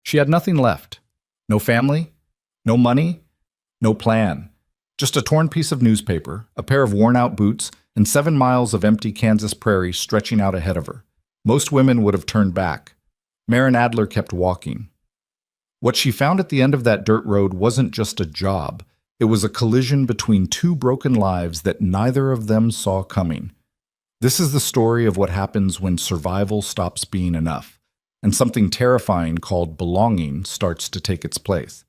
She had nothing left. No family, no money, no plan. Just a torn piece of newspaper, a pair of worn-out boots, and 7 miles of empty Kansas prairie stretching out ahead of her. Most women would have turned back. Maren Adler kept walking. What she found at the end of that dirt road wasn't just a job. It was a collision between two broken lives that neither of them saw coming. This is the story of what happens when survival stops being enough, and something terrifying called belonging starts to take its place.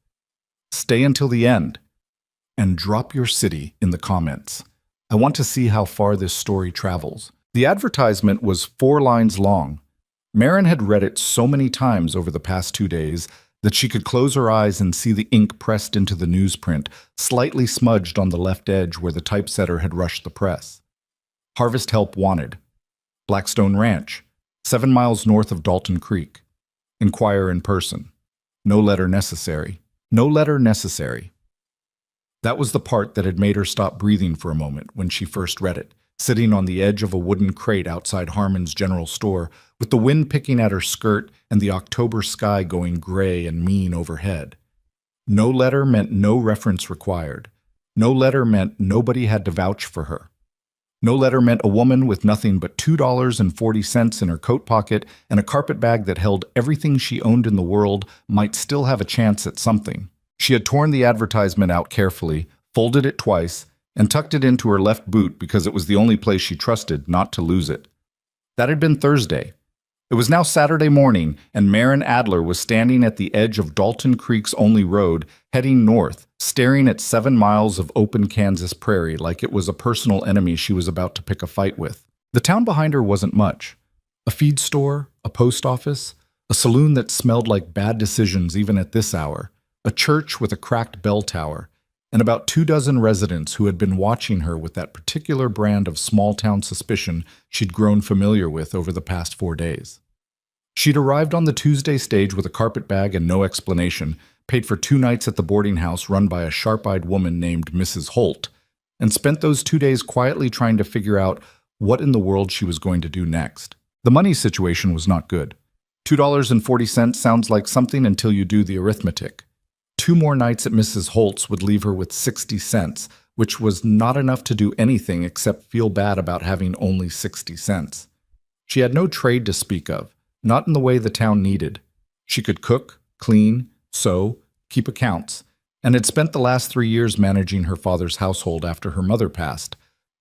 Stay until the end, and drop your city in the comments. I want to see how far this story travels. The advertisement was 4 lines long. Maren had read it so many times over the past 2 days that she could close her eyes and see the ink pressed into the newsprint, slightly smudged on the left edge where the typesetter had rushed the press. Harvest help wanted. Blackstone Ranch, 7 miles north of Dalton Creek. Inquire in person. No letter necessary. No letter necessary. That was the part that had made her stop breathing for a moment when she first read it, sitting on the edge of a wooden crate outside Harmon's general store, with the wind picking at her skirt and the October sky going gray and mean overhead. No letter meant no reference required. No letter meant nobody had to vouch for her. No letter meant a woman with nothing but $2.40 in her coat pocket and a carpet bag that held everything she owned in the world might still have a chance at something. She had torn the advertisement out carefully, folded it twice, and tucked it into her left boot because it was the only place she trusted not to lose it. That had been Thursday. It was now Saturday morning, and Maren Adler was standing at the edge of Dalton Creek's only road, heading north, staring at 7 miles of open Kansas prairie like it was a personal enemy she was about to pick a fight with. The town behind her wasn't much. A feed store, a post office, a saloon that smelled like bad decisions even at this hour, a church with a cracked bell tower, and about 24 residents who had been watching her with that particular brand of small-town suspicion she'd grown familiar with over the past 4 days. She'd arrived on the Tuesday stage with a carpet bag and no explanation, paid for 2 nights at the boarding house run by a sharp-eyed woman named Mrs. Holt, and spent those 2 days quietly trying to figure out what in the world she was going to do next. The money situation was not good. $2.40 sounds like something until you do the arithmetic. 2 more nights at Mrs. Holt's would leave her with 60 cents, which was not enough to do anything except feel bad about having only 60 cents. She had no trade to speak of, not in the way the town needed. She could cook, clean, sew, keep accounts, and had spent the last 3 years managing her father's household after her mother passed,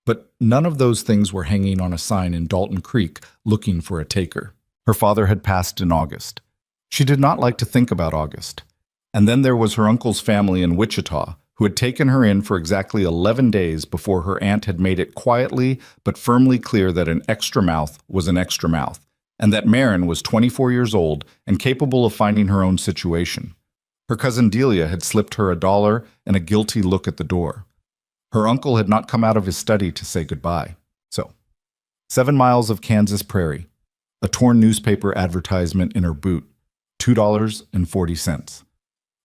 but none of those things were hanging on a sign in Dalton Creek looking for a taker. Her father had passed in August. She did not like to think about August. And then there was her uncle's family in Wichita, who had taken her in for exactly 11 days before her aunt had made it quietly but firmly clear that an extra mouth was an extra mouth, and that Maren was 24 years old and capable of finding her own situation. Her cousin Delia had slipped her $1 and a guilty look at the door. Her uncle had not come out of his study to say goodbye. So, 7 miles of Kansas prairie, a torn newspaper advertisement in her boot, $2.40.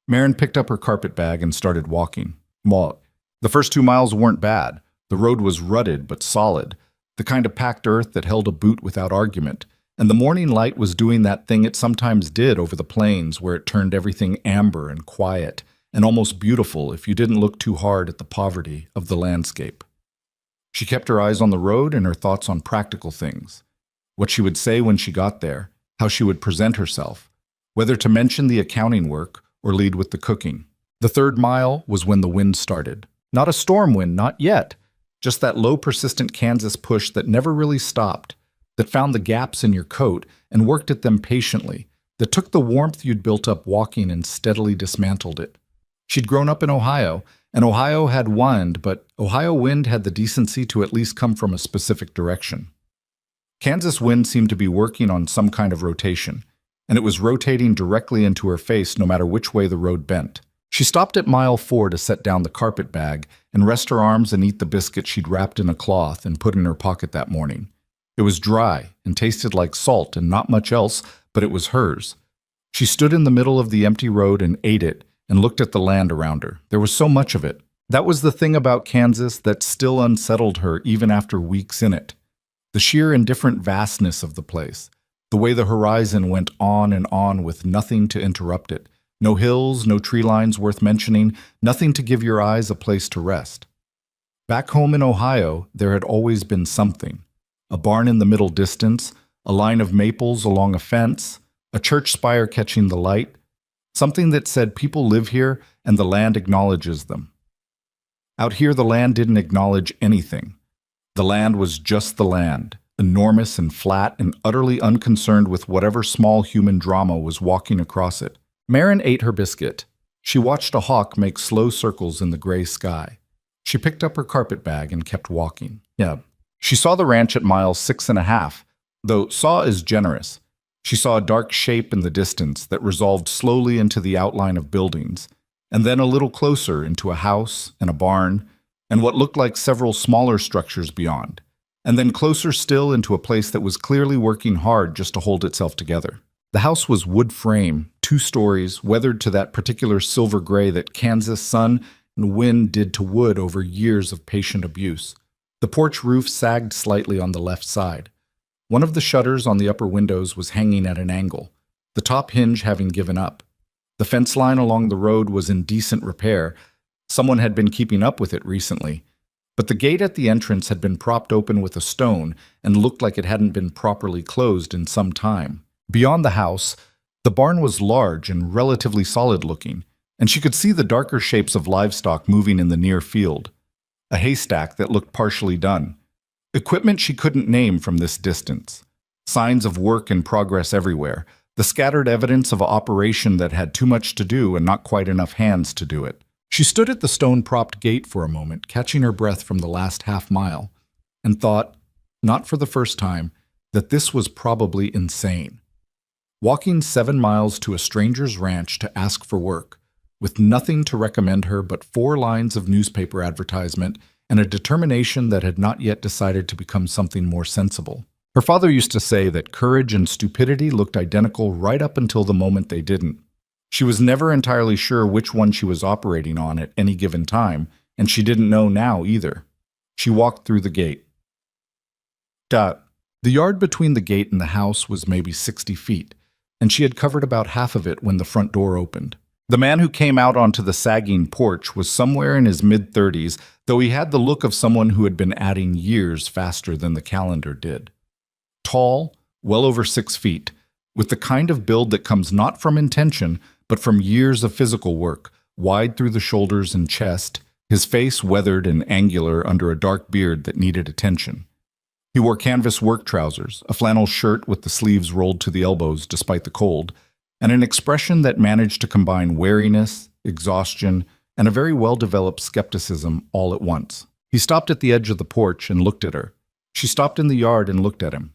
Maren picked up her carpet bag and started walking. The first 2 miles weren't bad. The road was rutted but solid, the kind of packed earth that held a boot without argument, and the morning light was doing that thing it sometimes did over the plains where it turned everything amber and quiet and almost beautiful if you didn't look too hard at the poverty of the landscape. She kept her eyes on the road and her thoughts on practical things. What she would say when she got there, how she would present herself, whether to mention the accounting work or lead with the cooking. The 3rd mile was when the wind started. Not a storm wind, not yet. Just that low, persistent Kansas push that never really stopped, that found the gaps in your coat and worked at them patiently, that took the warmth you'd built up walking and steadily dismantled it. She'd grown up in Ohio, and Ohio had wind, but Ohio wind had the decency to at least come from a specific direction. Kansas wind seemed to be working on some kind of rotation, and it was rotating directly into her face no matter which way the road bent. She stopped at mile 4 to set down the carpet bag and rest her arms and eat the biscuit she'd wrapped in a cloth and put in her pocket that morning. It was dry and tasted like salt and not much else, but it was hers. She stood in the middle of the empty road and ate it and looked at the land around her. There was so much of it. That was the thing about Kansas that still unsettled her even after weeks in it. The sheer indifferent vastness of the place. The way the horizon went on and on with nothing to interrupt it. No hills, no tree lines worth mentioning, nothing to give your eyes a place to rest. Back home in Ohio, there had always been something. A barn in the middle distance, a line of maples along a fence, a church spire catching the light, something that said people live here and the land acknowledges them. Out here, the land didn't acknowledge anything. The land was just the land, enormous and flat and utterly unconcerned with whatever small human drama was walking across it. Marin ate her biscuit. She watched a hawk make slow circles in the gray sky. She picked up her carpet bag and kept walking. She saw the ranch at miles 6.5, though saw is generous. She saw a dark shape in the distance that resolved slowly into the outline of buildings, and then a little closer into a house and a barn, and what looked like several smaller structures beyond, and then closer still into a place that was clearly working hard just to hold itself together. The house was wood frame, 2 stories, weathered to that particular silver gray that Kansas sun and wind did to wood over years of patient abuse. The porch roof sagged slightly on the left side. One of the shutters on the upper windows was hanging at an angle, the top hinge having given up. The fence line along the road was in decent repair. Someone had been keeping up with it recently. But the gate at the entrance had been propped open with a stone and looked like it hadn't been properly closed in some time. Beyond the house, the barn was large and relatively solid-looking, and she could see the darker shapes of livestock moving in the near field. A haystack that looked partially done. Equipment she couldn't name from this distance. Signs of work in progress everywhere. The scattered evidence of an operation that had too much to do and not quite enough hands to do it. She stood at the stone-propped gate for a moment, catching her breath from the last half-mile, and thought, not for the first time, that this was probably insane. Walking 7 miles to a stranger's ranch to ask for work, with nothing to recommend her but 4 lines of newspaper advertisement and a determination that had not yet decided to become something more sensible. Her father used to say that courage and stupidity looked identical right up until the moment they didn't. She was never entirely sure which one she was operating on at any given time, and she didn't know now either. She walked through the gate. The yard between the gate and the house was maybe 60 feet, and she had covered about half of it when the front door opened. The man who came out onto the sagging porch was somewhere in his mid-30s, though he had the look of someone who had been adding years faster than the calendar did. Tall, well over 6 feet, with the kind of build that comes not from intention, but from years of physical work, wide through the shoulders and chest, his face weathered and angular under a dark beard that needed attention. He wore canvas work trousers, a flannel shirt with the sleeves rolled to the elbows despite the cold, and an expression that managed to combine wariness, exhaustion, and a very well-developed skepticism all at once. He stopped at the edge of the porch and looked at her. She stopped in the yard and looked at him.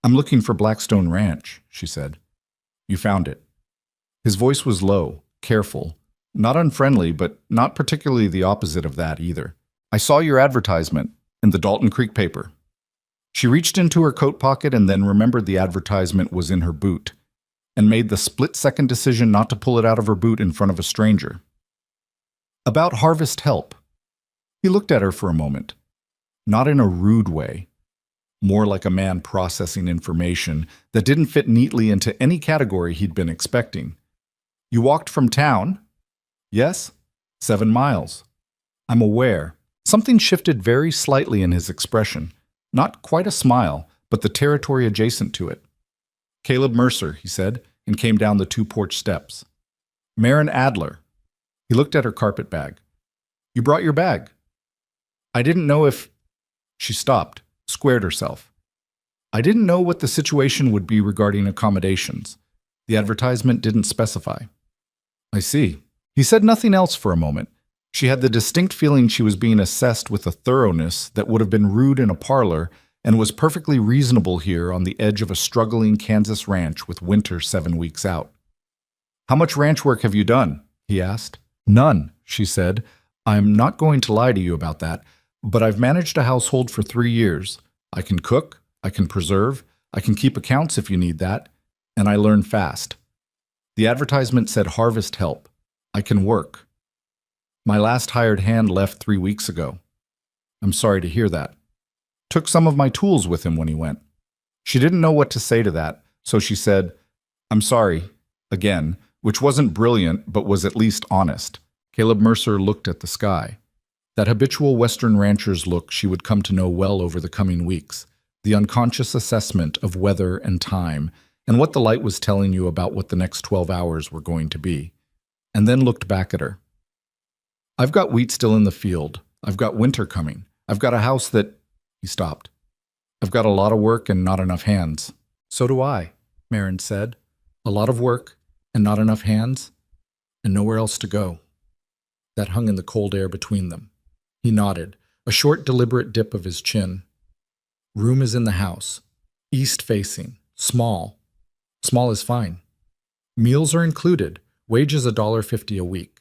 "I'm looking for Blackstone Ranch," she said. "You found it." His voice was low, careful, not unfriendly, but not particularly the opposite of that either. "I saw your advertisement in the Dalton Creek paper." She reached into her coat pocket and then remembered the advertisement was in her boot, and made the split-second decision not to pull it out of her boot in front of a stranger. "About harvest help." He looked at her for a moment, not in a rude way, more like a man processing information that didn't fit neatly into any category he'd been expecting. "You walked from town?" "Yes, 7 miles. "I'm aware." Something shifted very slightly in his expression, not quite a smile, but the territory adjacent to it. "Caleb Mercer," he said, and came down the 2 porch steps. "Marin Adler." He looked at her carpet bag. "You brought your bag." "I didn't know if—" She stopped, squared herself. "I didn't know what the situation would be regarding accommodations. The advertisement didn't specify." "I see." He said nothing else for a moment. She had the distinct feeling she was being assessed with a thoroughness that would have been rude in a parlor and was perfectly reasonable here on the edge of a struggling Kansas ranch with winter 7 weeks out. "How much ranch work have you done?" he asked. "None," she said. "I'm not going to lie to you about that, but I've managed a household for 3 years. I can cook, I can preserve, I can keep accounts if you need that, and I learn fast. The advertisement said harvest help. I can work. My last hired hand left 3 weeks ago. I'm sorry to hear that. Took some of my tools with him when he went." She didn't know what to say to that, so she said, "I'm sorry," again, which wasn't brilliant but was at least honest. Caleb Mercer looked at the sky. That habitual Western rancher's look she would come to know well over the coming weeks, the unconscious assessment of weather and time, and what the light was telling you about what the next 12 hours were going to be, and then looked back at her. "I've got wheat still in the field. I've got winter coming. I've got a house that—" He stopped. "I've got a lot of work and not enough hands." "So do I," Marin said. "A lot of work and not enough hands, and nowhere else to go." That hung in the cold air between them. He nodded, a short, deliberate dip of his chin. "Room is in the house. East-facing. Small. Small is fine. Meals are included. Wages $1.50 a week."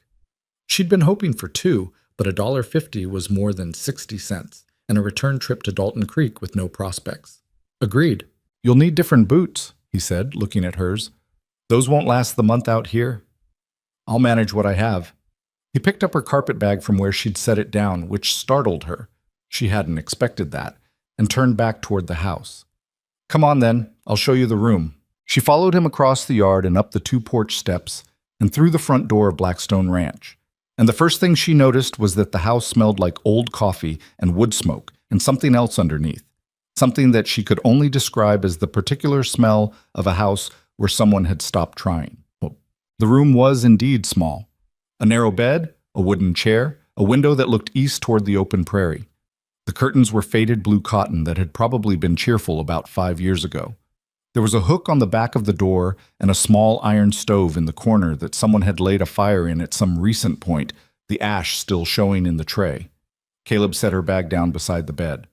She'd been hoping for $2, but $1.50 was more than 60 cents, and a return trip to Dalton Creek with no prospects. "Agreed. You'll need different boots," he said, looking at hers. "Those won't last the month out here." "I'll manage what I have." He picked up her carpet bag from where she'd set it down, which startled her. She hadn't expected that, and turned back toward the house. "Come on then, I'll show you the room." She followed him across the yard and up the 2 porch steps and through the front door of Blackstone Ranch. And the first thing she noticed was that the house smelled like old coffee and wood smoke and something else underneath, something that she could only describe as the particular smell of a house where someone had stopped trying. The room was indeed small. A narrow bed, a wooden chair, a window that looked east toward the open prairie. The curtains were faded blue cotton that had probably been cheerful about 5 years ago. There was a hook on the back of the door and a small iron stove in the corner that someone had laid a fire in at some recent point, the ash still showing in the tray. Caleb set her bag down beside the bed.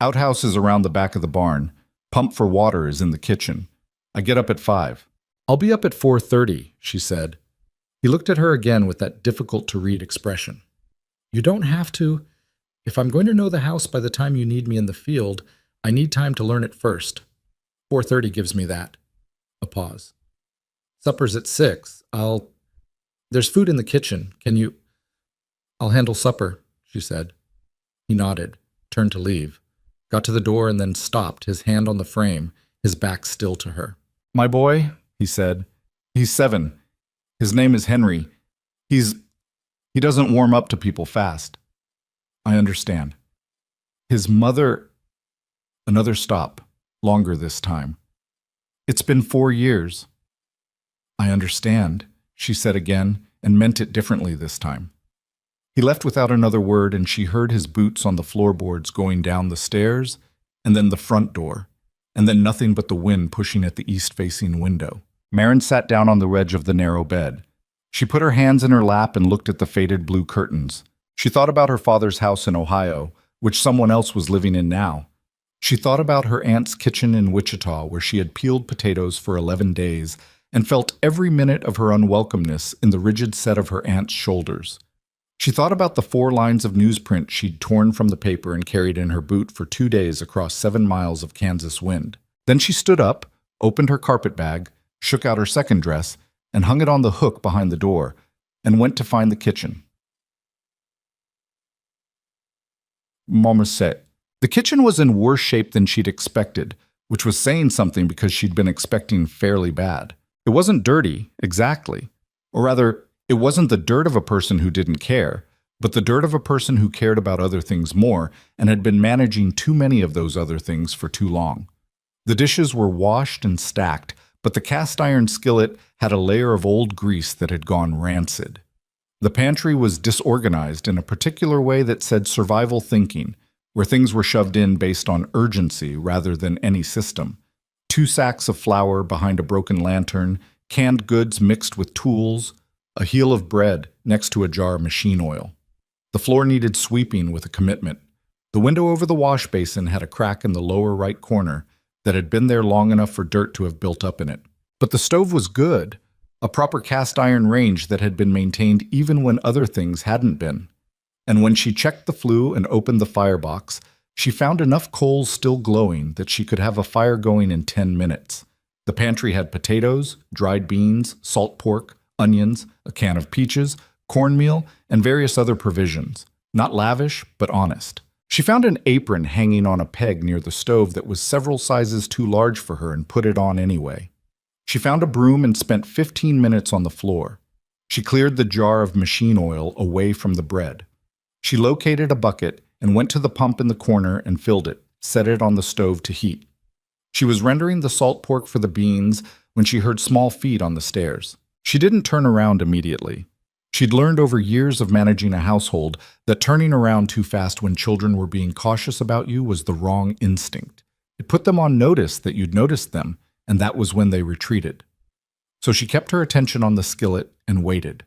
"Outhouse is around the back of the barn. Pump for water is in the kitchen. I get up at 5. "I'll be up at 4:30, she said. He looked at her again with that difficult-to-read expression. "You don't have to. If I'm going to know the house by the time you need me in the field, I need time to learn it first. 4:30 gives me that." A pause. "Supper's at 6. There's food in the kitchen. Can you—" "I'll handle supper," she said. He nodded, turned to leave, got to the door and then stopped, his hand on the frame, his back still to her. "My boy," he said. "He's 7. His name is Henry. He doesn't warm up to people fast." "I understand." His mother— Another stop, longer this time. "It's been 4 years." "I understand," she said again, and meant it differently this time. He left without another word, and she heard his boots on the floorboards going down the stairs, and then the front door, and then nothing but the wind pushing at the east-facing window. Marin sat down on the edge of the narrow bed. She put her hands in her lap and looked at the faded blue curtains. She thought about her father's house in Ohio, which someone else was living in now. She thought about her aunt's kitchen in Wichita, where she had peeled potatoes for 11 days and felt every minute of her unwelcomeness in the rigid set of her aunt's shoulders. She thought about the 4 lines of newsprint she'd torn from the paper and carried in her boot for 2 days across 7 miles of Kansas wind. Then she stood up, opened her carpet bag, shook out her second dress, and hung it on the hook behind the door, and went to find the kitchen. Marmoset. The kitchen was in worse shape than she'd expected, which was saying something because she'd been expecting fairly bad. It wasn't dirty, exactly. Or rather, it wasn't the dirt of a person who didn't care, but the dirt of a person who cared about other things more and had been managing too many of those other things for too long. The dishes were washed and stacked, but the cast-iron skillet had a layer of old grease that had gone rancid. The pantry was disorganized in a particular way that said survival thinking, where things were shoved in based on urgency rather than any system. 2 sacks of flour behind a broken lantern, canned goods mixed with tools, a heel of bread next to a jar of machine oil. The floor needed sweeping with a commitment. The window over the wash basin had a crack in the lower right corner that had been there long enough for dirt to have built up in it. But the stove was good, a proper cast-iron range that had been maintained even when other things hadn't been. And when she checked the flue and opened the firebox, she found enough coals still glowing that she could have a fire going in 10 minutes. The pantry had potatoes, dried beans, salt pork, onions, a can of peaches, cornmeal, and various other provisions. Not lavish, but honest. She found an apron hanging on a peg near the stove that was several sizes too large for her and put it on anyway. She found a broom and spent 15 minutes on the floor. She cleared the jar of machine oil away from the bread. She located a bucket and went to the pump in the corner and filled it, set it on the stove to heat. She was rendering the salt pork for the beans when she heard small feet on the stairs. She didn't turn around immediately. She'd learned over years of managing a household that turning around too fast when children were being cautious about you was the wrong instinct. It put them on notice that you'd noticed them, and that was when they retreated. So she kept her attention on the skillet and waited.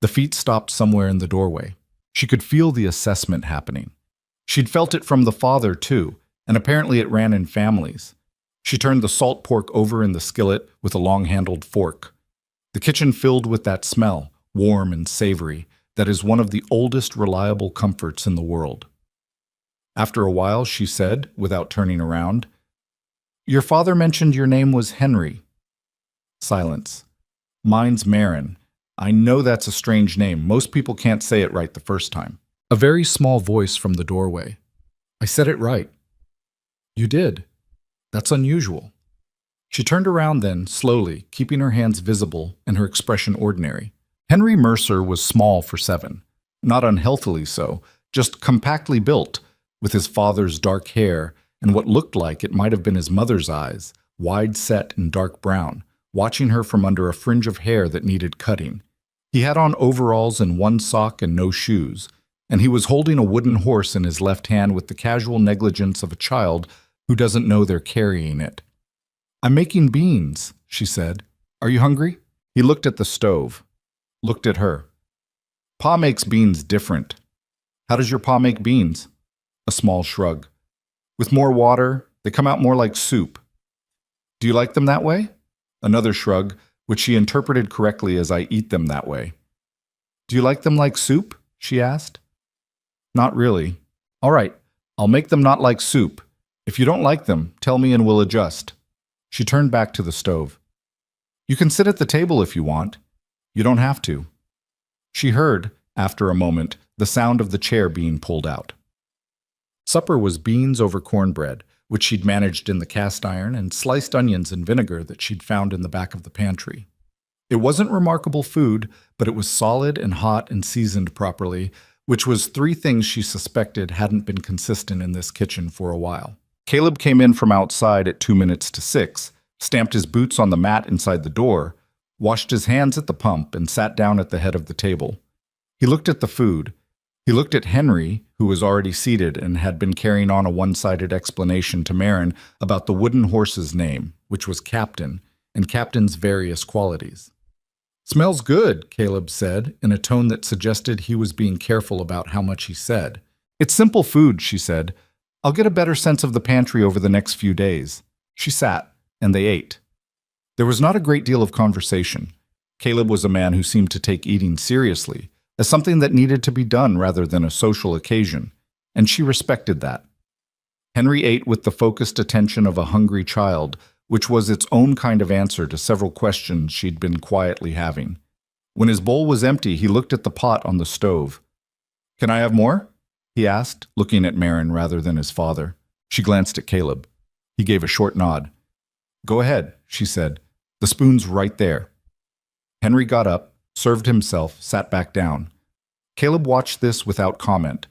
The feet stopped somewhere in the doorway. She could feel the assessment happening. She'd felt it from the father, too, and apparently it ran in families. She turned the salt pork over in the skillet with a long-handled fork. The kitchen filled with that smell, warm and savory, that is one of the oldest reliable comforts in the world. After a while, she said, without turning around, "Your father mentioned your name was Henry." Silence. "Mine's Marin. I know that's a strange name. Most people can't say it right the first time." A very small voice from the doorway. "I said it right." "You did. That's unusual." She turned around then, slowly, keeping her hands visible and her expression ordinary. Henry Mercer was small for 7. Not unhealthily so, just compactly built, with his father's dark hair and what looked like it might have been his mother's eyes, wide set and dark brown, watching her from under a fringe of hair that needed cutting. He had on overalls and one sock and no shoes, and he was holding a wooden horse in his left hand with the casual negligence of a child who doesn't know they're carrying it. "I'm making beans," she said. "Are you hungry?" He looked at the stove, looked at her. "Pa makes beans different." "How does your pa make beans?" A small shrug. "With more water, they come out more like soup." "Do you like them that way?" Another shrug, which she interpreted correctly as "I eat them that way." "Do you like them like soup?" she asked. "Not really." "All right, I'll make them not like soup. If you don't like them, tell me and we'll adjust." She turned back to the stove. "You can sit at the table if you want. You don't have to." She heard, after a moment, the sound of the chair being pulled out. Supper was beans over cornbread, which she'd managed in the cast iron, and sliced onions and vinegar that she'd found in the back of the pantry. It wasn't remarkable food, but it was solid and hot and seasoned properly, which was 3 things she suspected hadn't been consistent in this kitchen for a while. Caleb came in from outside at 2 minutes to 6, stamped his boots on the mat inside the door, washed his hands at the pump, and sat down at the head of the table. He looked at the food. He looked at Henry, who was already seated and had been carrying on a one-sided explanation to Marin about the wooden horse's name, which was Captain, and Captain's various qualities. "Smells good," Caleb said, in a tone that suggested he was being careful about how much he said. "It's simple food," she said. "I'll get a better sense of the pantry over the next few days." She sat, and they ate. There was not a great deal of conversation. Caleb was a man who seemed to take eating seriously, as something that needed to be done rather than a social occasion, and she respected that. Henry ate with the focused attention of a hungry child, which was its own kind of answer to several questions she'd been quietly having. When his bowl was empty, he looked at the pot on the stove. "Can I have more?" he asked, looking at Marin rather than his father. She glanced at Caleb. He gave a short nod. "Go ahead," she said. "The spoon's right there." Henry got up, served himself, sat back down. Caleb watched this without comment,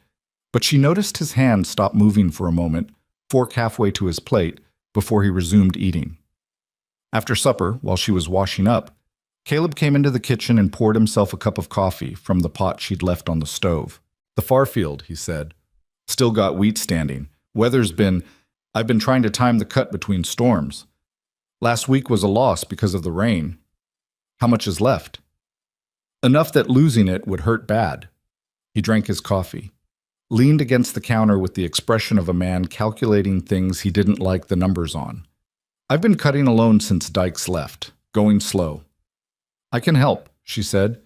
but she noticed his hand stop moving for a moment, fork halfway to his plate, before he resumed eating. After supper, while she was washing up, Caleb came into the kitchen and poured himself a cup of coffee from the pot she'd left on the stove. "The Farfield," he said. "Still got wheat standing. I've been trying to time the cut between storms. Last week was a loss because of the rain. How much is left?" "Enough that losing it would hurt bad." He drank his coffee, leaned against the counter with the expression of a man calculating things he didn't like the numbers on. "I've been cutting alone since Dykes left, going slow." "I can help," she said.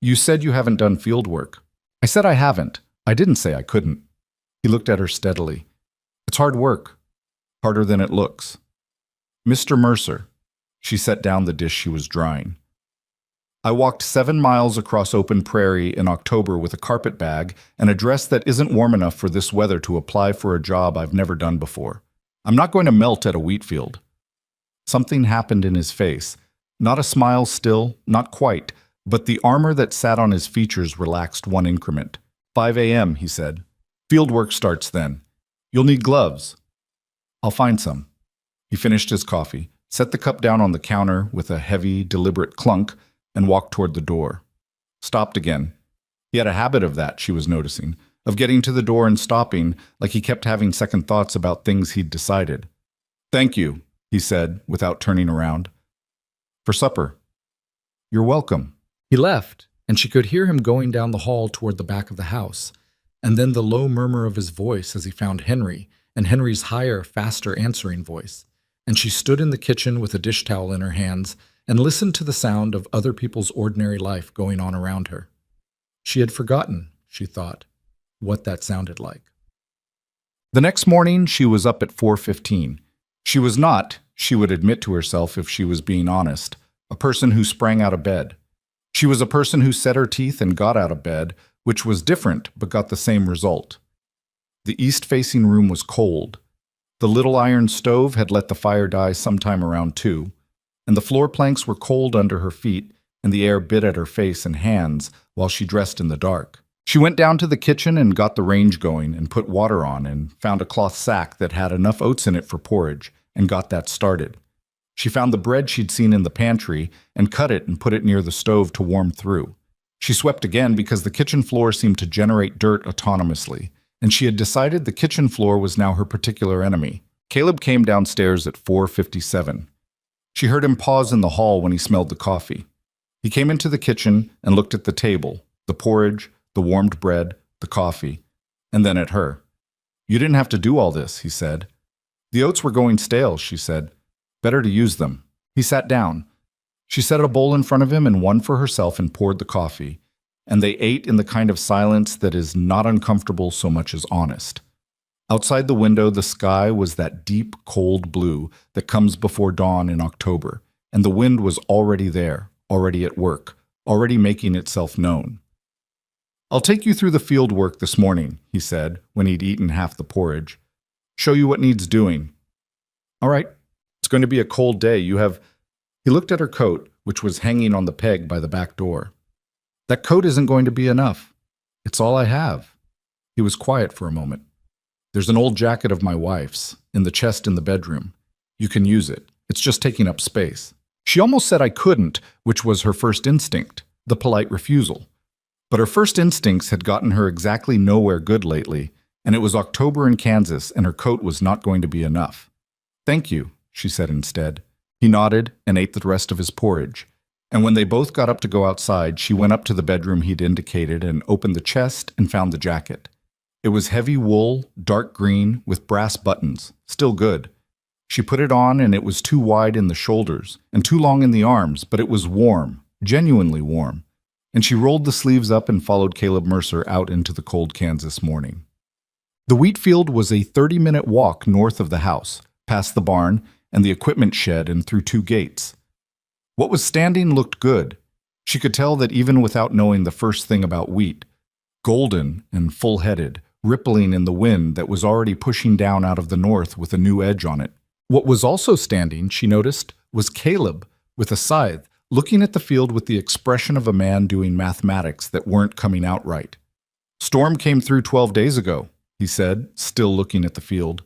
"You said you haven't done field work." "I said I haven't. I didn't say I couldn't." He looked at her steadily. "It's hard work. Harder than it looks." "Mr. Mercer." She set down the dish she was drying. I walked 7 miles across open prairie in October with a carpet bag and a dress that isn't warm enough for this weather to apply for a job I've never done before. I'm not going to melt at a wheat field. Something happened in his face. Not a smile still, not quite, but the armor that sat on his features relaxed one increment. 5 a.m., he said. Field work starts then. You'll need gloves. I'll find some. He finished his coffee, set the cup down on the counter with a heavy, deliberate clunk, and walked toward the door. Stopped again. He had a habit of that, she was noticing, of getting to the door and stopping, like he kept having second thoughts about things he'd decided. Thank you, he said, without turning around. For supper. You're welcome. He left, and she could hear him going down the hall toward the back of the house, and then the low murmur of his voice as he found Henry, and Henry's higher, faster answering voice. And she stood in the kitchen with a dish towel in her hands and listened to the sound of other people's ordinary life going on around her. She had forgotten, she thought, what that sounded like. The next morning, she was up at 4:15. She was not, she would admit to herself if she was being honest, a person who sprang out of bed. She was a person who set her teeth and got out of bed, which was different but got the same result. The east-facing room was cold. The little iron stove had let the fire die sometime around 2, and the floor planks were cold under her feet, and the air bit at her face and hands while she dressed in the dark. She went down to the kitchen and got the range going and put water on and found a cloth sack that had enough oats in it for porridge and got that started. She found the bread she'd seen in the pantry and cut it and put it near the stove to warm through. She swept again because the kitchen floor seemed to generate dirt autonomously, and she had decided the kitchen floor was now her particular enemy. Caleb came downstairs at 4:57. She heard him pause in the hall when he smelled the coffee. He came into the kitchen and looked at the table, the porridge, the warmed bread, the coffee, and then at her. You didn't have to do all this, he said. The oats were going stale, she said. Better to use them. He sat down. She set a bowl in front of him and one for herself and poured the coffee, and they ate in the kind of silence that is not uncomfortable so much as honest. Outside the window, the sky was that deep, cold blue that comes before dawn in October, and the wind was already there, already at work, already making itself known. I'll take you through the field work this morning, he said, when he'd eaten half the porridge. Show you what needs doing. All right, it's going to be a cold day. He looked at her coat, which was hanging on the peg by the back door. That coat isn't going to be enough. It's all I have. He was quiet for a moment. There's an old jacket of my wife's, in the chest in the bedroom. You can use it. It's just taking up space. She almost said I couldn't, which was her first instinct, the polite refusal. But her first instincts had gotten her exactly nowhere good lately, and it was October in Kansas, and her coat was not going to be enough. Thank you, she said instead. He nodded and ate the rest of his porridge. And when they both got up to go outside, she went up to the bedroom he'd indicated and opened the chest and found the jacket. It was heavy wool, dark green, with brass buttons, still good. She put it on and it was too wide in the shoulders and too long in the arms, but it was warm, genuinely warm. And she rolled the sleeves up and followed Caleb Mercer out into the cold Kansas morning. The wheat field was a 30-minute walk north of the house, past the barn and the equipment shed and through 2 gates. What was standing looked good. She could tell that even without knowing the first thing about wheat, golden and full-headed, rippling in the wind that was already pushing down out of the north with a new edge on it. What was also standing, she noticed, was Caleb, with a scythe, looking at the field with the expression of a man doing mathematics that weren't coming out right. Storm came through 12 days ago, he said, still looking at the field.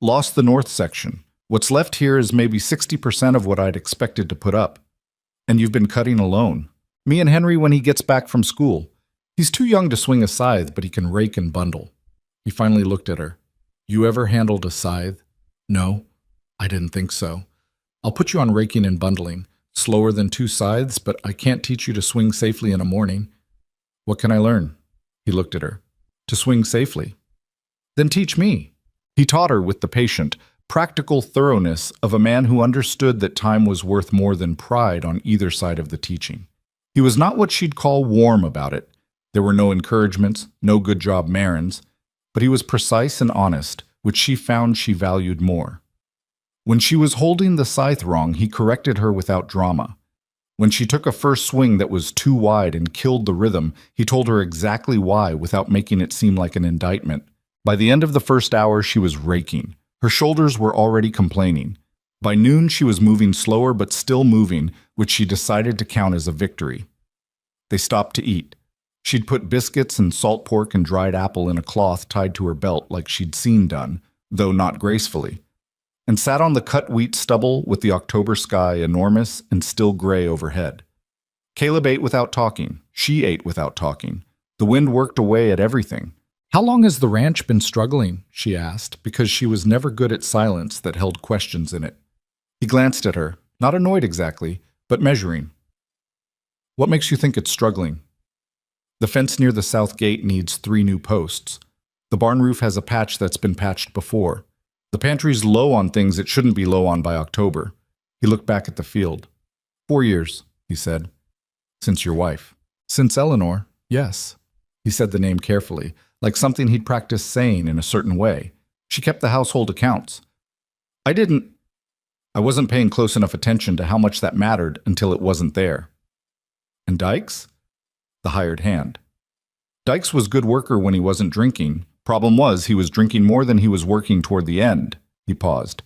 Lost the north section. What's left here is maybe 60% of what I'd expected to put up. And you've been cutting alone. Me and Henry when he gets back from school. He's too young to swing a scythe, but he can rake and bundle. He finally looked at her. You ever handled a scythe? No, I didn't think so. I'll put you on raking and bundling. Slower than 2 scythes, but I can't teach you to swing safely in a morning. What can I learn? He looked at her. To swing safely. Then teach me. He taught her with the patient, practical thoroughness of a man who understood that time was worth more than pride on either side of the teaching. He was not what she'd call warm about it. There were no encouragements, no good job Marins, but he was precise and honest, which she found she valued more. When she was holding the scythe wrong, he corrected her without drama. When she took a first swing that was too wide and killed the rhythm, he told her exactly why without making it seem like an indictment. By the end of the first hour, she was raking. Her shoulders were already complaining. By noon, she was moving slower but still moving, which she decided to count as a victory. They stopped to eat. She'd put biscuits and salt pork and dried apple in a cloth tied to her belt like she'd seen done, though not gracefully, and sat on the cut wheat stubble with the October sky enormous and still gray overhead. Caleb ate without talking. She ate without talking. The wind worked away at everything. "How long has the ranch been struggling?" she asked, because she was never good at silence that held questions in it. He glanced at her, not annoyed exactly, but measuring. "What makes you think it's struggling?" "The fence near the south gate needs 3 new posts. The barn roof has a patch that's been patched before. The pantry's low on things it shouldn't be low on by October." He looked back at the field. 4 years, he said. "Since your wife." "Since Eleanor, yes." He said the name carefully, like something he'd practiced saying in a certain way. "She kept the household accounts." I wasn't paying close enough attention to how much that mattered until it wasn't there." "And Dykes?" "The hired hand." "Dykes was good worker when he wasn't drinking. Problem was, he was drinking more than he was working toward the end." He paused.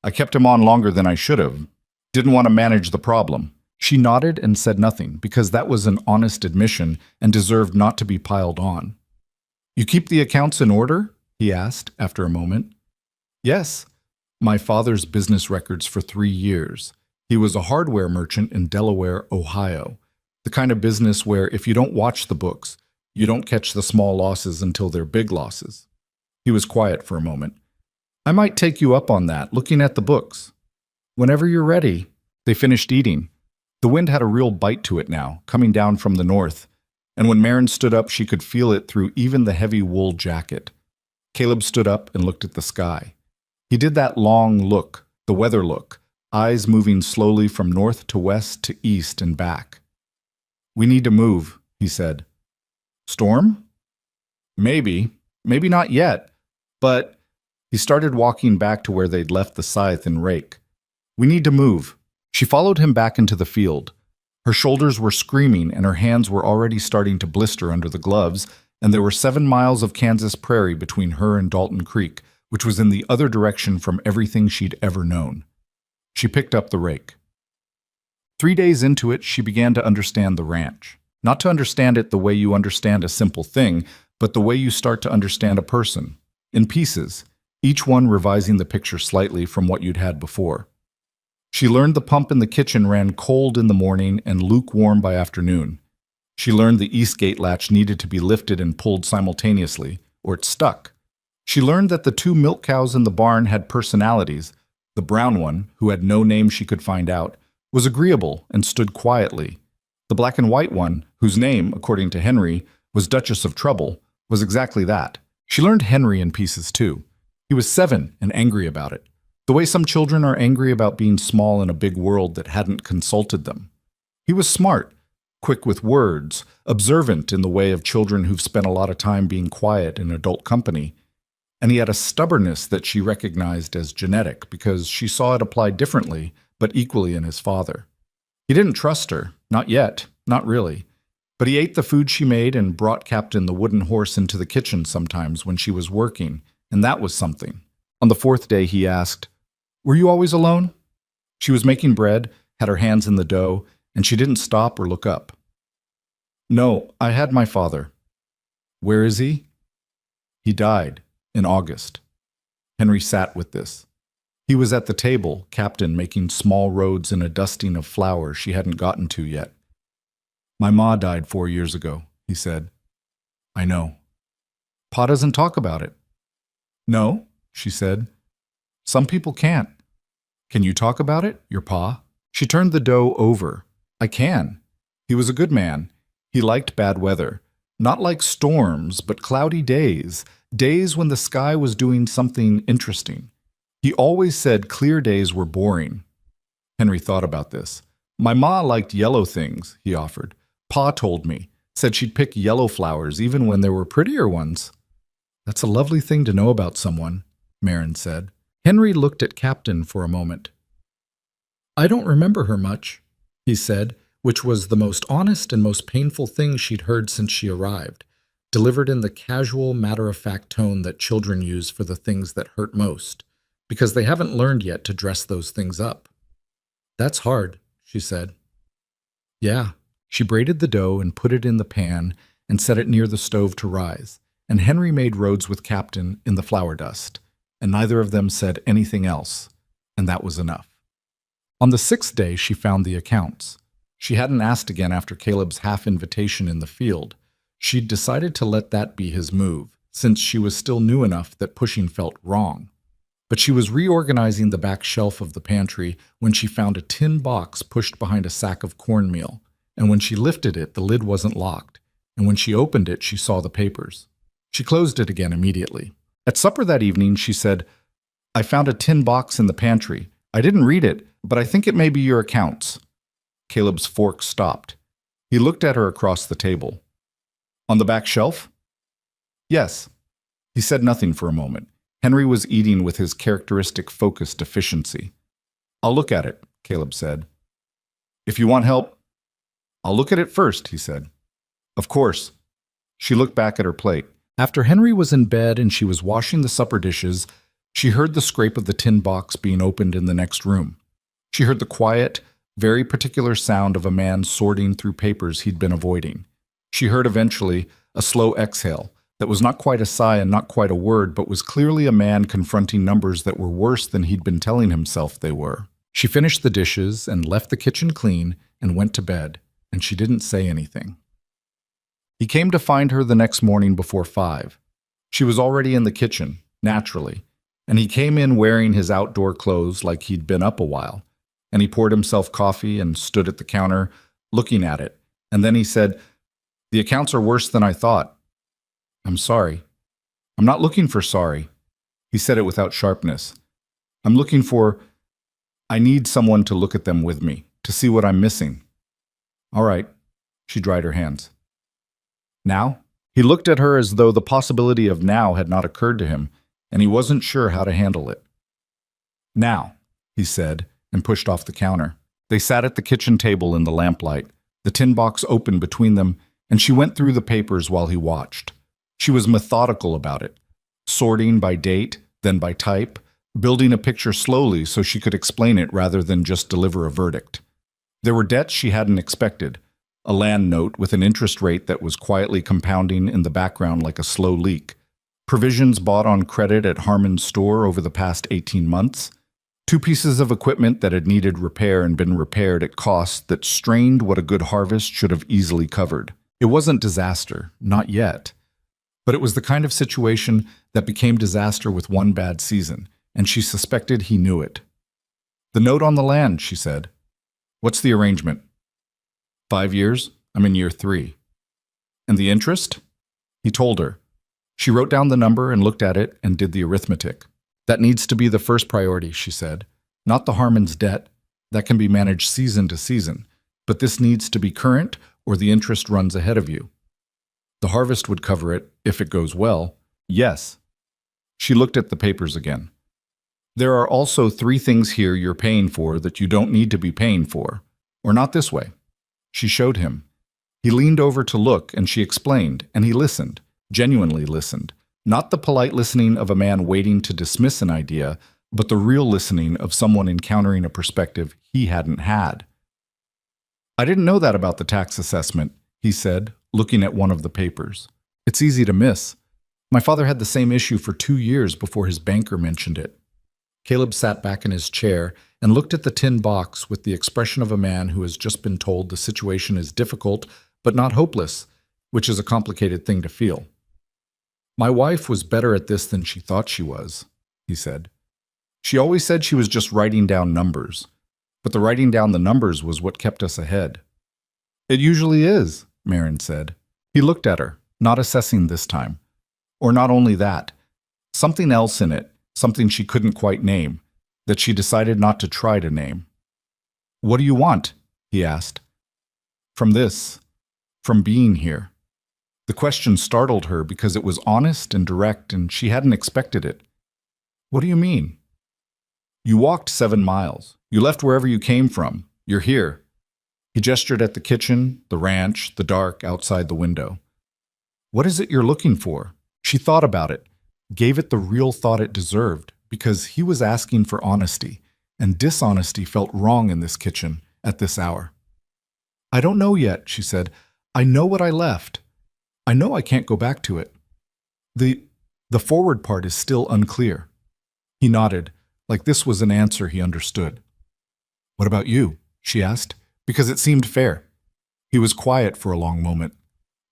"I kept him on longer than I should have. Didn't want to manage the problem." She nodded and said nothing, because that was an honest admission and deserved not to be piled on. "You keep the accounts in order?" he asked after a moment. "Yes. My father's business records for 3 years. He was a hardware merchant in Delaware, Ohio. The kind of business where if you don't watch the books, you don't catch the small losses until they're big losses." He was quiet for a moment. "I might take you up on that, looking at the books." "Whenever you're ready." They finished eating. The wind had a real bite to it now, coming down from the north, and when Maren stood up, she could feel it through even the heavy wool jacket. Caleb stood up and looked at the sky. He did that long look, the weather look, eyes moving slowly from north to west to east and back. "We need to move," he said. "Storm?" Maybe not yet, but..." He started walking back to where they'd left the scythe and rake. "We need to move." She followed him back into the field. Her shoulders were screaming and her hands were already starting to blister under the gloves, and there were 7 miles of Kansas prairie between her and Dalton Creek, which was in the other direction from everything she'd ever known. She picked up the rake. 3 days into it, she began to understand the ranch. Not to understand it the way you understand a simple thing, but the way you start to understand a person. In pieces, each one revising the picture slightly from what you'd had before. She learned the pump in the kitchen ran cold in the morning and lukewarm by afternoon. She learned the east gate latch needed to be lifted and pulled simultaneously, or it stuck. She learned that the 2 milk cows in the barn had personalities. The brown one, who had no name she could find out, was agreeable and stood quietly. The black and white one, whose name, according to Henry, was Duchess of Trouble, was exactly that. She learned Henry in pieces too. He was 7 and angry about it. The way some children are angry about being small in a big world that hadn't consulted them. He was smart, quick with words, observant in the way of children who've spent a lot of time being quiet in adult company. And he had a stubbornness that she recognized as genetic because she saw it applied differently, but equally in his father. He didn't trust her, not yet, not really. But he ate the food she made and brought Captain the wooden horse into the kitchen sometimes when she was working, and that was something. On the 4th day, he asked, "Were you always alone?" She was making bread, had her hands in the dough, and she didn't stop or look up. "No, I had my father." "Where is he?" "He died. In August." Henry sat with this. He was at the table, Captain, making small roads in a dusting of flour she hadn't gotten to yet. "My ma died 4 years ago," he said. "I know." "Pa doesn't talk about it." "No," she said. "Some people can't." "Can you talk about it, your pa?" She turned the dough over. "I can. He was a good man. He liked bad weather. Not like storms, but cloudy days. Days when the sky was doing something interesting. He always said clear days were boring." Henry thought about this. "My ma liked yellow things," he offered. "Pa told me. Said she'd pick yellow flowers even when there were prettier ones." "That's a lovely thing to know about someone," Maren said. Henry looked at Captain for a moment. "I don't remember her much," he said, which was the most honest and most painful thing she'd heard since she arrived, delivered in the casual, matter-of-fact tone that children use for the things that hurt most, because they haven't learned yet to dress those things up. "That's hard," she said. "Yeah." She braided the dough and put it in the pan and set it near the stove to rise, and Henry made roads with Captain in the flour dust, and neither of them said anything else, and that was enough. On the 6th day, she found the accounts. She hadn't asked again after Caleb's half-invitation in the field. She'd decided to let that be his move, since she was still new enough that pushing felt wrong. But she was reorganizing the back shelf of the pantry when she found a tin box pushed behind a sack of cornmeal, and when she lifted it, the lid wasn't locked, and when she opened it, she saw the papers. She closed it again immediately. At supper that evening, she said, "I found a tin box in the pantry. I didn't read it, but I think it may be your accounts." Caleb's fork stopped. He looked at her across the table. "On the back shelf?" "Yes." He said nothing for a moment. Henry was eating with his characteristic focused efficiency. "I'll look at it," Caleb said. "If you want help." "I'll look at it first," he said. "Of course." She looked back at her plate. After Henry was in bed and she was washing the supper dishes, she heard the scrape of the tin box being opened in the next room. She heard the quiet, very particular sound of a man sorting through papers he'd been avoiding. She heard eventually a slow exhale that was not quite a sigh and not quite a word, but was clearly a man confronting numbers that were worse than he'd been telling himself they were. She finished the dishes and left the kitchen clean and went to bed, and she didn't say anything. He came to find her the next morning before 5. She was already in the kitchen, naturally, and he came in wearing his outdoor clothes like he'd been up a while, and he poured himself coffee and stood at the counter, looking at it, and then he said, "The accounts are worse than I thought." "I'm sorry." "I'm not looking for sorry." He said it without sharpness. "I'm looking for... I need someone to look at them with me, to see what I'm missing." "All right." She dried her hands. "Now?" He looked at her as though the possibility of now had not occurred to him, and he wasn't sure how to handle it. "Now," he said, and pushed off the counter. They sat at the kitchen table in the lamplight, the tin box open between them, and she went through the papers while he watched. She was methodical about it, sorting by date, then by type, building a picture slowly so she could explain it rather than just deliver a verdict. There were debts she hadn't expected, a land note with an interest rate that was quietly compounding in the background like a slow leak, provisions bought on credit at Harmon's store over the past 18 months, 2 pieces of equipment that had needed repair and been repaired at costs that strained what a good harvest should have easily covered. It wasn't disaster, not yet. But it was the kind of situation that became disaster with one bad season, and she suspected he knew it. "The note on the land," she said. "What's the arrangement?" 5 years? I'm in year 3. "And the interest?" He told her. She wrote down the number and looked at it and did the arithmetic. "That needs to be the first priority," she said. "Not the Harmon's debt. That can be managed season to season. But this needs to be current or the interest runs ahead of you. The harvest would cover it, if it goes well." "Yes." She looked at the papers again. "There are also 3 things here you're paying for that you don't need to be paying for. Or not this way." She showed him. He leaned over to look, and she explained, and he listened, genuinely listened. Not the polite listening of a man waiting to dismiss an idea, but the real listening of someone encountering a perspective he hadn't had. "I didn't know that about the tax assessment," he said, looking at one of the papers. "It's easy to miss. My father had the same issue for 2 years before his banker mentioned it." Caleb sat back in his chair and looked at the tin box with the expression of a man who has just been told the situation is difficult but not hopeless, which is a complicated thing to feel. "My wife was better at this than she thought she was," he said. "She always said she was just writing down numbers, but the writing down the numbers was what kept us ahead." "It usually is," Marin said. He looked at her, not assessing this time. Or not only that, something else in it, something she couldn't quite name, that she decided not to try to name. "What do you want?" he asked. "From this, from being here." The question startled her because it was honest and direct, and she hadn't expected it. "What do you mean?" "You walked 7 miles. You left wherever you came from. You're here." He gestured at the kitchen, the ranch, the dark outside the window. What is it you're looking for? She thought about it, gave it the real thought it deserved, because he was asking for honesty, and dishonesty felt wrong in this kitchen at this hour. I don't know yet, she said. I know what I left. I know I can't go back to it. The forward part is still unclear. He nodded, like this was an answer he understood. What about you? She asked, because it seemed fair. He was quiet for a long moment.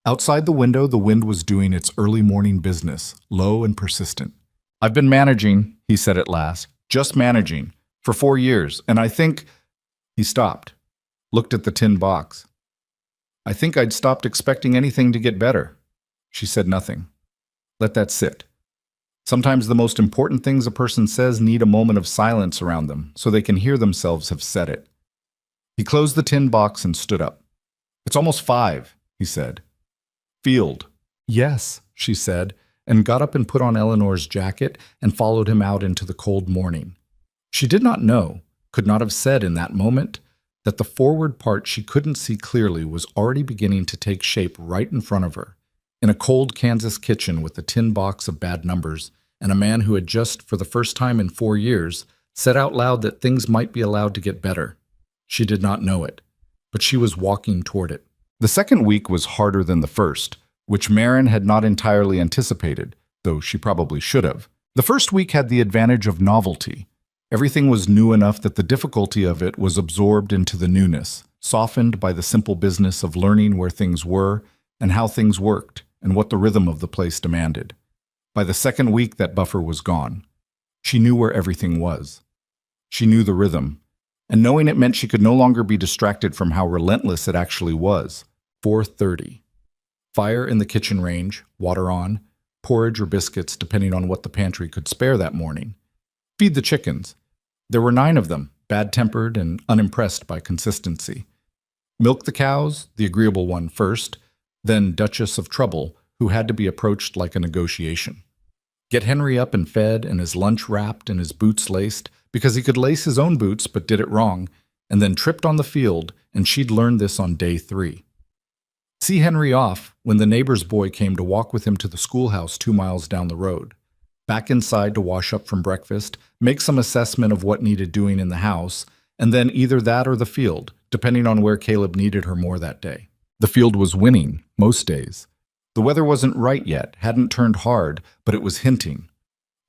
Outside the window, the wind was doing its early morning business, low and persistent. I've been managing, he said at last, just managing, for 4 years, and I think… He stopped, looked at the tin box. I think I'd stopped expecting anything to get better. She said nothing. Let that sit. Sometimes the most important things a person says need a moment of silence around them so they can hear themselves have said it. He closed the tin box and stood up. It's almost 5, he said. Field. Yes, she said, and got up and put on Eleanor's jacket and followed him out into the cold morning. She did not know, could not have said in that moment, that the forward part she couldn't see clearly was already beginning to take shape right in front of her, in a cold Kansas kitchen with a tin box of bad numbers, and a man who had just, for the first time in 4 years, said out loud that things might be allowed to get better. She did not know it, but she was walking toward it. The second week was harder than the first, which Marin had not entirely anticipated, though she probably should have. The first week had the advantage of novelty. Everything was new enough that the difficulty of it was absorbed into the newness, softened by the simple business of learning where things were and how things worked and what the rhythm of the place demanded. By the second week, that buffer was gone. She knew where everything was. She knew the rhythm, and knowing it meant she could no longer be distracted from how relentless it actually was. 4:30. Fire in the kitchen range, water on, porridge or biscuits depending on what the pantry could spare that morning. Feed the chickens. There were 9 of them, bad-tempered and unimpressed by consistency. Milk the cows, the agreeable one first, then Duchess of Trouble, who had to be approached like a negotiation. Get Henry up and fed and his lunch wrapped and his boots laced, because he could lace his own boots but did it wrong, and then tripped on the field, and she'd learned this on day 3. See Henry off when the neighbor's boy came to walk with him to the schoolhouse 2 miles down the road. Back inside to wash up from breakfast, make some assessment of what needed doing in the house, and then either that or the field, depending on where Caleb needed her more that day. The field was winning, most days. The weather wasn't right yet, hadn't turned hard, but it was hinting.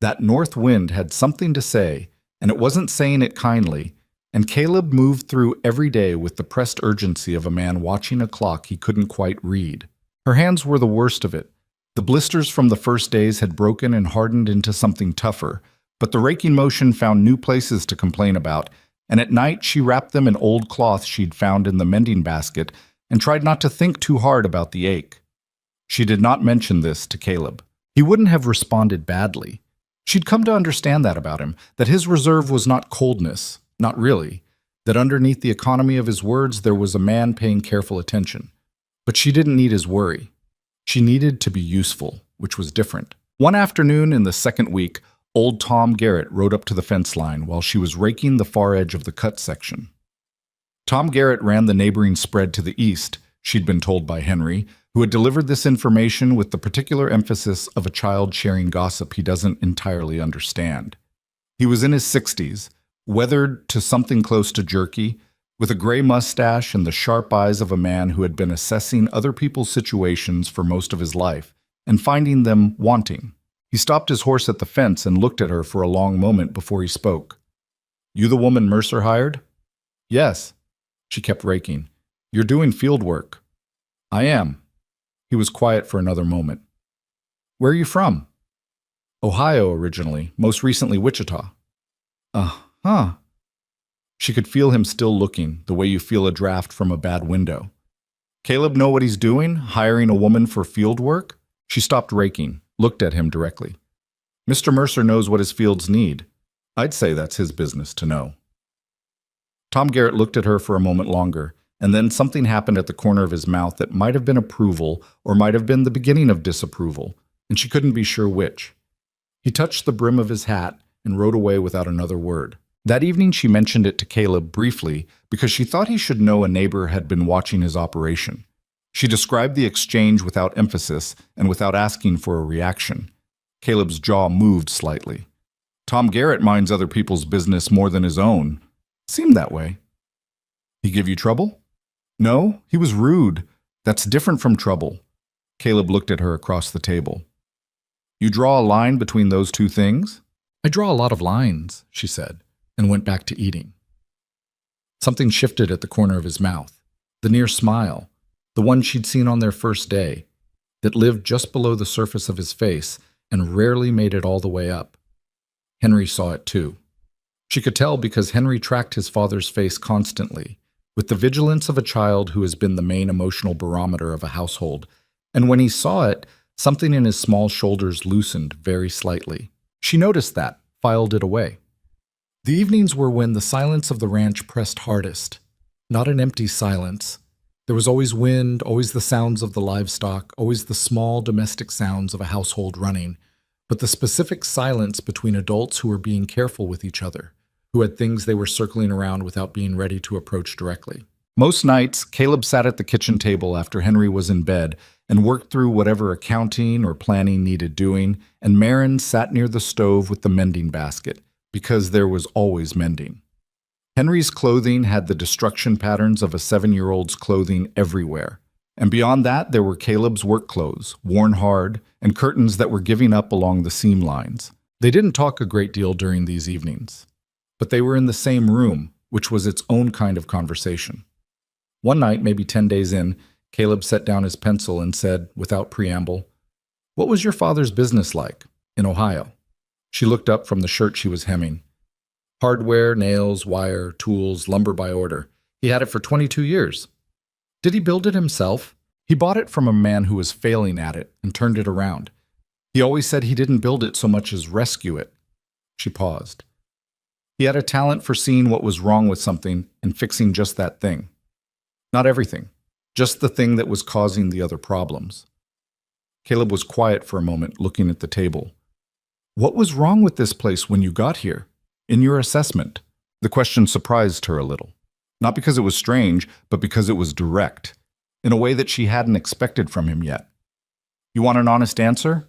That north wind had something to say, and it wasn't saying it kindly, and Caleb moved through every day with the pressed urgency of a man watching a clock he couldn't quite read. Her hands were the worst of it. The blisters from the first days had broken and hardened into something tougher, but the raking motion found new places to complain about, and at night she wrapped them in old cloth she'd found in the mending basket and tried not to think too hard about the ache. She did not mention this to Caleb. He wouldn't have responded badly. She'd come to understand that about him, that his reserve was not coldness, not really, that underneath the economy of his words there was a man paying careful attention. But she didn't need his worry. She needed to be useful, which was different. One afternoon in the second week, old Tom Garrett rode up to the fence line while she was raking the far edge of the cut section. Tom Garrett ran the neighboring spread to the east, she'd been told by Henry, who had delivered this information with the particular emphasis of a child sharing gossip he doesn't entirely understand. He was in his 60s, weathered to something close to jerky, with a gray mustache and the sharp eyes of a man who had been assessing other people's situations for most of his life and finding them wanting. He stopped his horse at the fence and looked at her for a long moment before he spoke. "You the woman Mercer hired?" "Yes." She kept raking. "You're doing field work." "I am." He was quiet for another moment. "Where are you from?" "Ohio originally, most recently Wichita." "Uh-huh." She could feel him still looking, the way you feel a draft from a bad window. "Caleb know what he's doing, hiring a woman for field work?" She stopped raking, looked at him directly. "Mr. Mercer knows what his fields need. I'd say that's his business to know." Tom Garrett looked at her for a moment longer, and then something happened at the corner of his mouth that might have been approval or might have been the beginning of disapproval, and she couldn't be sure which. He touched the brim of his hat and rode away without another word. That evening she mentioned it to Caleb briefly because she thought he should know a neighbor had been watching his operation. She described the exchange without emphasis and without asking for a reaction. Caleb's jaw moved slightly. Tom Garrett minds other people's business more than his own. Seemed that way. He give you trouble? No, he was rude. That's different from trouble. Caleb looked at her across the table. You draw a line between those two things? I draw a lot of lines, she said, and went back to eating. Something shifted at the corner of his mouth. The near smile, the one she'd seen on their first day, that lived just below the surface of his face and rarely made it all the way up. Henry saw it too. She could tell because Henry tracked his father's face constantly, with the vigilance of a child who has been the main emotional barometer of a household, and when he saw it, something in his small shoulders loosened very slightly. She noticed that, filed it away. The evenings were when the silence of the ranch pressed hardest. Not an empty silence. There was always wind, always the sounds of the livestock, always the small domestic sounds of a household running, but the specific silence between adults who were being careful with each other, who had things they were circling around without being ready to approach directly. Most nights, Caleb sat at the kitchen table after Henry was in bed and worked through whatever accounting or planning needed doing, and Marin sat near the stove with the mending basket, because there was always mending. Henry's clothing had the destruction patterns of a 7-year-old's clothing everywhere, and beyond that there were Caleb's work clothes, worn hard, and curtains that were giving up along the seam lines. They didn't talk a great deal during these evenings, but they were in the same room, which was its own kind of conversation. One night, maybe 10 days in, Caleb set down his pencil and said, without preamble, "What was your father's business like in Ohio?" She looked up from the shirt she was hemming. Hardware, nails, wire, tools, lumber by order. He had it for 22 years. Did he build it himself? He bought it from a man who was failing at it and turned it around. He always said he didn't build it so much as rescue it. She paused. He had a talent for seeing what was wrong with something and fixing just that thing. Not everything, just the thing that was causing the other problems. Caleb was quiet for a moment, looking at the table. What was wrong with this place when you got here? In your assessment? The question surprised her a little. Not because it was strange, but because it was direct, in a way that she hadn't expected from him yet. You want an honest answer?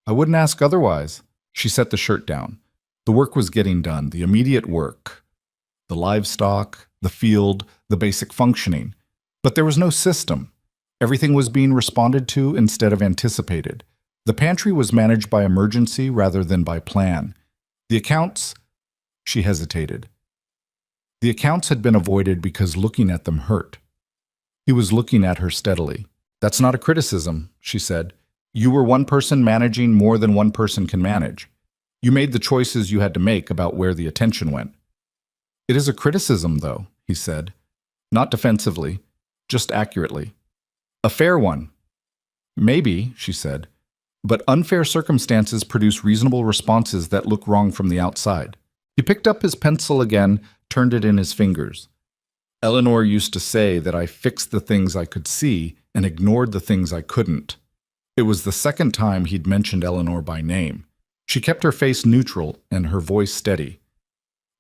I wouldn't ask otherwise. She set the shirt down. The work was getting done, the immediate work. The livestock, the field, the basic functioning. But there was no system. Everything was being responded to instead of anticipated. The pantry was managed by emergency rather than by plan. The accounts... She hesitated. The accounts had been avoided because looking at them hurt. He was looking at her steadily. That's not a criticism, she said. You were one person managing more than one person can manage. You made the choices you had to make about where the attention went. It is a criticism, though, he said. Not defensively, just accurately. A fair one. Maybe, she said. But unfair circumstances produce reasonable responses that look wrong from the outside. He picked up his pencil again, turned it in his fingers. Eleanor used to say that I fixed the things I could see and ignored the things I couldn't. It was the second time he'd mentioned Eleanor by name. She kept her face neutral and her voice steady.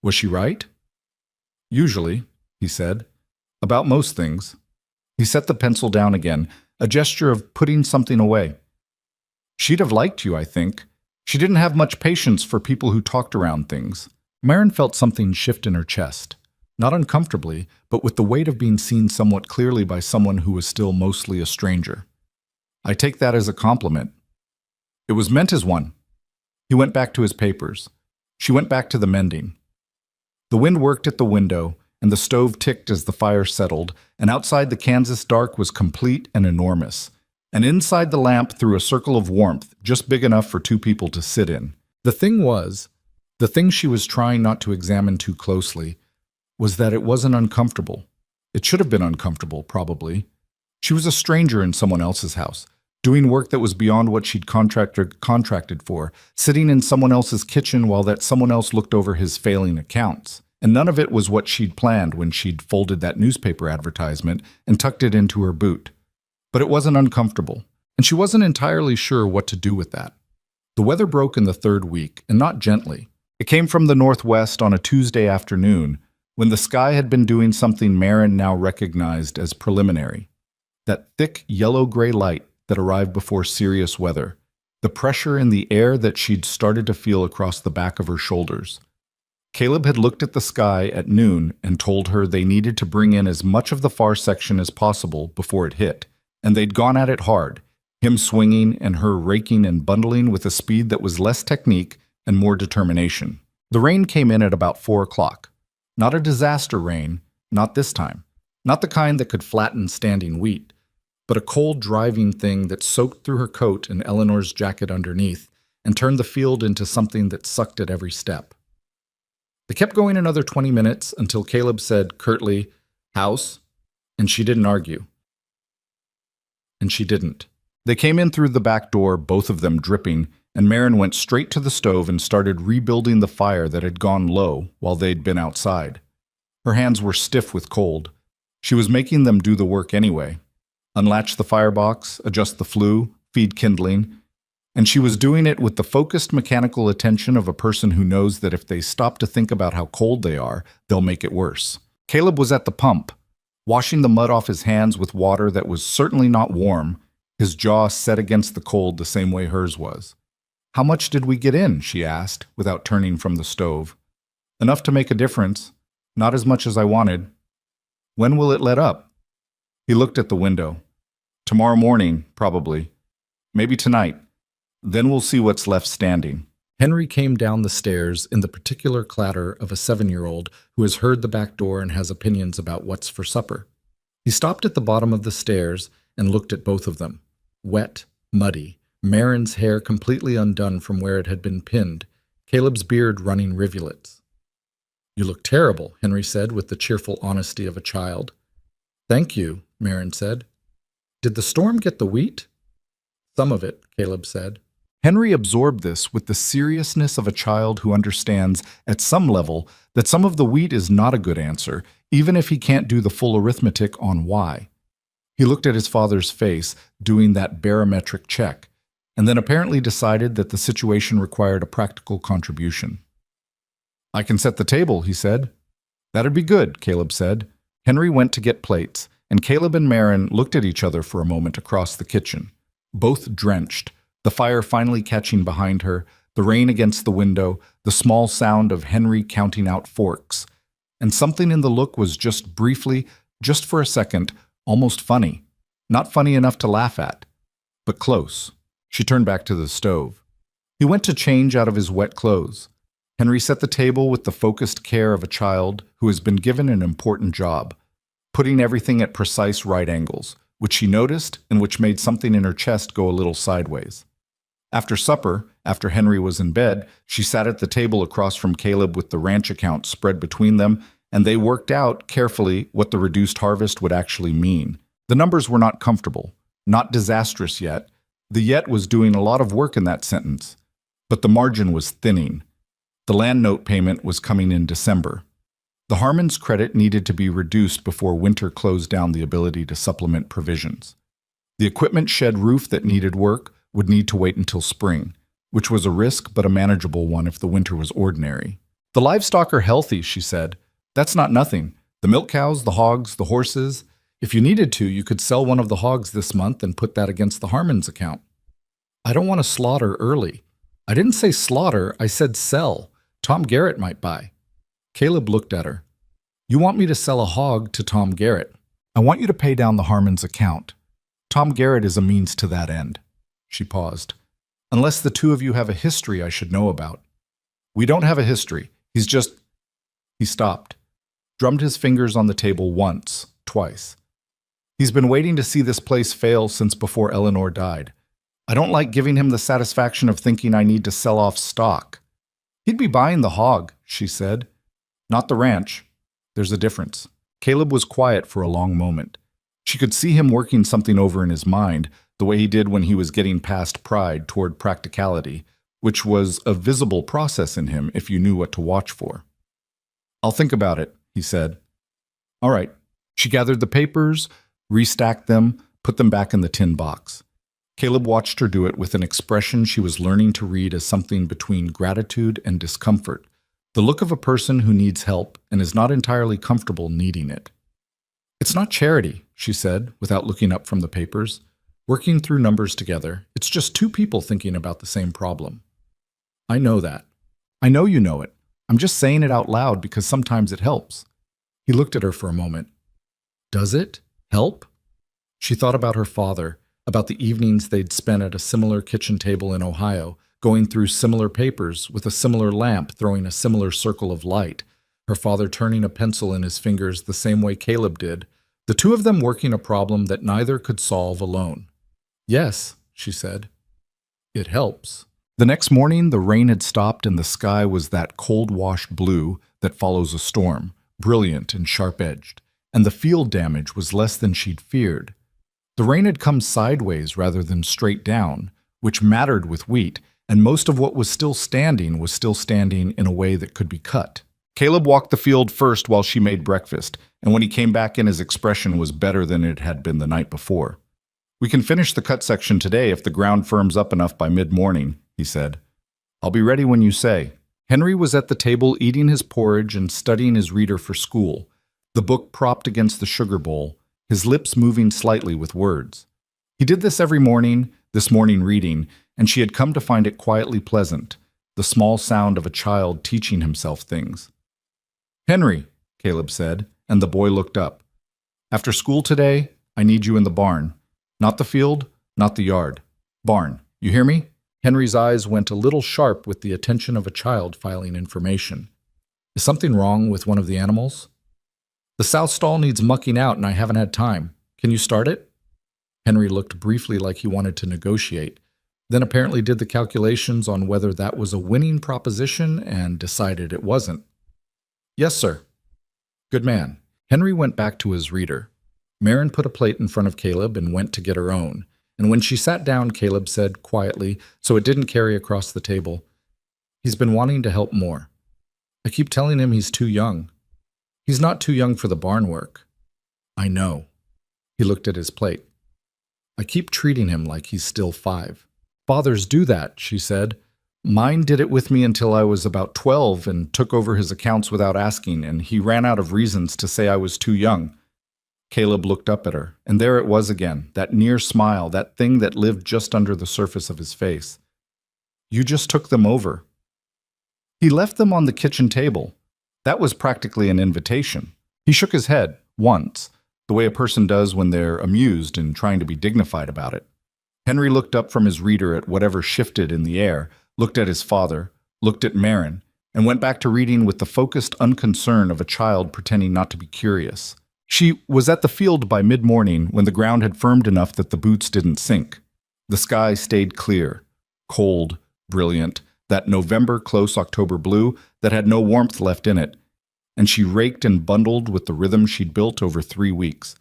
Was she right? Usually, he said. About most things. He set the pencil down again, a gesture of putting something away. She'd have liked you, I think. She didn't have much patience for people who talked around things. Marin felt something shift in her chest. Not uncomfortably, but with the weight of being seen somewhat clearly by someone who was still mostly a stranger. I take that as a compliment. It was meant as one. He went back to his papers. She went back to the mending. The wind worked at the window, and the stove ticked as the fire settled, and outside the Kansas dark was complete and enormous. And inside the lamp threw a circle of warmth, just big enough for two people to sit in. The thing she was trying not to examine too closely, was that it wasn't uncomfortable. It should have been uncomfortable, probably. She was a stranger in someone else's house, doing work that was beyond what she'd contracted for, sitting in someone else's kitchen while that someone else looked over his failing accounts. And none of it was what she'd planned when she'd folded that newspaper advertisement and tucked it into her boot. But it wasn't uncomfortable, and she wasn't entirely sure what to do with that. The weather broke in the third week, and not gently. It came from the northwest on a Tuesday afternoon, when the sky had been doing something Marin now recognized as preliminary. That thick yellow-gray light that arrived before serious weather. The pressure in the air that she'd started to feel across the back of her shoulders. Caleb had looked at the sky at noon and told her they needed to bring in as much of the far section as possible before it hit, and they'd gone at it hard, him swinging and her raking and bundling with a speed that was less technique and more determination. The rain came in at about 4 o'clock. Not a disaster rain, not this time. Not the kind that could flatten standing wheat, but a cold driving thing that soaked through her coat and Eleanor's jacket underneath and turned the field into something that sucked at every step. They kept going another 20 minutes until Caleb said curtly, "House?" and she didn't argue. And she didn't. They came in through the back door, both of them dripping, and Marin went straight to the stove and started rebuilding the fire that had gone low while they'd been outside. Her hands were stiff with cold. She was making them do the work anyway. Unlatch the firebox, adjust the flue, feed kindling, and she was doing it with the focused mechanical attention of a person who knows that if they stop to think about how cold they are, they'll make it worse. Caleb was at the pump, washing the mud off his hands with water that was certainly not warm, his jaw set against the cold the same way hers was. "How much did we get in?" she asked, without turning from the stove. "Enough to make a difference. Not as much as I wanted." "When will it let up?" He looked at the window. "Tomorrow morning, probably. Maybe tonight. Then we'll see what's left standing." Henry came down the stairs in the particular clatter of a 7-year-old who has heard the back door and has opinions about what's for supper. He stopped at the bottom of the stairs and looked at both of them. Wet, muddy, Marin's hair completely undone from where it had been pinned, Caleb's beard running rivulets. "You look terrible," Henry said with the cheerful honesty of a child. "Thank you," Marin said. "Did the storm get the wheat?" "Some of it," Caleb said. Henry absorbed this with the seriousness of a child who understands, at some level, that some of the wheat is not a good answer, even if he can't do the full arithmetic on why. He looked at his father's face, doing that barometric check, and then apparently decided that the situation required a practical contribution. "I can set the table," he said. "That'd be good," Caleb said. Henry went to get plates, and Caleb and Marin looked at each other for a moment across the kitchen, both drenched, the fire finally catching behind her, the rain against the window, the small sound of Henry counting out forks. And something in the look was just briefly, just for a second, almost funny. Not funny enough to laugh at, but close. She turned back to the stove. He went to change out of his wet clothes. Henry set the table with the focused care of a child who has been given an important job, putting everything at precise right angles, which she noticed and which made something in her chest go a little sideways. After supper, after Henry was in bed, she sat at the table across from Caleb with the ranch account spread between them, and they worked out carefully what the reduced harvest would actually mean. The numbers were not comfortable, not disastrous yet. The yet was doing a lot of work in that sentence, but the margin was thinning. The land note payment was coming in December. The Harmon's credit needed to be reduced before winter closed down the ability to supplement provisions. The equipment shed roof that needed work would need to wait until spring, which was a risk but a manageable one if the winter was ordinary. "The livestock are healthy," she said. "That's not nothing. The milk cows, the hogs, the horses. If you needed to, you could sell one of the hogs this month and put that against the Harmon's account." "I don't want to slaughter early." "I didn't say slaughter, I said sell. Tom Garrett might buy." Caleb looked at her. "You want me to sell a hog to Tom Garrett. I want you to pay down the Harmon's account. Tom Garrett is a means to that end." She paused. "Unless the two of you have a history I should know about." "We don't have a history. He's just—" He stopped, drummed his fingers on the table once, twice. "He's been waiting to see this place fail since before Eleanor died. I don't like giving him the satisfaction of thinking I need to sell off stock." "He'd be buying the hog," she said. "Not the ranch. There's a difference." Caleb was quiet for a long moment. She could see him working something over in his mind, the way he did when he was getting past pride toward practicality, which was a visible process in him if you knew what to watch for. "I'll think about it," he said. "All right." She gathered the papers, restacked them, put them back in the tin box. Caleb watched her do it with an expression she was learning to read as something between gratitude and discomfort, the look of a person who needs help and is not entirely comfortable needing it. "It's not charity," she said, without looking up from the papers. "Working through numbers together, it's just two people thinking about the same problem." "I know that. I know you know it. I'm just saying it out loud because sometimes it helps." He looked at her for a moment. "Does it help?" She thought about her father, about the evenings they'd spent at a similar kitchen table in Ohio, going through similar papers with a similar lamp throwing a similar circle of light, her father turning a pencil in his fingers the same way Caleb did, the two of them working a problem that neither could solve alone. "Yes," she said. "It helps." The next morning, the rain had stopped and the sky was that cold-washed blue that follows a storm, brilliant and sharp-edged, and the field damage was less than she'd feared. The rain had come sideways rather than straight down, which mattered with wheat, and most of what was still standing in a way that could be cut. Caleb walked the field first while she made breakfast, and when he came back in, his expression was better than it had been the night before. "We can finish the cut section today if the ground firms up enough by mid-morning," he said. "I'll be ready when you say." Henry was at the table eating his porridge and studying his reader for school, the book propped against the sugar bowl, his lips moving slightly with words. He did this every morning, this morning reading, and she had come to find it quietly pleasant, the small sound of a child teaching himself things. "Henry," Caleb said, and the boy looked up. "After school today, I need you in the barn. Not the field, not the yard. Barn. You hear me?" Henry's eyes went a little sharp with the attention of a child filing information. "Is something wrong with one of the animals?" "The south stall needs mucking out and I haven't had time. Can you start it?" Henry looked briefly like he wanted to negotiate, then apparently did the calculations on whether that was a winning proposition and decided it wasn't. "Yes, sir." "Good man." Henry went back to his reader. Marin put a plate in front of Caleb and went to get her own, and when she sat down, Caleb said quietly, so it didn't carry across the table, "He's been wanting to help more. I keep telling him he's too young. He's not too young for the barn work." "I know." He looked at his plate. "I keep treating him like he's still 5. "Fathers do that," she said. "Mine did it with me until I was about 12 and took over his accounts without asking, and he ran out of reasons to say I was too young." Caleb looked up at her, and there it was again, that near smile, that thing that lived just under the surface of his face. "You just took them over." "He left them on the kitchen table. That was practically an invitation." He shook his head, once, the way a person does when they're amused and trying to be dignified about it. Henry looked up from his reader at whatever shifted in the air, looked at his father, looked at Marin, and went back to reading with the focused unconcern of a child pretending not to be curious. She was at the field by mid-morning when the ground had firmed enough that the boots didn't sink. The sky stayed clear, cold, brilliant, that November close October blue that had no warmth left in it, and she raked and bundled with the rhythm she'd built over 3 weeks,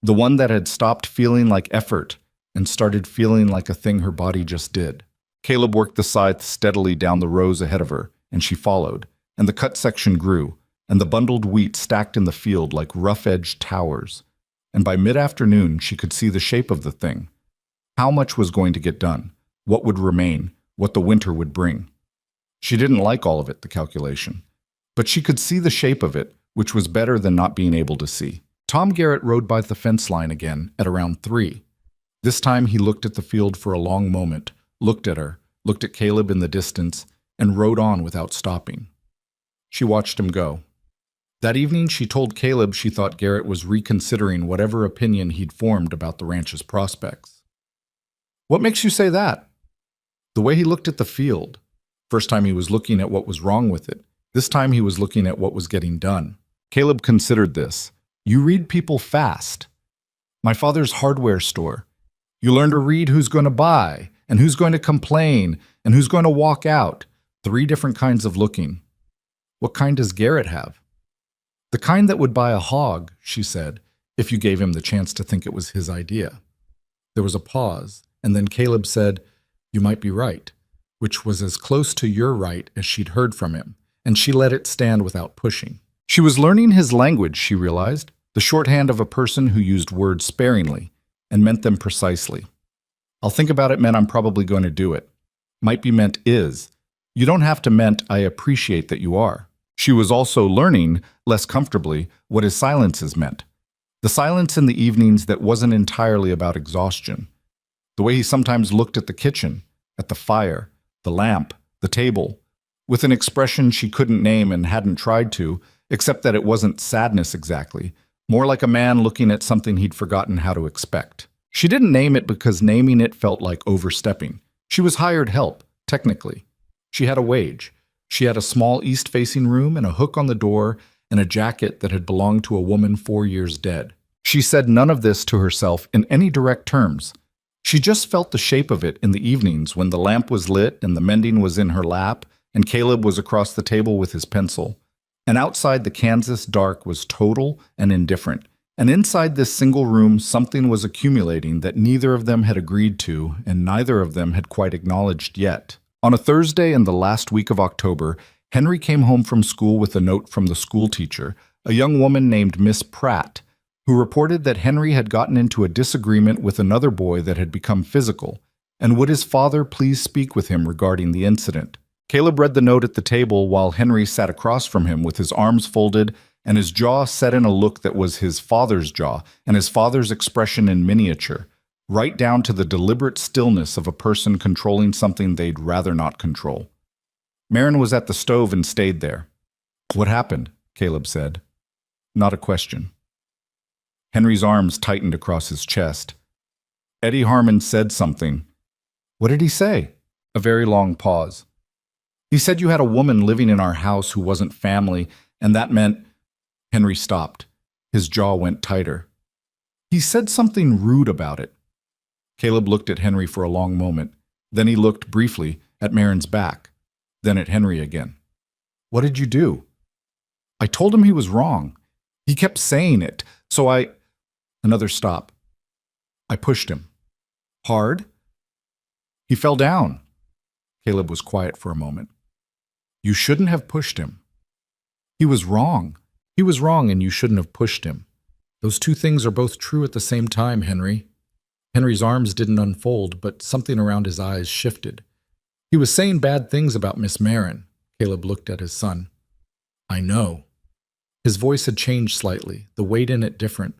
the one that had stopped feeling like effort and started feeling like a thing her body just did. Caleb worked the scythe steadily down the rows ahead of her, and she followed, and the cut section grew, and the bundled wheat stacked in the field like rough-edged towers, and by mid-afternoon she could see the shape of the thing. How much was going to get done, what would remain, what the winter would bring. She didn't like all of it, the calculation, but she could see the shape of it, which was better than not being able to see. Tom Garrett rode by the fence line again at around 3. This time he looked at the field for a long moment, looked at her, looked at Caleb in the distance, and rode on without stopping. She watched him go. That evening she told Caleb she thought Garrett was reconsidering whatever opinion he'd formed about the ranch's prospects. "What makes you say that?" "The way he looked at the field. First time he was looking at what was wrong with it. This time he was looking at what was getting done." Caleb considered this. "You read people fast. My father's hardware store. You learn to read who's going to buy, and who's going to complain, and who's going to walk out. 3 different kinds of looking." "What kind does Garrett have?" "The kind that would buy a hog," she said, "if you gave him the chance to think it was his idea." There was a pause, and then Caleb said, "You might be right," which was as close to "you're right" as she'd heard from him, and she let it stand without pushing. She was learning his language, she realized, the shorthand of a person who used words sparingly and meant them precisely. I'll think about it meant I'm probably going to do it. Might be meant is. You don't have to meant I appreciate that you are. She was also learning, less comfortably, what his silences meant. The silence in the evenings that wasn't entirely about exhaustion. The way he sometimes looked at the kitchen, at the fire, the lamp, the table, with an expression she couldn't name and hadn't tried to, except that it wasn't sadness exactly, more like a man looking at something he'd forgotten how to expect. She didn't name it because naming it felt like overstepping. She was hired help, technically. She had a wage. She had a small east-facing room and a hook on the door and a jacket that had belonged to a woman 4 years dead. She said none of this to herself in any direct terms. She just felt the shape of it in the evenings when the lamp was lit and the mending was in her lap and Caleb was across the table with his pencil. And outside the Kansas dark was total and indifferent. And inside this single room, something was accumulating that neither of them had agreed to and neither of them had quite acknowledged yet. On a Thursday in the last week of October, Henry came home from school with a note from the school teacher, a young woman named Miss Pratt, who reported that Henry had gotten into a disagreement with another boy that had become physical, and would his father please speak with him regarding the incident. Caleb read the note at the table while Henry sat across from him with his arms folded and his jaw set in a look that was his father's jaw and his father's expression in miniature, right down to the deliberate stillness of a person controlling something they'd rather not control. Marin was at the stove and stayed there. "What happened?" Caleb said. Not a question. Henry's arms tightened across his chest. Eddie Harmon said something. "What did he say?" A very long pause. "He said you had a woman living in our house who wasn't family, and that meant—" Henry stopped. His jaw went tighter. "He said something rude about it." Caleb looked at Henry for a long moment. Then he looked briefly at Marin's back, then at Henry again. "What did you do?" "I told him he was wrong. He kept saying it, so I—" Another stop. "I pushed him." "Hard?" "He fell down." Caleb was quiet for a moment. "You shouldn't have pushed him." "He was wrong. He was wrong and you shouldn't have pushed him. Those two things are both true at the same time, Henry." Henry's arms didn't unfold, but something around his eyes shifted. "He was saying bad things about Miss Marin." Caleb looked at his son. "I know." His voice had changed slightly, the weight in it different.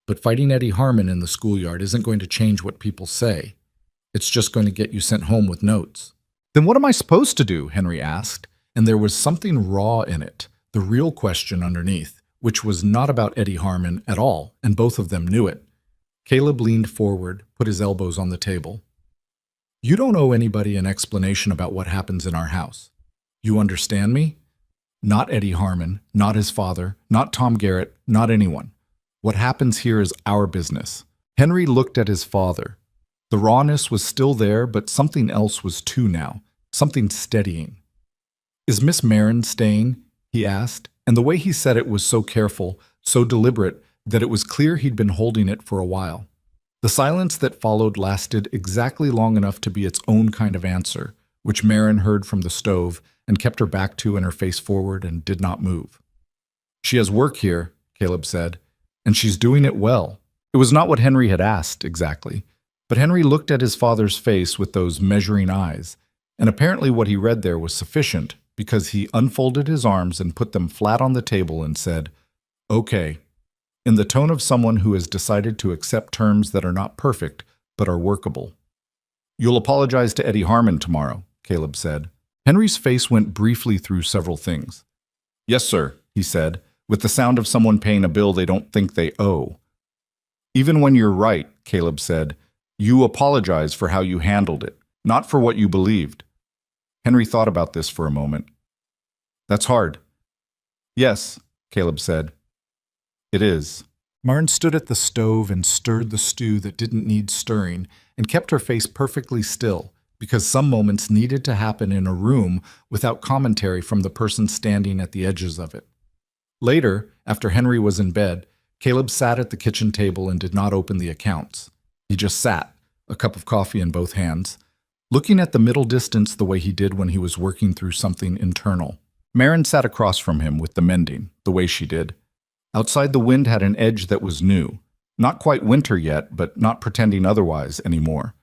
"But fighting Eddie Harmon in the schoolyard isn't going to change what people say. It's just going to get you sent home with notes." "Then what am I supposed to do?" Henry asked, and there was something raw in it, the real question underneath, which was not about Eddie Harmon at all, and both of them knew it. Caleb leaned forward, put his elbows on the table. "You don't owe anybody an explanation about what happens in our house. You understand me? Not Eddie Harmon, not his father, not Tom Garrett, not anyone. What happens here is our business." Henry looked at his father. The rawness was still there, but something else was too now, something steadying. "Is Miss Marin staying?" he asked, and the way he said it was so careful, so deliberate, that it was clear he'd been holding it for a while. The silence that followed lasted exactly long enough to be its own kind of answer, which Marin heard from the stove and kept her back to and her face forward and did not move. "She has work here," Caleb said, "and she's doing it well." It was not what Henry had asked, exactly, but Henry looked at his father's face with those measuring eyes, and apparently what he read there was sufficient, because he unfolded his arms and put them flat on the table and said, "Okay," in the tone of someone who has decided to accept terms that are not perfect, but are workable. "You'll apologize to Eddie Harmon tomorrow," Caleb said. Henry's face went briefly through several things. "Yes, sir," he said, with the sound of someone paying a bill they don't think they owe. "Even when you're right," Caleb said, "you apologize for how you handled it, not for what you believed." Henry thought about this for a moment. "That's hard." "Yes," Caleb said. "It is." Marin stood at the stove and stirred the stew that didn't need stirring and kept her face perfectly still, because some moments needed to happen in a room without commentary from the person standing at the edges of it. Later, after Henry was in bed, Caleb sat at the kitchen table and did not open the accounts. He just sat, a cup of coffee in both hands, looking at the middle distance the way he did when he was working through something internal. Marin sat across from him with the mending, the way she did. Outside the wind had an edge that was new. Not quite winter yet, but not pretending otherwise anymore.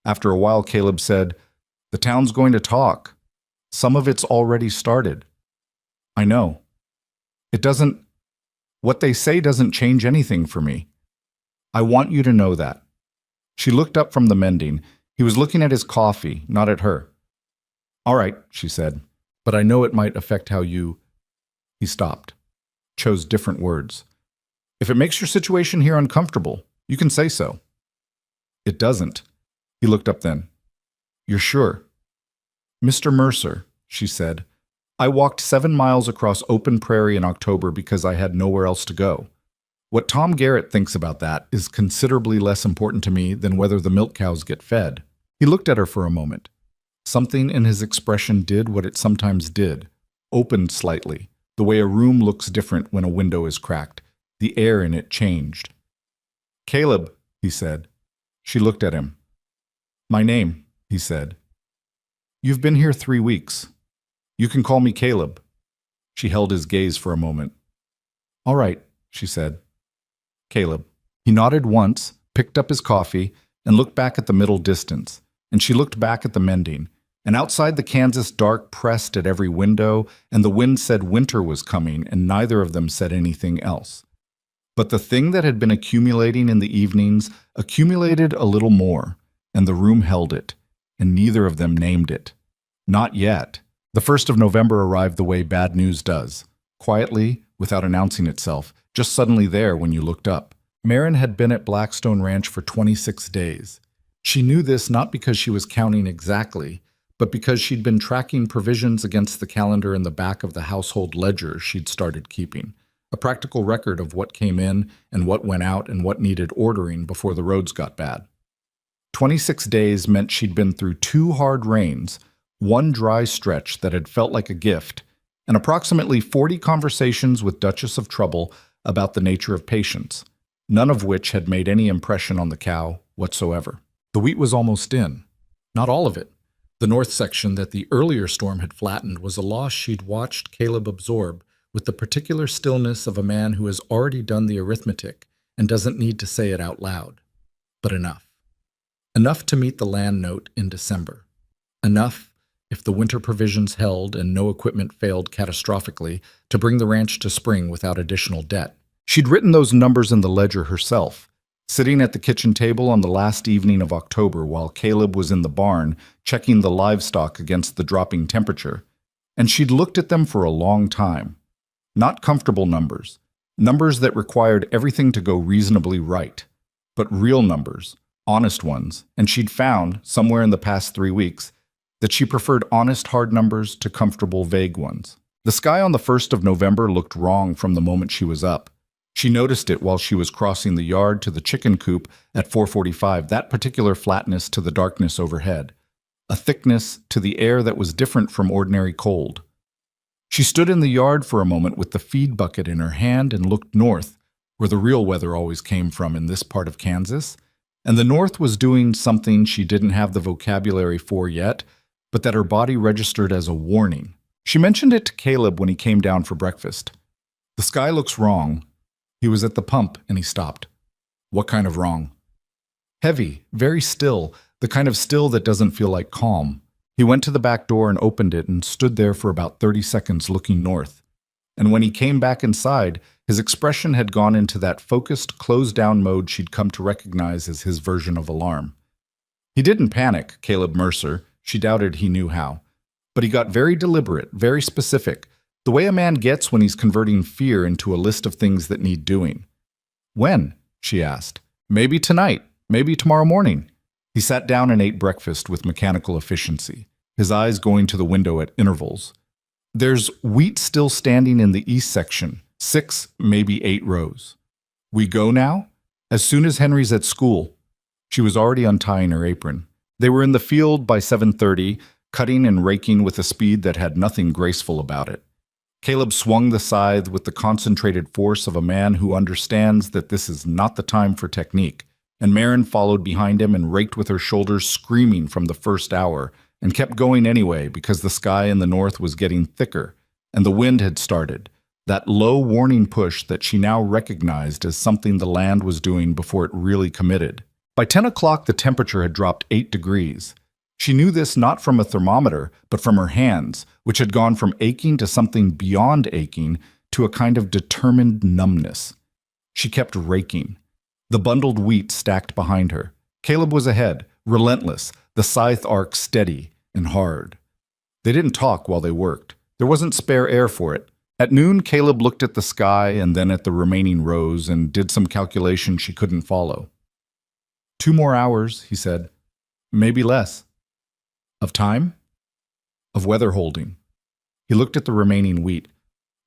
After a while, Caleb said, "The town's going to talk. Some of it's already started." "I know. It doesn't, what they say doesn't change anything for me. I want you to know that." She looked up from the mending. He was looking at his coffee, not at her. "All right," she said, "but I know it might affect how you—" He stopped, chose different words. "If it makes your situation here uncomfortable, you can say so." "It doesn't." He looked up then. "You're sure?" "Mr. Mercer," she said, "I walked 7 miles across open prairie in October because I had nowhere else to go. What Tom Garrett thinks about that is considerably less important to me than whether the milk cows get fed." He looked at her for a moment. Something in his expression did what it sometimes did, opened slightly, the way a room looks different when a window is cracked. The air in it changed. "Caleb," he said. She looked at him. "My name," he said. "You've been here 3 weeks. You can call me Caleb." She held his gaze for a moment. "All right," she said. "Caleb." He nodded once, picked up his coffee, and looked back at the middle distance, and she looked back at the mending, and outside the Kansas dark pressed at every window, and the wind said winter was coming, and neither of them said anything else. But the thing that had been accumulating in the evenings accumulated a little more, and the room held it, and neither of them named it. Not yet. The 1st of November arrived the way bad news does, quietly, without announcing itself, just suddenly there when you looked up. Marin had been at Blackstone Ranch for 26 days. She knew this not because she was counting exactly, but because she'd been tracking provisions against the calendar in the back of the household ledger she'd started keeping, a practical record of what came in and what went out and what needed ordering before the roads got bad. 26 days meant she'd been through 2 hard rains, 1 dry stretch that had felt like a gift, and approximately 40 conversations with Duchess of Trouble about the nature of patience, none of which had made any impression on the cow whatsoever. The wheat was almost in. Not all of it. The north section that the earlier storm had flattened was a loss she'd watched Caleb absorb with the particular stillness of a man who has already done the arithmetic and doesn't need to say it out loud. But enough. Enough to meet the land note in December. Enough, if the winter provisions held and no equipment failed catastrophically, to bring the ranch to spring without additional debt. She'd written those numbers in the ledger herself, sitting at the kitchen table on the last evening of October while Caleb was in the barn checking the livestock against the dropping temperature, and she'd looked at them for a long time. Not comfortable numbers, numbers that required everything to go reasonably right, but real numbers, honest ones, and she'd found, somewhere in the past 3 weeks, that she preferred honest hard numbers to comfortable vague ones. The sky on the 1st of November looked wrong from the moment she was up. She noticed it while she was crossing the yard to the chicken coop at 4:45, that particular flatness to the darkness overhead, a thickness to the air that was different from ordinary cold. She stood in the yard for a moment with the feed bucket in her hand and looked north, where the real weather always came from in this part of Kansas, and the north was doing something she didn't have the vocabulary for yet, but that her body registered as a warning. She mentioned it to Caleb when he came down for breakfast. "The sky looks wrong." He was at the pump, and he stopped. "What kind of wrong?" "Heavy, very still, the kind of still that doesn't feel like calm." He went to the back door and opened it and stood there for about 30 seconds looking north. And when he came back inside, his expression had gone into that focused, closed-down mode she'd come to recognize as his version of alarm. He didn't panic, Caleb Mercer. She doubted he knew how. But he got very deliberate, very specific, the way a man gets when he's converting fear into a list of things that need doing. "When?" she asked. "Maybe tonight, maybe tomorrow morning." He sat down and ate breakfast with mechanical efficiency, his eyes going to the window at intervals. "There's wheat still standing in the east section, 6, maybe 8 rows. We go now? As soon as Henry's at school." She was already untying her apron. They were in the field by 7:30, cutting and raking with a speed that had nothing graceful about it. Caleb swung the scythe with the concentrated force of a man who understands that this is not the time for technique, and Marin followed behind him and raked with her shoulders, screaming from the first hour, and kept going anyway because the sky in the north was getting thicker, and the wind had started, that low warning push that she now recognized as something the land was doing before it really committed. By 10 o'clock, the temperature had dropped 8 degrees. She knew this not from a thermometer, but from her hands, which had gone from aching to something beyond aching to a kind of determined numbness. She kept raking. The bundled wheat stacked behind her. Caleb was ahead, relentless, the scythe arc steady and hard. They didn't talk while they worked. There wasn't spare air for it. At noon, Caleb looked at the sky and then at the remaining rows and did some calculation she couldn't follow. 2 more hours, he said. Maybe less. Of time? Of weather holding. He looked at the remaining wheat.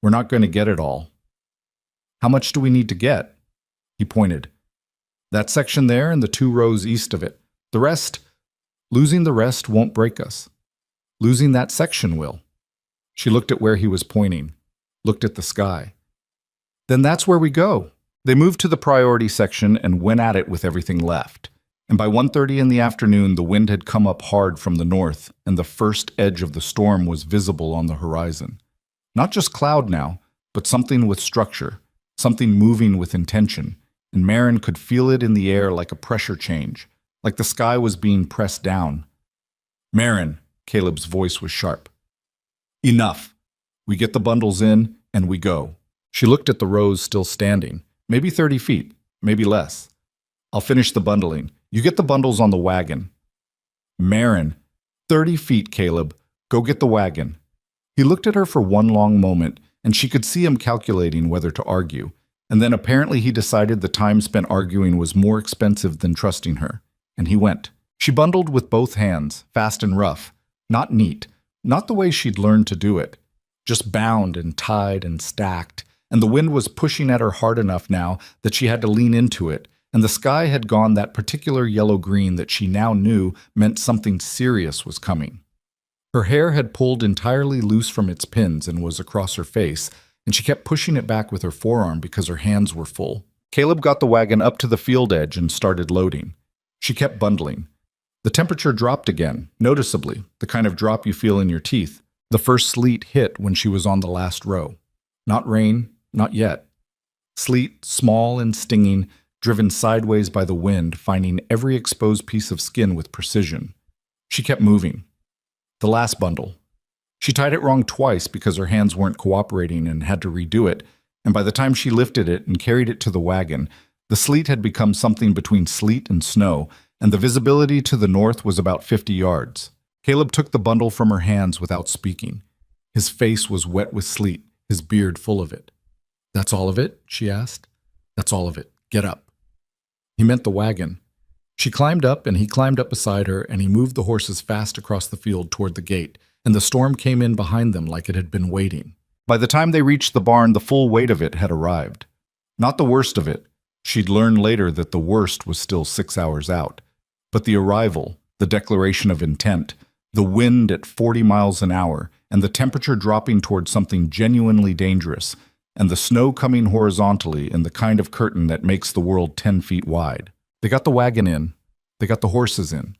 We're not going to get it all. How much do we need to get? He pointed. That section there and the 2 rows east of it. The rest, losing the rest won't break us. Losing that section will. She looked at where he was pointing, looked at the sky. Then that's where we go. They moved to the priority section and went at it with everything left. And by 1:30 in the afternoon, the wind had come up hard from the north, and the first edge of the storm was visible on the horizon. Not just cloud now, but something with structure, something moving with intention, and Marin could feel it in the air like a pressure change, like the sky was being pressed down. Marin, Caleb's voice was sharp. Enough. We get the bundles in, and we go. She looked at the rows still standing, maybe 30 feet, maybe less. I'll finish the bundling. You get the bundles on the wagon. Marin, 30 feet, Caleb. Go get the wagon. He looked at her for one long moment, and she could see him calculating whether to argue. And then apparently he decided the time spent arguing was more expensive than trusting her. And he went. She bundled with both hands, fast and rough. Not neat. Not the way she'd learned to do it. Just bound and tied and stacked. And the wind was pushing at her hard enough now that she had to lean into it. And the sky had gone that particular yellow-green that she now knew meant something serious was coming. Her hair had pulled entirely loose from its pins and was across her face, and she kept pushing it back with her forearm because her hands were full. Caleb got the wagon up to the field edge and started loading. She kept bundling. The temperature dropped again, noticeably, the kind of drop you feel in your teeth. The first sleet hit when she was on the last row. Not rain, not yet. Sleet, small and stinging, driven sideways by the wind, finding every exposed piece of skin with precision. She kept moving. The last bundle. She tied it wrong twice because her hands weren't cooperating and had to redo it, and by the time she lifted it and carried it to the wagon, the sleet had become something between sleet and snow, and the visibility to the north was about 50 yards. Caleb took the bundle from her hands without speaking. His face was wet with sleet, his beard full of it. That's all of it? She asked. That's all of it. Get up. He meant the wagon. She climbed up, and he climbed up beside her, and he moved the horses fast across the field toward the gate, and the storm came in behind them like it had been waiting. By the time they reached the barn, the full weight of it had arrived. Not the worst of it. She'd learn later that the worst was still 6 hours out. But the arrival, the declaration of intent, the wind at 40 miles an hour, and the temperature dropping toward something genuinely dangerous, and the snow coming horizontally in the kind of curtain that makes the world 10 feet wide. They got the wagon in. They got the horses in.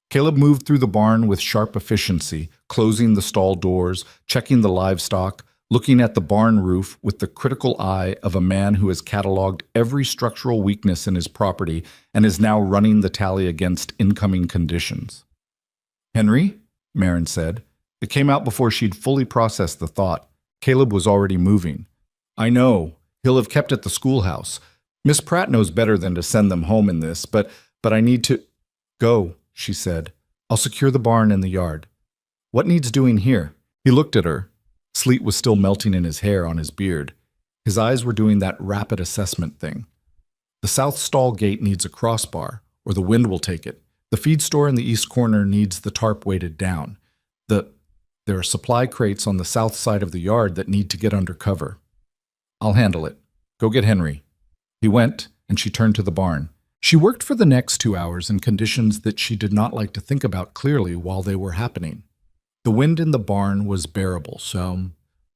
Caleb moved through the barn with sharp efficiency, closing the stall doors, checking the livestock, looking at the barn roof with the critical eye of a man who has cataloged every structural weakness in his property and is now running the tally against incoming conditions. Henry, Marin said. It came out before she'd fully processed the thought. Caleb was already moving. I know. He'll have kept at the schoolhouse. Miss Pratt knows better than to send them home in this, but I need to... Go, she said. I'll secure the barn and the yard. What needs doing here? He looked at her. Sleet was still melting in his hair on his beard. His eyes were doing that rapid assessment thing. The south stall gate needs a crossbar, or the wind will take it. The feed store in the east corner needs the tarp weighted down. There are supply crates on the south side of the yard that need to get under cover. I'll handle it. Go get Henry. He went, and she turned to the barn. She worked for the next 2 hours in conditions that she did not like to think about clearly while they were happening. The wind in the barn was bearable, so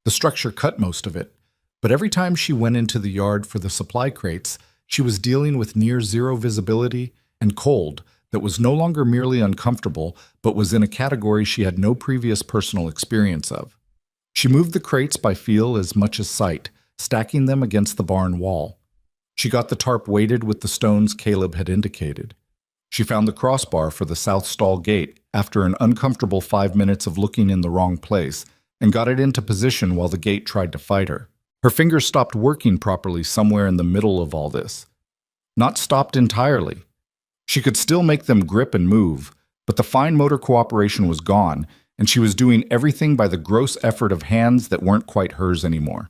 the structure cut most of it. But every time she went into the yard for the supply crates, she was dealing with near zero visibility and cold that was no longer merely uncomfortable, but was in a category she had no previous personal experience of. She moved the crates by feel as much as sight, stacking them against the barn wall. She got the tarp weighted with the stones Caleb had indicated. She found the crossbar for the south stall gate after an uncomfortable 5 minutes of looking in the wrong place and got it into position while the gate tried to fight her. Her fingers stopped working properly somewhere in the middle of all this. Not stopped entirely. She could still make them grip and move, but the fine motor cooperation was gone, and she was doing everything by the gross effort of hands that weren't quite hers anymore.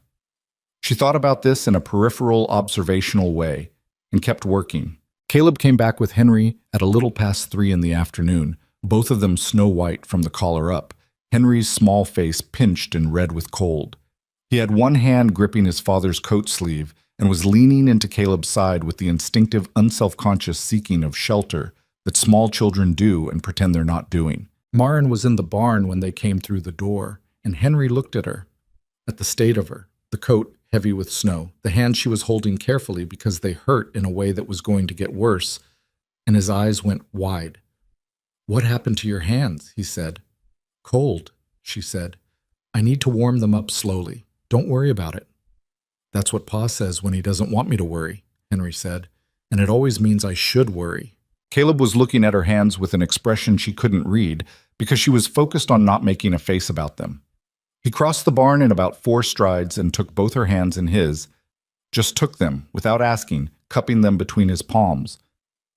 She thought about this in a peripheral, observational way and kept working. Caleb came back with Henry at a little past 3 in the afternoon, both of them snow white from the collar up, Henry's small face pinched and red with cold. He had one hand gripping his father's coat sleeve and was leaning into Caleb's side with the instinctive, unself-conscious seeking of shelter that small children do and pretend they're not doing. Maren was in the barn when they came through the door, and Henry looked at her, at the state of her, the coat heavy with snow, the hands she was holding carefully because they hurt in a way that was going to get worse, and his eyes went wide. "What happened to your hands?" he said. "Cold," she said. "I need to warm them up slowly. Don't worry about it." "That's what Pa says when he doesn't want me to worry," Henry said, "and it always means I should worry." Caleb was looking at her hands with an expression she couldn't read because she was focused on not making a face about them. He crossed the barn in about 4 strides and took both her hands in his, just took them, without asking, cupping them between his palms.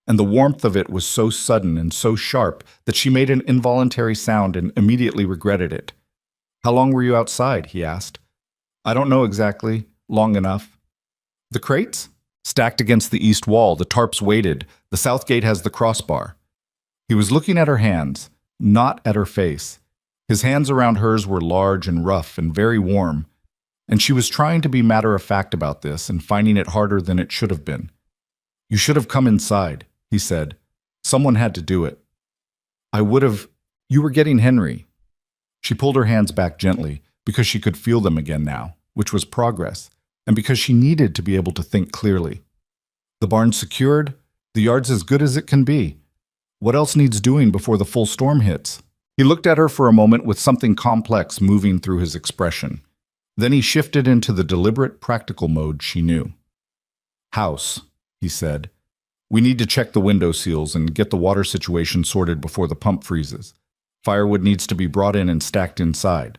And the warmth of it was so sudden and so sharp that she made an involuntary sound and immediately regretted it. "How long were you outside?" he asked. "I don't know exactly. Long enough." "The crates?" "Stacked against the east wall, the tarps weighted. The south gate has the crossbar." He was looking at her hands, not at her face. His hands around hers were large and rough and very warm, and she was trying to be matter-of-fact about this and finding it harder than it should have been. "You should have come inside," he said. "Someone had to do it." "I would have. You were getting Henry." She pulled her hands back gently because she could feel them again now, which was progress, and because she needed to be able to think clearly. "The barn's secured. The yard's as good as it can be. What else needs doing before the full storm hits?" He looked at her for a moment with something complex moving through his expression. Then he shifted into the deliberate, practical mode she knew. "House," he said. "We need to check the window seals and get the water situation sorted before the pump freezes. Firewood needs to be brought in and stacked inside."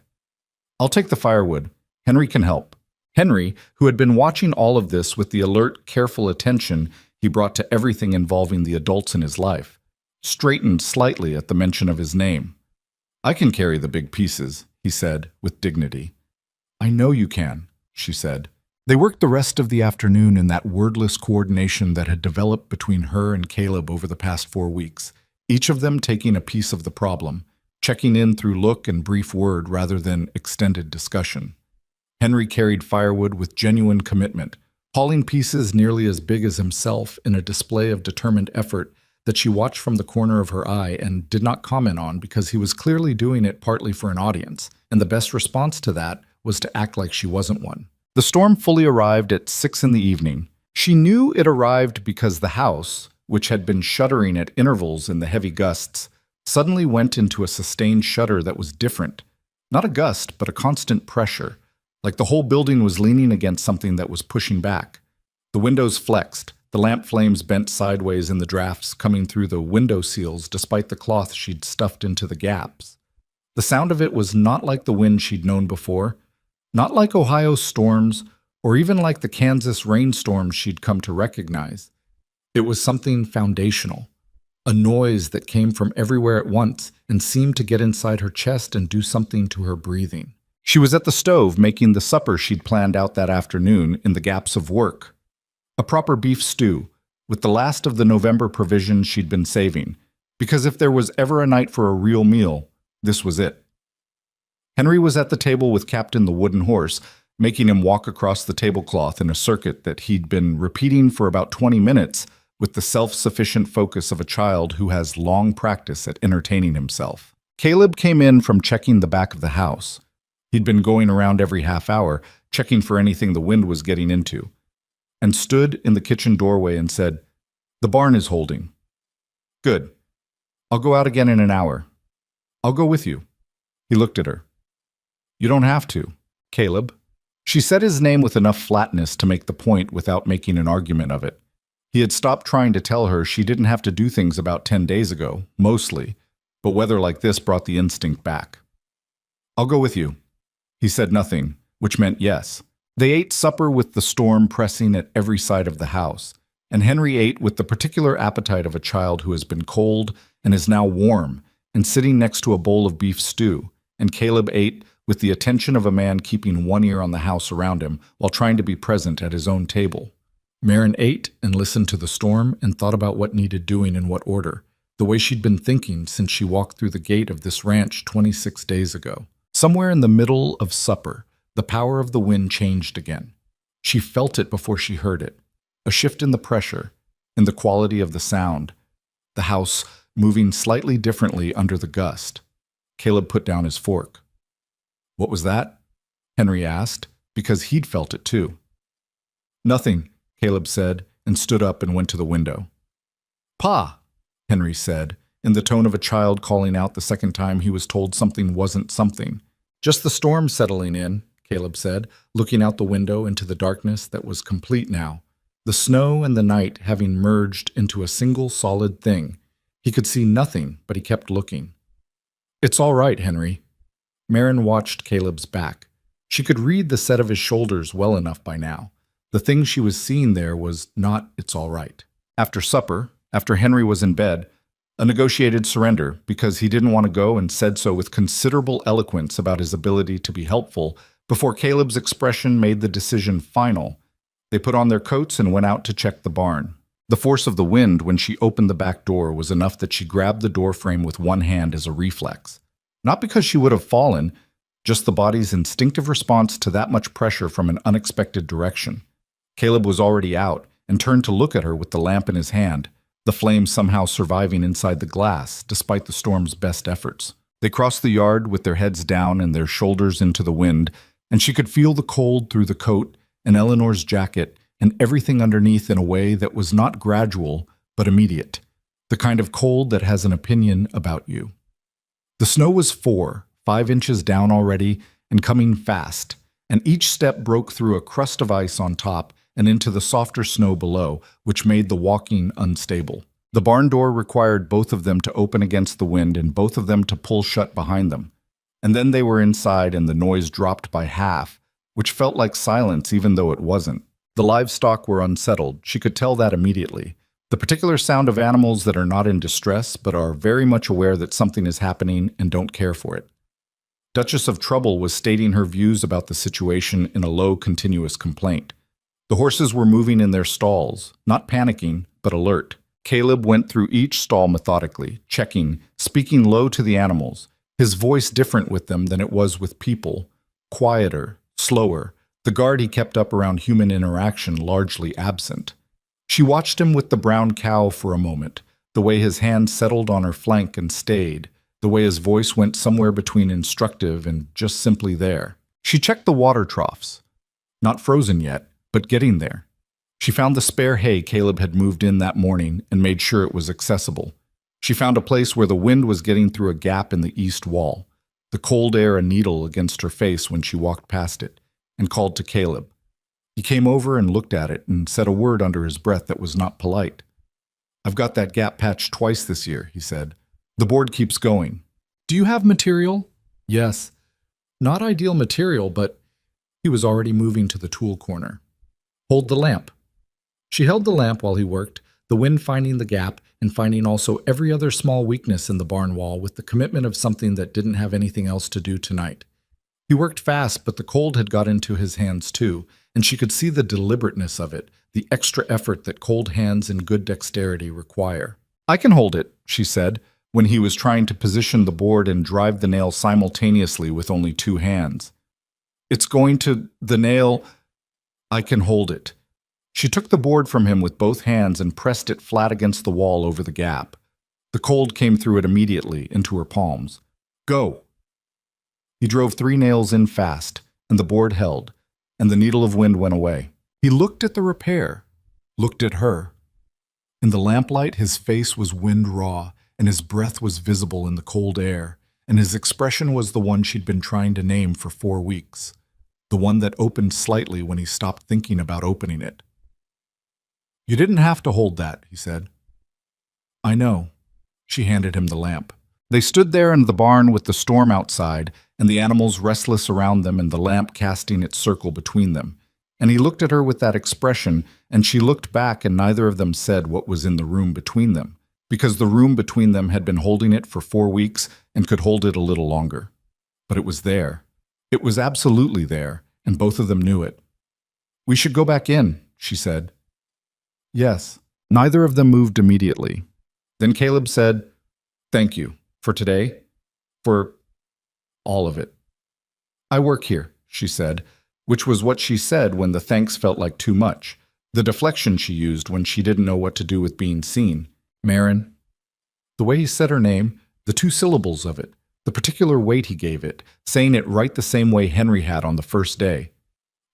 "I'll take the firewood. Henry can help." Henry, who had been watching all of this with the alert, careful attention he brought to everything involving the adults in his life, straightened slightly at the mention of his name. "I can carry the big pieces," he said, with dignity. "I know you can," she said. They worked the rest of the afternoon in that wordless coordination that had developed between her and Caleb over the past 4 weeks, each of them taking a piece of the problem, checking in through look and brief word rather than extended discussion. Henry carried firewood with genuine commitment, hauling pieces nearly as big as himself in a display of determined effort that she watched from the corner of her eye and did not comment on because he was clearly doing it partly for an audience, and the best response to that was to act like she wasn't one. The storm fully arrived at 6 in the evening. She knew it arrived because the house, which had been shuddering at intervals in the heavy gusts, suddenly went into a sustained shudder that was different. Not a gust, but a constant pressure, like the whole building was leaning against something that was pushing back. The windows flexed, the lamp flames bent sideways in the drafts coming through the window seals despite the cloth she'd stuffed into the gaps. The sound of it was not like the wind she'd known before, not like Ohio's storms, or even like the Kansas rainstorms she'd come to recognize. It was something foundational, a noise that came from everywhere at once and seemed to get inside her chest and do something to her breathing. She was at the stove making the supper she'd planned out that afternoon in the gaps of work. A proper beef stew, with the last of the November provisions she'd been saving, because if there was ever a night for a real meal, this was it. Henry was at the table with Captain the Wooden Horse, making him walk across the tablecloth in a circuit that he'd been repeating for about 20 minutes with the self-sufficient focus of a child who has long practice at entertaining himself. Caleb came in from checking the back of the house. He'd been going around every half hour, checking for anything the wind was getting into, and stood in the kitchen doorway and said, "The barn is holding." "Good. I'll go out again in an hour." "I'll go with you." He looked at her. "You don't have to, Caleb." She said his name with enough flatness to make the point without making an argument of it. He had stopped trying to tell her she didn't have to do things about 10 days ago, mostly, but weather like this brought the instinct back. "I'll go with you." He said nothing, which meant yes. They ate supper with the storm pressing at every side of the house, and Henry ate with the particular appetite of a child who has been cold and is now warm and sitting next to a bowl of beef stew, and Caleb ate with the attention of a man keeping one ear on the house around him while trying to be present at his own table. Marin ate and listened to the storm and thought about what needed doing in what order, the way she'd been thinking since she walked through the gate of this ranch 26 days ago. Somewhere in the middle of supper, the power of the wind changed again. She felt it before she heard it, a shift in the pressure, in the quality of the sound, the house moving slightly differently under the gust. Caleb put down his fork. "What was that?" Henry asked, because he'd felt it too. "Nothing," Caleb said, and stood up and went to the window. "Pa," Henry said, in the tone of a child calling out the second time he was told something wasn't something. "Just the storm settling in," Caleb said, looking out the window into the darkness that was complete now, the snow and the night having merged into a single solid thing. He could see nothing, but he kept looking. "It's all right, Henry." Marin watched Caleb's back. She could read the set of his shoulders well enough by now. The thing she was seeing there was not "it's all right." After supper, after Henry was in bed, a negotiated surrender because he didn't want to go and said so with considerable eloquence about his ability to be helpful before Caleb's expression made the decision final. They put on their coats and went out to check the barn. The force of the wind when she opened the back door was enough that she grabbed the door frame with one hand as a reflex. Not because she would have fallen, just the body's instinctive response to that much pressure from an unexpected direction. Caleb was already out and turned to look at her with the lamp in his hand, the flame somehow surviving inside the glass despite the storm's best efforts. They crossed the yard with their heads down and their shoulders into the wind, and she could feel the cold through the coat and Eleanor's jacket and everything underneath in a way that was not gradual but immediate, the kind of cold that has an opinion about you. The snow was 5 inches down already and coming fast, and each step broke through a crust of ice on top and into the softer snow below, which made the walking unstable. The barn door required both of them to open against the wind and both of them to pull shut behind them. And then they were inside and the noise dropped by half, which felt like silence even though it wasn't. The livestock were unsettled. She could tell that immediately. The particular sound of animals that are not in distress but are very much aware that something is happening and don't care for it. Duchess of Trouble was stating her views about the situation in a low, continuous complaint. The horses were moving in their stalls, not panicking, but alert. Caleb went through each stall methodically, checking, speaking low to the animals, his voice different with them than it was with people, quieter, slower, the guard he kept up around human interaction largely absent. She watched him with the brown cow for a moment, the way his hand settled on her flank and stayed, the way his voice went somewhere between instructive and just simply there. She checked the water troughs. Not frozen yet, but getting there. She found the spare hay Caleb had moved in that morning and made sure it was accessible. She found a place where the wind was getting through a gap in the east wall, the cold air a needle against her face when she walked past it, and called to Caleb. He came over and looked at it and said a word under his breath that was not polite. "I've got that gap patched twice this year," he said. "The board keeps going." "Do you have material?" "Yes." "Not ideal material, but—" He was already moving to the tool corner. "Hold the lamp." She held the lamp while he worked, the wind finding the gap and finding also every other small weakness in the barn wall with the commitment of something that didn't have anything else to do tonight. He worked fast, but the cold had got into his hands too, and she could see the deliberateness of it, the extra effort that cold hands and good dexterity require. "I can hold it," she said, when he was trying to position the board and drive the nail simultaneously with only 2 hands. "It's going to the nail—" "I can hold it." She took the board from him with both hands and pressed it flat against the wall over the gap. The cold came through it immediately, into her palms. "Go!" He drove 3 nails in fast, and the board held, and the needle of wind went away. He looked at the repair, looked at her. In the lamplight, his face was wind-raw, and his breath was visible in the cold air, and his expression was the one she'd been trying to name for 4 weeks, the one that opened slightly when he stopped thinking about opening it. You didn't have to hold that, he said. I know. She handed him the lamp. They stood there in the barn with the storm outside and the animals restless around them and the lamp casting its circle between them. And he looked at her with that expression, and she looked back, and neither of them said what was in the room between them, because the room between them had been holding it for 4 weeks and could hold it a little longer. But it was there. It was absolutely there, and both of them knew it. We should go back in, she said. Yes. Neither of them moved immediately. Then Caleb said, Thank you. For today. For all of it. I work here, she said, which was what she said when the thanks felt like too much, the deflection she used when she didn't know what to do with being seen. Marin. The way he said her name, the 2 syllables of it, the particular weight he gave it, saying it right the same way Henry had on the first day.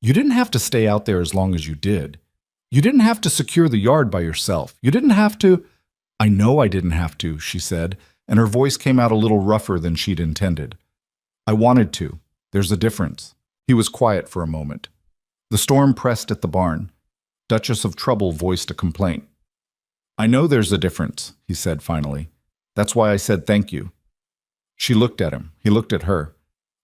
You didn't have to stay out there as long as you did. You didn't have to secure the yard by yourself. You didn't have to. I know I didn't have to, she said, and her voice came out a little rougher than she'd intended. I wanted to. There's a difference. He was quiet for a moment. The storm pressed at the barn. Duchess of Trouble voiced a complaint. I know there's a difference, he said finally. That's why I said thank you. She looked at him. He looked at her.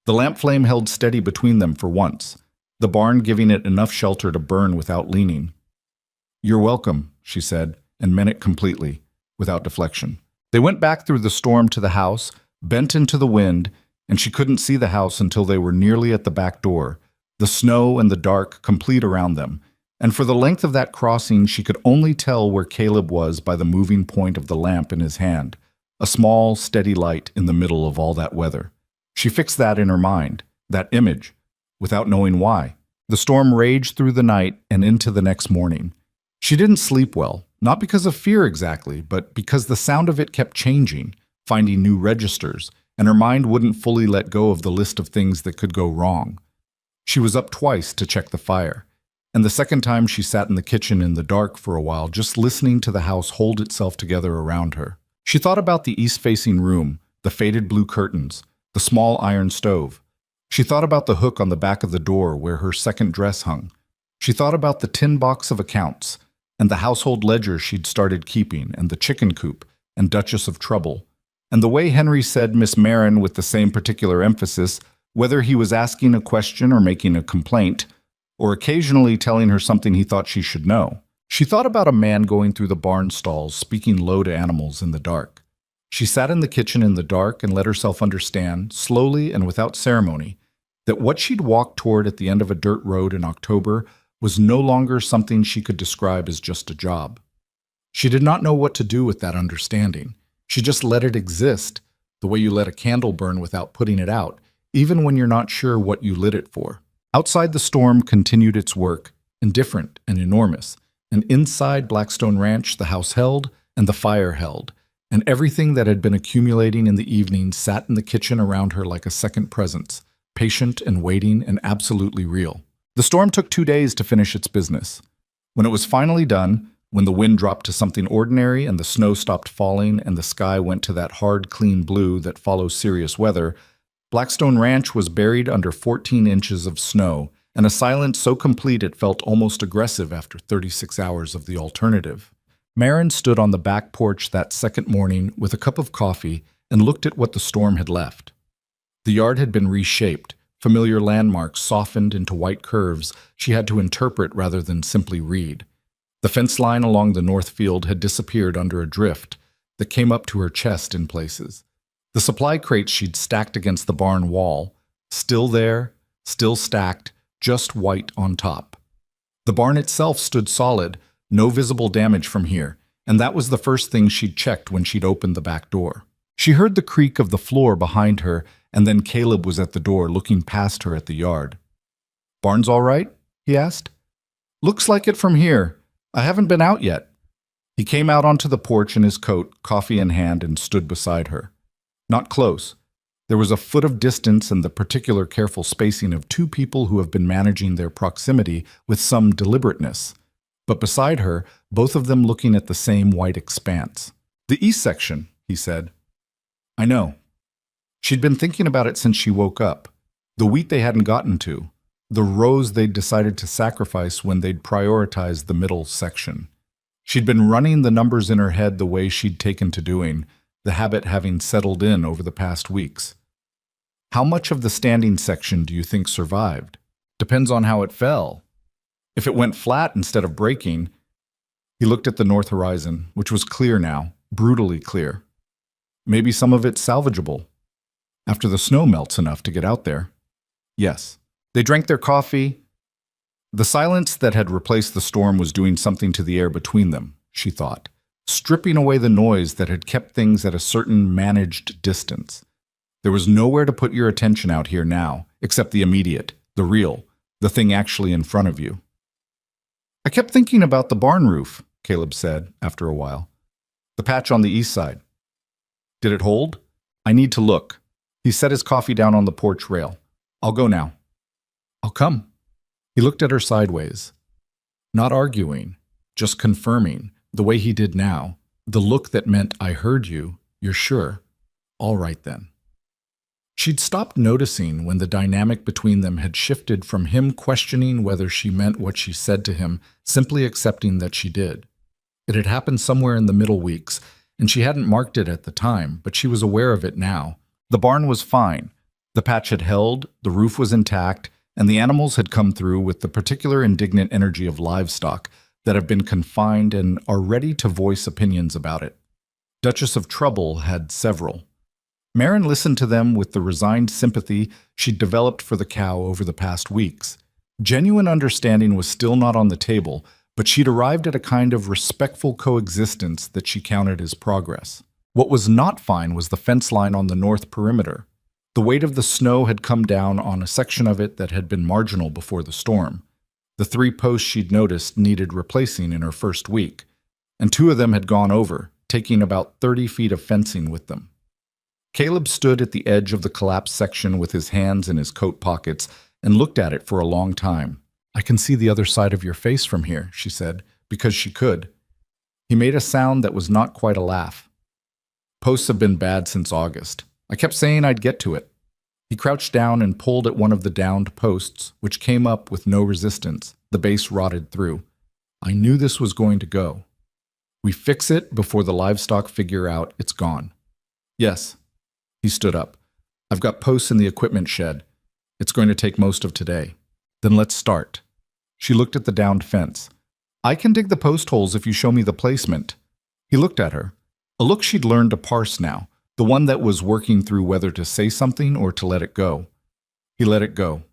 The lamp flame held steady between them for once, the barn giving it enough shelter to burn without leaning. You're welcome, she said, and meant it completely, without deflection. They went back through the storm to the house, bent into the wind, and she couldn't see the house until they were nearly at the back door, the snow and the dark complete around them, and for the length of that crossing she could only tell where Caleb was by the moving point of the lamp in his hand, a small, steady light in the middle of all that weather. She fixed that in her mind, that image, without knowing why. The storm raged through the night and into the next morning. She didn't sleep well, not because of fear exactly, but because the sound of it kept changing, finding new registers, and her mind wouldn't fully let go of the list of things that could go wrong. She was up twice to check the fire, and the second time she sat in the kitchen in the dark for a while, just listening to the house hold itself together around her. She thought about the east-facing room, the faded blue curtains, the small iron stove. She thought about the hook on the back of the door where her second dress hung. She thought about the tin box of accounts, and the household ledger she'd started keeping, and the chicken coop, and Duchess of Trouble, and the way Henry said Miss Marin with the same particular emphasis, whether he was asking a question or making a complaint, or occasionally telling her something he thought she should know. She thought about a man going through the barn stalls, speaking low to animals in the dark. She sat in the kitchen in the dark and let herself understand, slowly and without ceremony, that what she'd walked toward at the end of a dirt road in October was no longer something she could describe as just a job. She did not know what to do with that understanding. She just let it exist, the way you let a candle burn without putting it out, even when you're not sure what you lit it for. Outside the storm continued its work, indifferent and enormous, and inside Blackstone Ranch the house held and the fire held, and everything that had been accumulating in the evening sat in the kitchen around her like a second presence, patient and waiting and absolutely real. The storm took 2 days to finish its business. When it was finally done, when the wind dropped to something ordinary and the snow stopped falling and the sky went to that hard, clean blue that follows serious weather, Blackstone Ranch was buried under 14 inches of snow, and a silence so complete it felt almost aggressive after 36 hours of the alternative. Marin stood on the back porch that second morning with a cup of coffee and looked at what the storm had left. The yard had been reshaped, familiar landmarks softened into white curves she had to interpret rather than simply read. The fence line along the north field had disappeared under a drift that came up to her chest in places. The supply crates she'd stacked against the barn wall, still there, still stacked, just white on top. The barn itself stood solid, no visible damage from here, and that was the first thing she'd checked when she'd opened the back door. She heard the creak of the floor behind her, and then Caleb was at the door looking past her at the yard. "Barn's all right?" he asked. "Looks like it from here. I haven't been out yet." He came out onto the porch in his coat, coffee in hand, and stood beside her. Not close. There was a foot of distance and the particular careful spacing of 2 people who have been managing their proximity with some deliberateness. But beside her, both of them looking at the same white expanse. "The east section," he said. "I know." She'd been thinking about it since she woke up. The wheat they hadn't gotten to. The rows they'd decided to sacrifice when they'd prioritized the middle section. She'd been running the numbers in her head the way she'd taken to doing, the habit having settled in over the past weeks. How much of the standing section do you think survived? Depends on how it fell. If it went flat instead of breaking, he looked at the north horizon, which was clear now, brutally clear. Maybe some of it's salvageable, after the snow melts enough to get out there. Yes. They drank their coffee. The silence that had replaced the storm was doing something to the air between them, she thought, stripping away the noise that had kept things at a certain managed distance. There was nowhere to put your attention out here now, except the immediate, the real, the thing actually in front of you. I kept thinking about the barn roof, Caleb said after a while. The patch on the east side. Did it hold? I need to look. He set his coffee down on the porch rail. I'll go now. I'll come. He looked at her sideways. Not arguing, just confirming, the way he did now. The look that meant, I heard you, you're sure. All right then. She'd stopped noticing when the dynamic between them had shifted from him questioning whether she meant what she said to him, simply accepting that she did. It had happened somewhere in the middle weeks, and she hadn't marked it at the time, but she was aware of it now. The barn was fine. The patch had held, the roof was intact, and the animals had come through with the particular indignant energy of livestock that have been confined and are ready to voice opinions about it. Duchess of Trouble had several. Marin listened to them with the resigned sympathy she'd developed for the cow over the past weeks. Genuine understanding was still not on the table, but she'd arrived at a kind of respectful coexistence that she counted as progress. What was not fine was the fence line on the north perimeter. The weight of the snow had come down on a section of it that had been marginal before the storm. The 3 posts she'd noticed needed replacing in her first week, and 2 of them had gone over, taking about 30 feet of fencing with them. Caleb stood at the edge of the collapsed section with his hands in his coat pockets and looked at it for a long time. I can see the other side of your face from here, she said, because she could. He made a sound that was not quite a laugh. Posts have been bad since August. I kept saying I'd get to it. He crouched down and pulled at one of the downed posts, which came up with no resistance. The base rotted through. I knew this was going to go. We fix it before the livestock figure out it's gone. Yes. He stood up. I've got posts in the equipment shed. It's going to take most of today. Then let's start. She looked at the downed fence. I can dig the post holes if you show me the placement. He looked at her. A look she'd learned to parse now, the one that was working through whether to say something or to let it go. He let it go.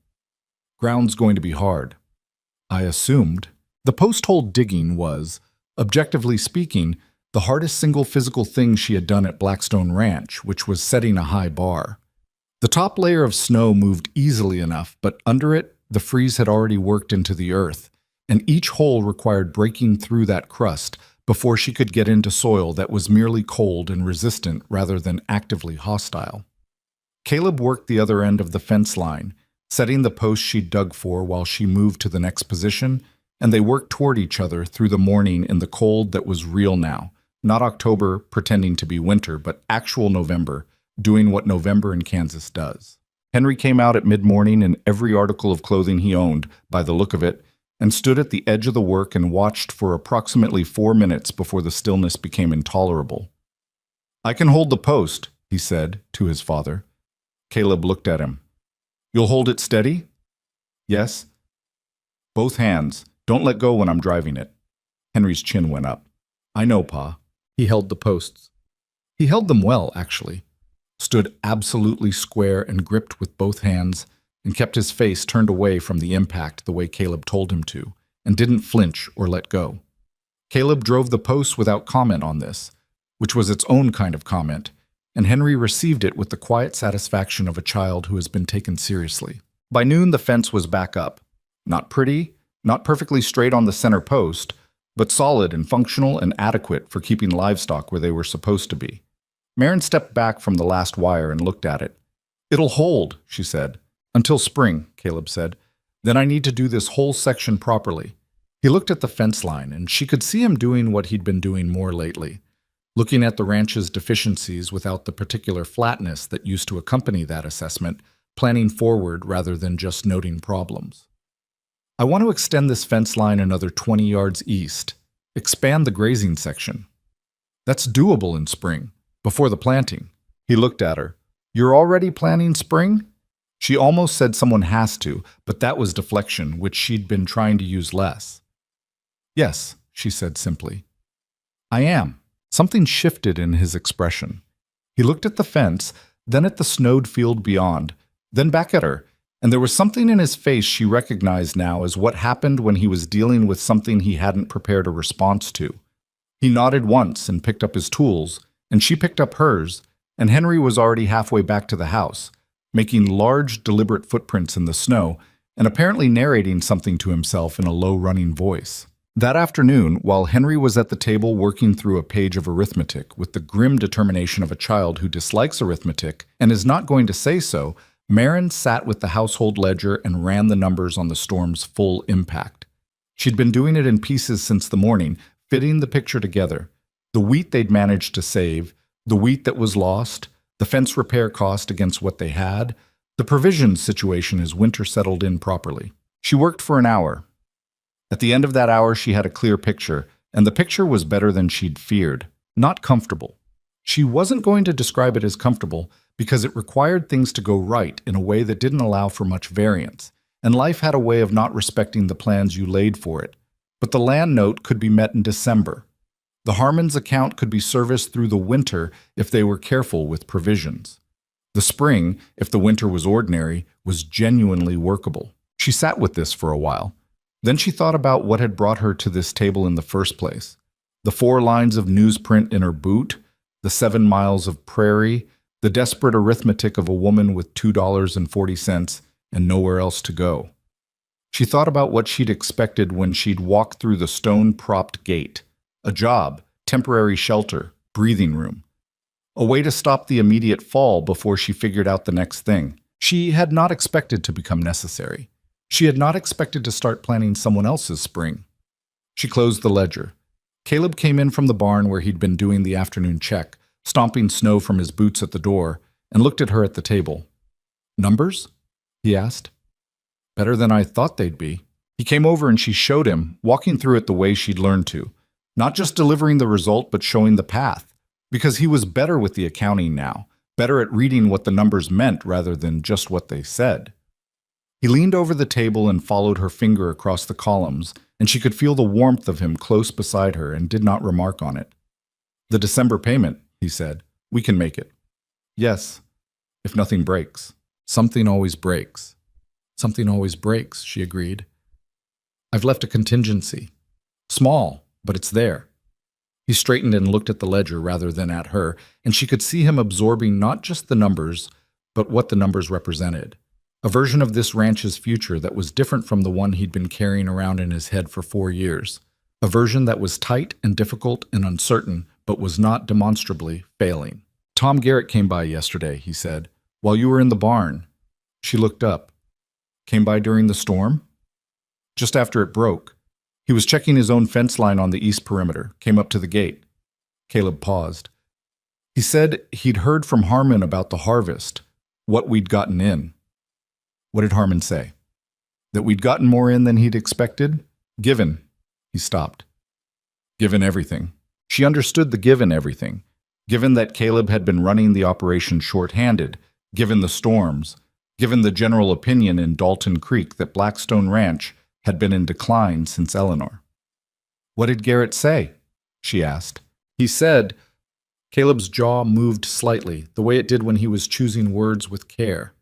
Ground's going to be hard. I assumed. The post hole digging was, objectively speaking, the hardest single physical thing she had done at Blackstone Ranch, which was setting a high bar. The top layer of snow moved easily enough, but under it, the freeze had already worked into the earth, and each hole required breaking through that crust before she could get into soil that was merely cold and resistant rather than actively hostile. Caleb worked the other end of the fence line, setting the post she'd dug for while she moved to the next position, and they worked toward each other through the morning in the cold that was real now. Not October pretending to be winter, but actual November, doing what November in Kansas does. Henry came out at mid-morning in every article of clothing he owned, by the look of it, and stood at the edge of the work and watched for approximately 4 minutes before the stillness became intolerable. I can hold the post, he said to his father. Caleb looked at him. You'll hold it steady? Yes. Both hands. Don't let go when I'm driving it. Henry's chin went up. I know, Pa. He held the posts. He held them well, actually. Stood absolutely square and gripped with both hands, and kept his face turned away from the impact the way Caleb told him to, and didn't flinch or let go. Caleb drove the posts without comment on this, which was its own kind of comment, and Henry received it with the quiet satisfaction of a child who has been taken seriously. By noon, the fence was back up. Not pretty, not perfectly straight on the center post, but solid and functional and adequate for keeping livestock where they were supposed to be. Marin stepped back from the last wire and looked at it. It'll hold, she said. Until spring, Caleb said. Then I need to do this whole section properly. He looked at the fence line, and she could see him doing what he'd been doing more lately, looking at the ranch's deficiencies without the particular flatness that used to accompany that assessment, planning forward rather than just noting problems. I want to extend this fence line another 20 yards east. Expand the grazing section. That's doable in spring, before the planting. He looked at her. You're already planning spring? She almost said someone has to, but that was deflection, which she'd been trying to use less. Yes, she said simply. I am. Something shifted in his expression. He looked at the fence, then at the snowed field beyond, then back at her, and there was something in his face she recognized now as what happened when he was dealing with something he hadn't prepared a response to. He nodded once and picked up his tools, and she picked up hers, and Henry was already halfway back to the house, making large, deliberate footprints in the snow and apparently narrating something to himself in a low, running voice. That afternoon, while Henry was at the table working through a page of arithmetic with the grim determination of a child who dislikes arithmetic and is not going to say so, Marin sat with the household ledger and ran the numbers on the storm's full impact. She'd been doing it in pieces since the morning, fitting the picture together. The wheat they'd managed to save, the wheat that was lost, the fence repair cost against what they had, the provisions situation as winter settled in properly. She worked for an hour. At the end of that hour, she had a clear picture, and the picture was better than she'd feared. Not comfortable. She wasn't going to describe it as comfortable because it required things to go right in a way that didn't allow for much variance, and life had a way of not respecting the plans you laid for it. But the land note could be met in December. The Harmons' account could be serviced through the winter if they were careful with provisions. The spring, if the winter was ordinary, was genuinely workable. She sat with this for a while. Then she thought about what had brought her to this table in the first place. The 4 lines of newsprint in her boot, the 7 miles of prairie, the desperate arithmetic of a woman with $2.40 and nowhere else to go. She thought about what she'd expected when she'd walked through the stone-propped gate. A job, temporary shelter, breathing room. A way to stop the immediate fall before she figured out the next thing. She had not expected to become necessary. She had not expected to start planning someone else's spring. She closed the ledger. Caleb came in from the barn where he'd been doing the afternoon check, stomping snow from his boots at the door, and looked at her at the table. Numbers? He asked. Better than I thought they'd be. He came over and she showed him, walking through it the way she'd learned to. Not just delivering the result, but showing the path. Because he was better with the accounting now, better at reading what the numbers meant rather than just what they said. He leaned over the table and followed her finger across the columns, and she could feel the warmth of him close beside her and did not remark on it. The December payment, he said. We can make it. Yes, if nothing breaks. Something always breaks. Something always breaks, she agreed. I've left a contingency. Small, but it's there. He straightened and looked at the ledger rather than at her, and she could see him absorbing not just the numbers, but what the numbers represented. A version of this ranch's future that was different from the one he'd been carrying around in his head for 4 years. A version that was tight and difficult and uncertain, but was not demonstrably failing. Tom Garrett came by yesterday, he said, while you were in the barn. She looked up. Came by during the storm? Just after it broke. He was checking his own fence line on the east perimeter, came up to the gate. Caleb paused. He said he'd heard from Harmon about the harvest, what we'd gotten in. What did Harmon say? That we'd gotten more in than he'd expected? Given. He stopped. Given everything. She understood the given everything. Given that Caleb had been running the operation short-handed, given the storms, given the general opinion in Dalton Creek that Blackstone Ranch had been in decline since Eleanor. What did Garrett say? She asked. He said, Caleb's jaw moved slightly, the way it did when he was choosing words with care.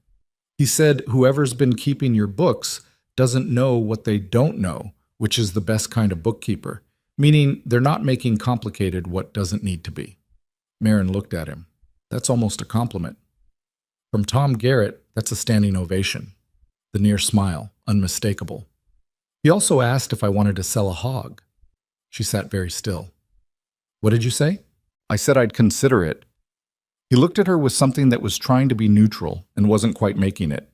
He said, whoever's been keeping your books doesn't know what they don't know, which is the best kind of bookkeeper, meaning they're not making complicated what doesn't need to be. Marin looked at him. That's almost a compliment. From Tom Garrett, that's a standing ovation. The near smile, unmistakable. He also asked if I wanted to sell a hog. She sat very still. What did you say? I said I'd consider it. He looked at her with something that was trying to be neutral and wasn't quite making it.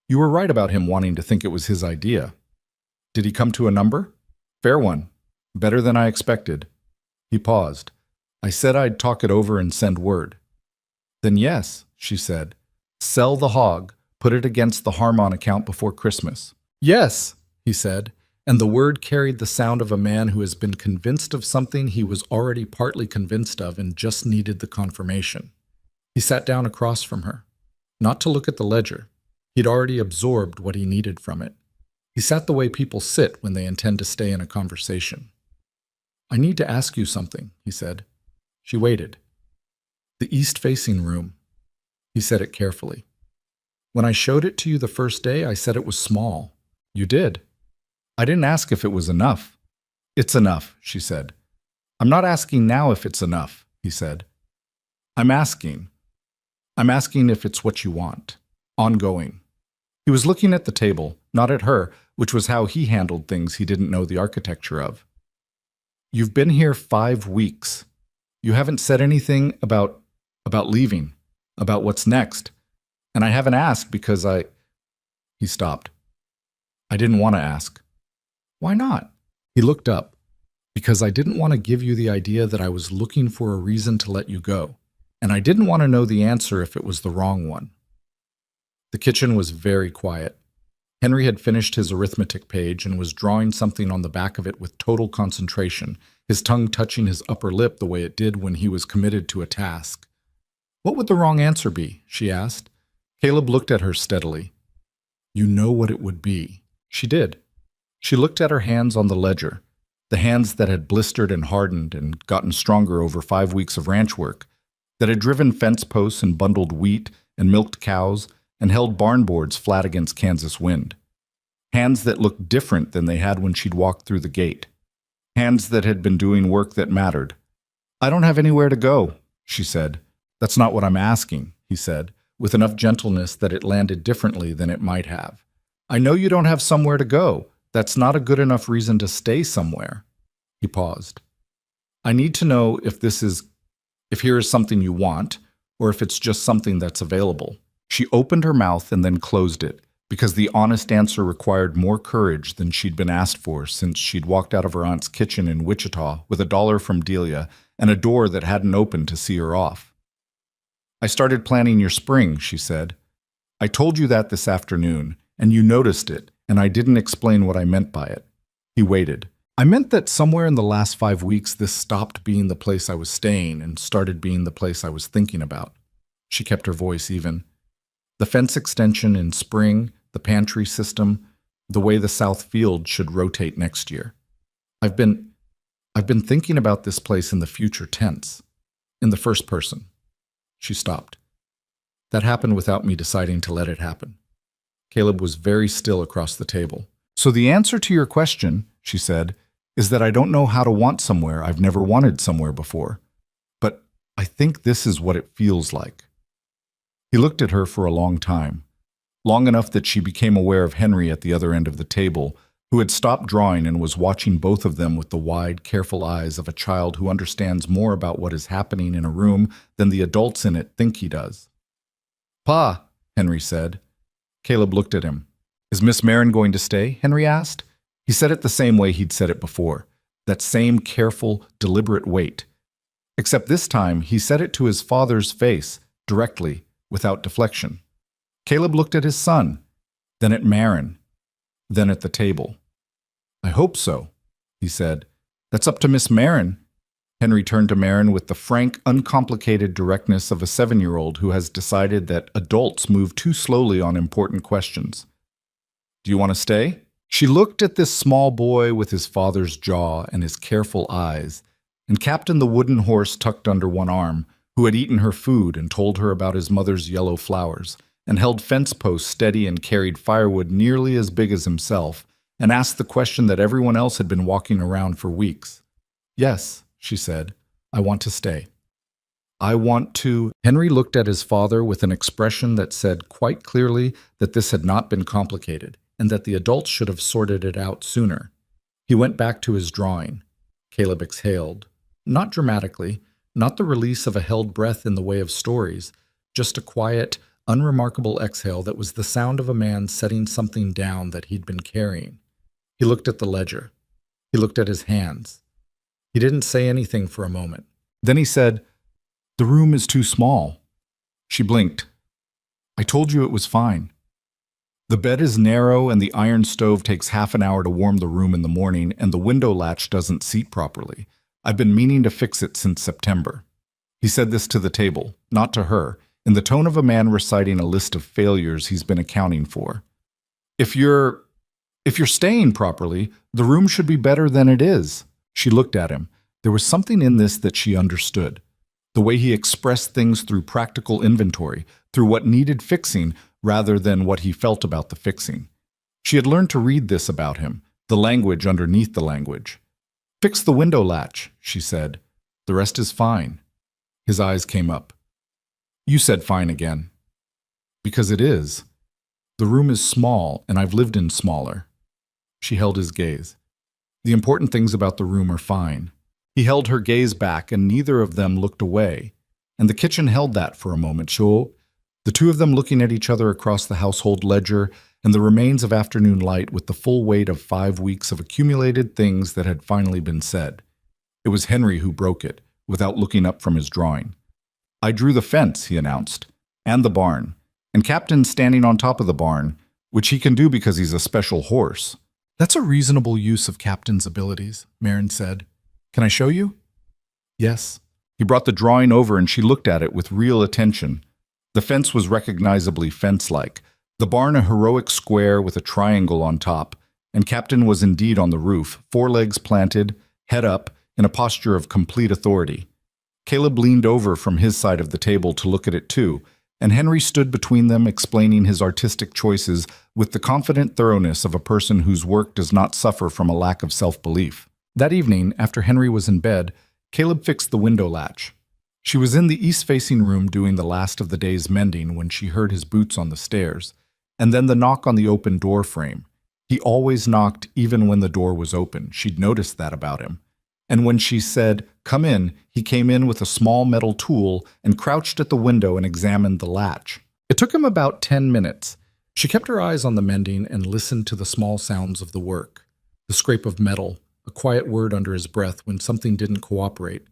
You were right about him wanting to think it was his idea. Did he come to a number? Fair one. Better than I expected. He paused. I said I'd talk it over and send word. Then yes, she said. Sell the hog, put it against the Harmon account before Christmas. Yes, he said, and the word carried the sound of a man who has been convinced of something he was already partly convinced of and just needed the confirmation. He sat down across from her, not to look at the ledger. He'd already absorbed what he needed from it. He sat the way people sit when they intend to stay in a conversation. "I need to ask you something," he said. She waited. "The east-facing room." He said it carefully. "When I showed it to you the first day, I said it was small." "You did." "I didn't ask if it was enough." "It's enough," she said. "I'm not asking now if it's enough," he said. I'm asking if it's what you want. Ongoing." He was looking at the table, not at her, which was how he handled things he didn't know the architecture of. "You've been here 5 weeks. You haven't said anything about leaving, about what's next. And I haven't asked because He stopped. "I didn't want to ask." "Why not?" He looked up. "Because I didn't want to give you the idea that I was looking for a reason to let you go. And I didn't want to know the answer if it was the wrong one." The kitchen was very quiet. Henry had finished his arithmetic page and was drawing something on the back of it with total concentration, his tongue touching his upper lip the way it did when he was committed to a task. "What would the wrong answer be?" she asked. Caleb looked at her steadily. "You know what it would be." She did. She looked at her hands on the ledger, the hands that had blistered and hardened and gotten stronger over 5 weeks of ranch work, that had driven fence posts and bundled wheat and milked cows and held barn boards flat against Kansas wind. Hands that looked different than they had when she'd walked through the gate. Hands that had been doing work that mattered. "I don't have anywhere to go," she said. "That's not what I'm asking," he said, with enough gentleness that it landed differently than it might have. "I know you don't have somewhere to go. That's not a good enough reason to stay somewhere." He paused. "I need to know if here is something you want, or if it's just something that's available." She opened her mouth and then closed it, because the honest answer required more courage than she'd been asked for since she'd walked out of her aunt's kitchen in Wichita with $1 from Delia and a door that hadn't opened to see her off. "I started planning your spring," she said. "I told you that this afternoon, and you noticed it, and I didn't explain what I meant by it." He waited. "I meant that somewhere in the last 5 weeks this stopped being the place I was staying and started being the place I was thinking about." She kept her voice even. "The fence extension in spring, the pantry system, the way the south field should rotate next year. I've been thinking about this place in the future tense, in the first person." She stopped. That happened without me deciding to let it happen. Caleb was very still across the table. "So the answer to your question," she said, "is that I don't know how to want somewhere I've never wanted somewhere before. But I think this is what it feels like." He looked at her for a long time, long enough that she became aware of Henry at the other end of the table, who had stopped drawing and was watching both of them with the wide, careful eyes of a child who understands more about what is happening in a room than the adults in it think he does. "Pa," Henry said. Caleb looked at him. "Is Miss Marin going to stay?" Henry asked. He said it the same way he'd said it before, that same careful, deliberate wait. Except this time he said it to his father's face, directly, without deflection. Caleb looked at his son, then at Marin, then at the table. "I hope so," he said. "That's up to Miss Marin." Henry turned to Marin with the frank, uncomplicated directness of a 7-year-old who has decided that adults move too slowly on important questions. "Do you want to stay?" She looked at this small boy with his father's jaw and his careful eyes, and captained the wooden horse tucked under one arm, who had eaten her food and told her about his mother's yellow flowers, and held fence posts steady and carried firewood nearly as big as himself, and asked the question that everyone else had been walking around for weeks. "Yes," she said, "I want to stay." "I want to—" Henry looked at his father with an expression that said quite clearly that this had not been complicated, and that the adults should have sorted it out sooner. He went back to his drawing. Caleb exhaled. Not dramatically, not the release of a held breath in the way of stories, just a quiet, unremarkable exhale that was the sound of a man setting something down that he'd been carrying. He looked at the ledger. He looked at his hands. He didn't say anything for a moment. Then he said, "The room is too small." She blinked. "I told you it was fine." The bed is narrow and the iron stove takes half an hour to warm the room in the morning and the window latch doesn't seat properly. I've been meaning to fix it since September. He said this to the table, not to her, in the tone of a man reciting a list of failures he's been accounting for. If you're staying properly, the room should be better than it is. She looked at him. There was something in this that she understood. The way he expressed things through practical inventory, through what needed fixing rather than what he felt about the fixing. She had learned to read this about him, the language underneath the language. Fix the window latch, she said. The rest is fine. His eyes came up. You said fine again. Because it is. The room is small, and I've lived in smaller. She held his gaze. The important things about the room are fine. He held her gaze back, and neither of them looked away. And the kitchen held that for a moment, the two of them looking at each other across the household ledger and the remains of afternoon light with the full weight of 5 weeks of accumulated things that had finally been said. It was Henry who broke it, without looking up from his drawing. I drew the fence, he announced, and the barn, and Captain's standing on top of the barn, which he can do because he's a special horse. That's a reasonable use of Captain's abilities, Marin said. Can I show you? Yes. He brought the drawing over and she looked at it with real attention. The fence was recognizably fence-like, the barn a heroic square with a triangle on top, and Captain was indeed on the roof, 4 legs planted, head up, in a posture of complete authority. Caleb leaned over from his side of the table to look at it too, and Henry stood between them explaining his artistic choices with the confident thoroughness of a person whose work does not suffer from a lack of self-belief. That evening, after Henry was in bed, Caleb fixed the window latch. She was in the east-facing room doing the last of the day's mending when she heard his boots on the stairs, and then the knock on the open door frame. He always knocked even when the door was open. She'd noticed that about him. And when she said, "Come in," he came in with a small metal tool and crouched at the window and examined the latch. It took him about 10 minutes. She kept her eyes on the mending and listened to the small sounds of the work. The scrape of metal, a quiet word under his breath when something didn't cooperate,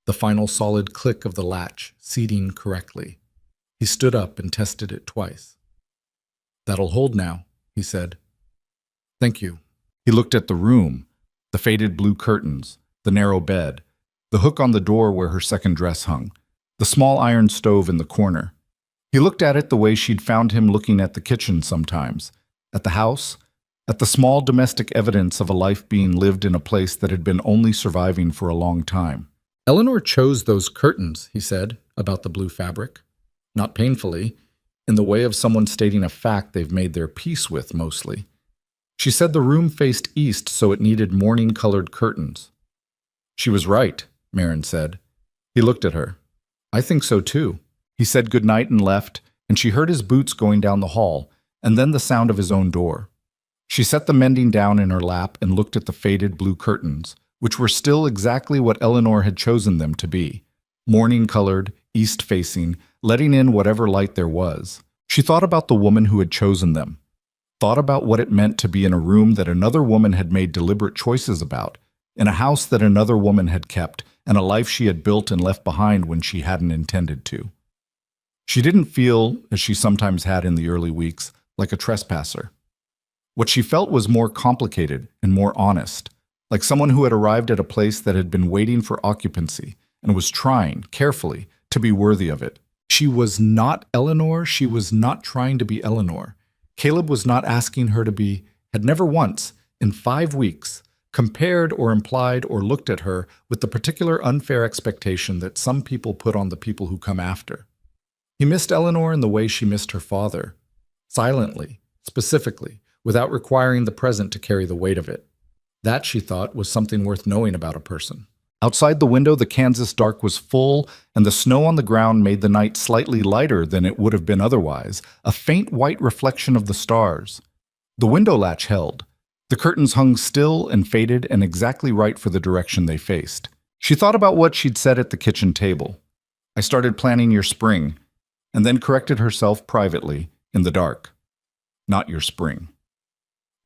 the final solid click of the latch, seating correctly. He stood up and tested it twice. "That'll hold now," he said. "Thank you." He looked at the room, the faded blue curtains, the narrow bed, the hook on the door where her second dress hung, the small iron stove in the corner. He looked at it the way she'd found him looking at the kitchen sometimes, at the house, at the small domestic evidence of a life being lived in a place that had been only surviving for a long time. "Eleanor chose those curtains," he said, about the blue fabric. Not painfully, in the way of someone stating a fact they've made their peace with mostly. She said the room faced east, so it needed morning-colored curtains. She was right, Marin said. He looked at her. "I think so too." He said goodnight and left, and she heard his boots going down the hall, and then the sound of his own door. She set the mending down in her lap and looked at the faded blue curtains, which were still exactly what Eleanor had chosen them to be. Morning-colored, east-facing, letting in whatever light there was. She thought about the woman who had chosen them. Thought about what it meant to be in a room that another woman had made deliberate choices about, in a house that another woman had kept, and a life she had built and left behind when she hadn't intended to. She didn't feel, as she sometimes had in the early weeks, like a trespasser. What she felt was more complicated and more honest, like someone who had arrived at a place that had been waiting for occupancy and was trying, carefully, to be worthy of it. She was not Eleanor. She was not trying to be Eleanor. Caleb was not asking her to be, had never once, in 5 weeks, compared or implied or looked at her with the particular unfair expectation that some people put on the people who come after. He missed Eleanor in the way she missed her father, silently, specifically, without requiring the present to carry the weight of it. That, she thought, was something worth knowing about a person. Outside the window, the Kansas dark was full, and the snow on the ground made the night slightly lighter than it would have been otherwise, a faint white reflection of the stars. The window latch held. The curtains hung still and faded and exactly right for the direction they faced. She thought about what she'd said at the kitchen table. "I started planning your spring," and then corrected herself privately, in the dark. "Not your spring."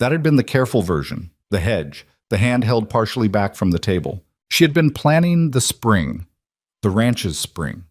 That had been the careful version, the hedge, the hand held partially back from the table. She had been planning the spring, the ranch's spring.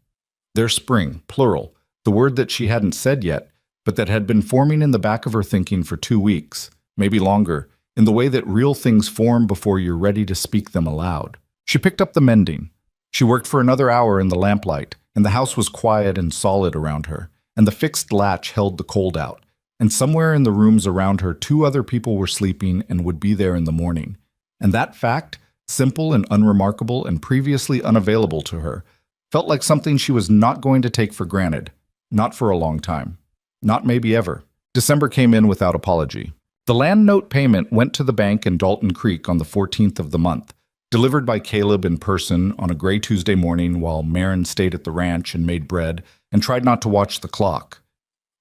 Their spring, plural, the word that she hadn't said yet, but that had been forming in the back of her thinking for 2 weeks, maybe longer, in the way that real things form before you're ready to speak them aloud. She picked up the mending. She worked for another hour in the lamplight, and the house was quiet and solid around her, and the fixed latch held the cold out. And somewhere in the rooms around her, 2 other people were sleeping and would be there in the morning. And that fact, simple and unremarkable and previously unavailable to her, felt like something she was not going to take for granted. Not for a long time. Not maybe ever. December came in without apology. The land note payment went to the bank in Dalton Creek on the 14th of the month, delivered by Caleb in person on a gray Tuesday morning while Marin stayed at the ranch and made bread and tried not to watch the clock.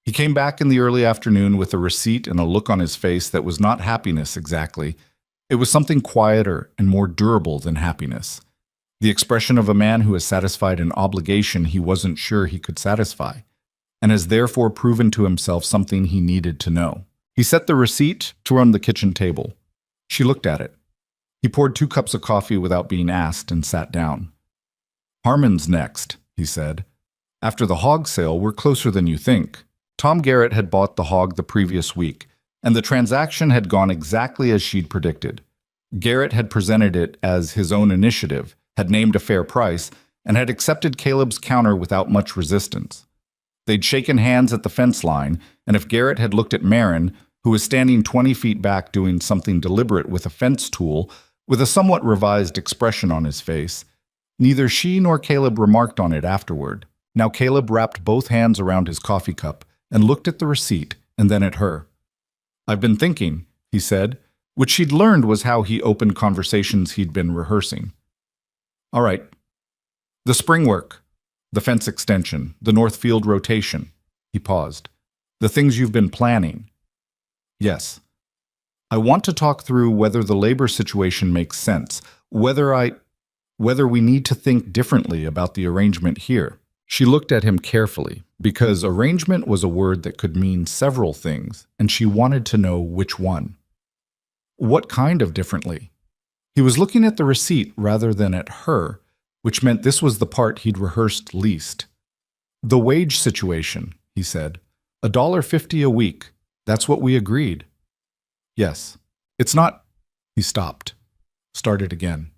He came back in the early afternoon with a receipt and a look on his face that was not happiness exactly. It was something quieter and more durable than happiness. The expression of a man who has satisfied an obligation he wasn't sure he could satisfy, and has therefore proven to himself something he needed to know. He set the receipt to on the kitchen table. She looked at it. He poured 2 cups of coffee without being asked and sat down. "Harmon's next," he said. "After the hog sale, we're closer than you think." Tom Garrett had bought the hog the previous week, and the transaction had gone exactly as she'd predicted. Garrett had presented it as his own initiative, had named a fair price, and had accepted Caleb's counter without much resistance. They'd shaken hands at the fence line, and if Garrett had looked at Marin, who was standing 20 feet back doing something deliberate with a fence tool, with a somewhat revised expression on his face, neither she nor Caleb remarked on it afterward. Now Caleb wrapped both hands around his coffee cup and looked at the receipt and then at her. "I've been thinking," he said, which she'd learned was how he opened conversations he'd been rehearsing. "All right. The spring work, the fence extension, the north field rotation." He paused. "The things you've been planning." "Yes. I want to talk through whether the labor situation makes sense, whether we need to think differently about the arrangement here." She looked at him carefully, because arrangement was a word that could mean several things, and she wanted to know which one. What kind of differently? He was looking at the receipt rather than at her, which meant this was the part he'd rehearsed least. "The wage situation," he said. $1.50 a week. That's what we agreed." "Yes. It's not—" He stopped. Started again.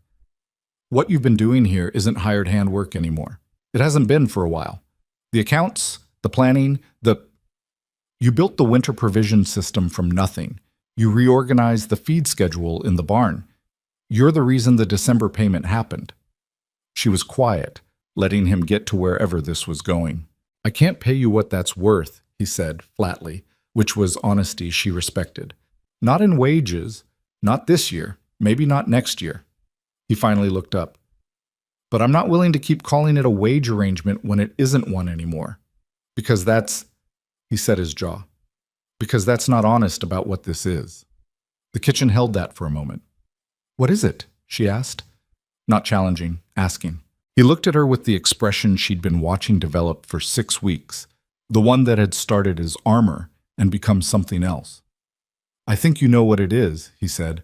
"What you've been doing here isn't hired hand work anymore. It hasn't been for a while. The accounts, the planning, You built the winter provision system from nothing. You reorganized the feed schedule in the barn. You're the reason the December payment happened." She was quiet, letting him get to wherever this was going. "I can't pay you what that's worth," he said flatly, which was honesty she respected. "Not in wages, not this year, maybe not next year." He finally looked up. "But I'm not willing to keep calling it a wage arrangement when it isn't one anymore. Because that's—" He set his jaw. "Because that's not honest about what this is." The kitchen held that for a moment. "What is it?" she asked. Not challenging, asking. He looked at her with the expression she'd been watching develop for 6 weeks, the one that had started as armor and become something else. "I think you know what it is," he said.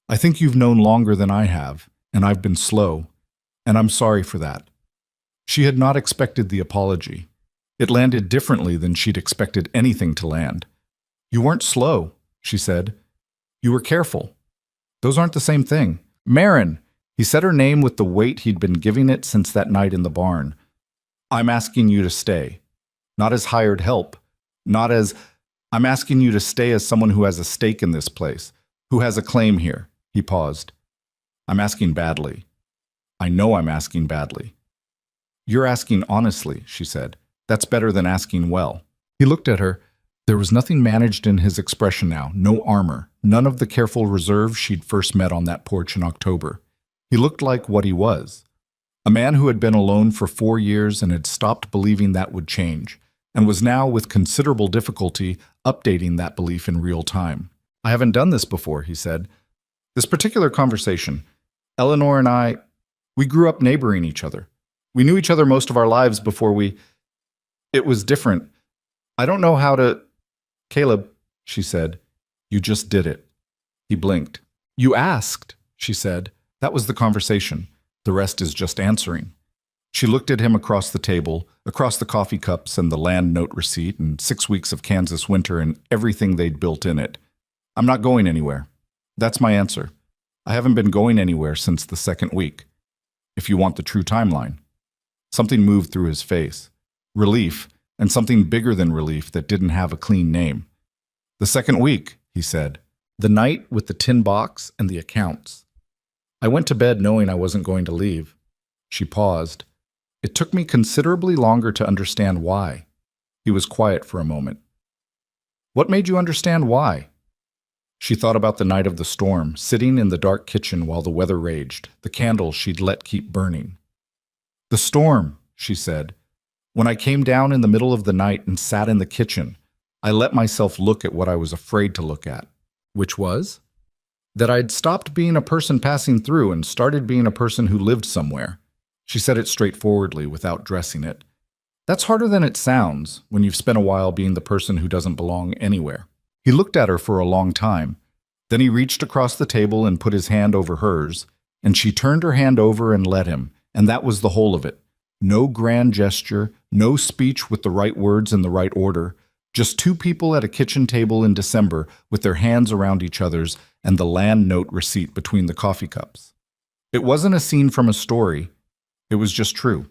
"I think you've known longer than I have, and I've been slow, and I'm sorry for that." She had not expected the apology. It landed differently than she'd expected anything to land. "You weren't slow," she said. "You were careful. Those aren't the same thing." "Marin!" He said her name with the weight he'd been giving it since that night in the barn. "I'm asking you to stay. Not as hired help. I'm asking you to stay as someone who has a stake in this place, who has a claim here." He paused. "I'm asking badly. I know I'm asking badly." "You're asking honestly," she said. "That's better than asking well." He looked at her. There was nothing managed in his expression now, no armor, none of the careful reserve she'd first met on that porch in October. He looked like what he was. A man who had been alone for 4 years and had stopped believing that would change, and was now, with considerable difficulty, updating that belief in real time. "I haven't done this before," he said. "This particular conversation. Eleanor and we grew up neighboring each other. We knew each other most of our lives before It was different. I don't know how to—" "Caleb," she said, "you just did it." He blinked. "You asked," she said. "That was the conversation. The rest is just answering." She looked at him across the table, across the coffee cups and the land note receipt and 6 weeks of Kansas winter and everything they'd built in it. I'm not going anywhere. That's my answer. I haven't been going anywhere since the second week. If you want the true timeline. Something moved through his face. Relief, and something bigger than relief that didn't have a clean name. The second week, he said. The night with the tin box and the accounts. I went to bed knowing I wasn't going to leave. She paused. It took me considerably longer to understand why. He was quiet for a moment. What made you understand why? She thought about the night of the storm, sitting in the dark kitchen while the weather raged, the candles she'd let keep burning. The storm, she said. When I came down in the middle of the night and sat in the kitchen, I let myself look at what I was afraid to look at. Which was? That I'd stopped being a person passing through and started being a person who lived somewhere. She said it straightforwardly without dressing it. That's harder than it sounds when you've spent a while being the person who doesn't belong anywhere. He looked at her for a long time. Then he reached across the table and put his hand over hers, and she turned her hand over and let him, and that was the whole of it. No grand gesture, no speech with the right words in the right order, just two people at a kitchen table in December with their hands around each other's and the land note receipt between the coffee cups. It wasn't a scene from a story. It was just true.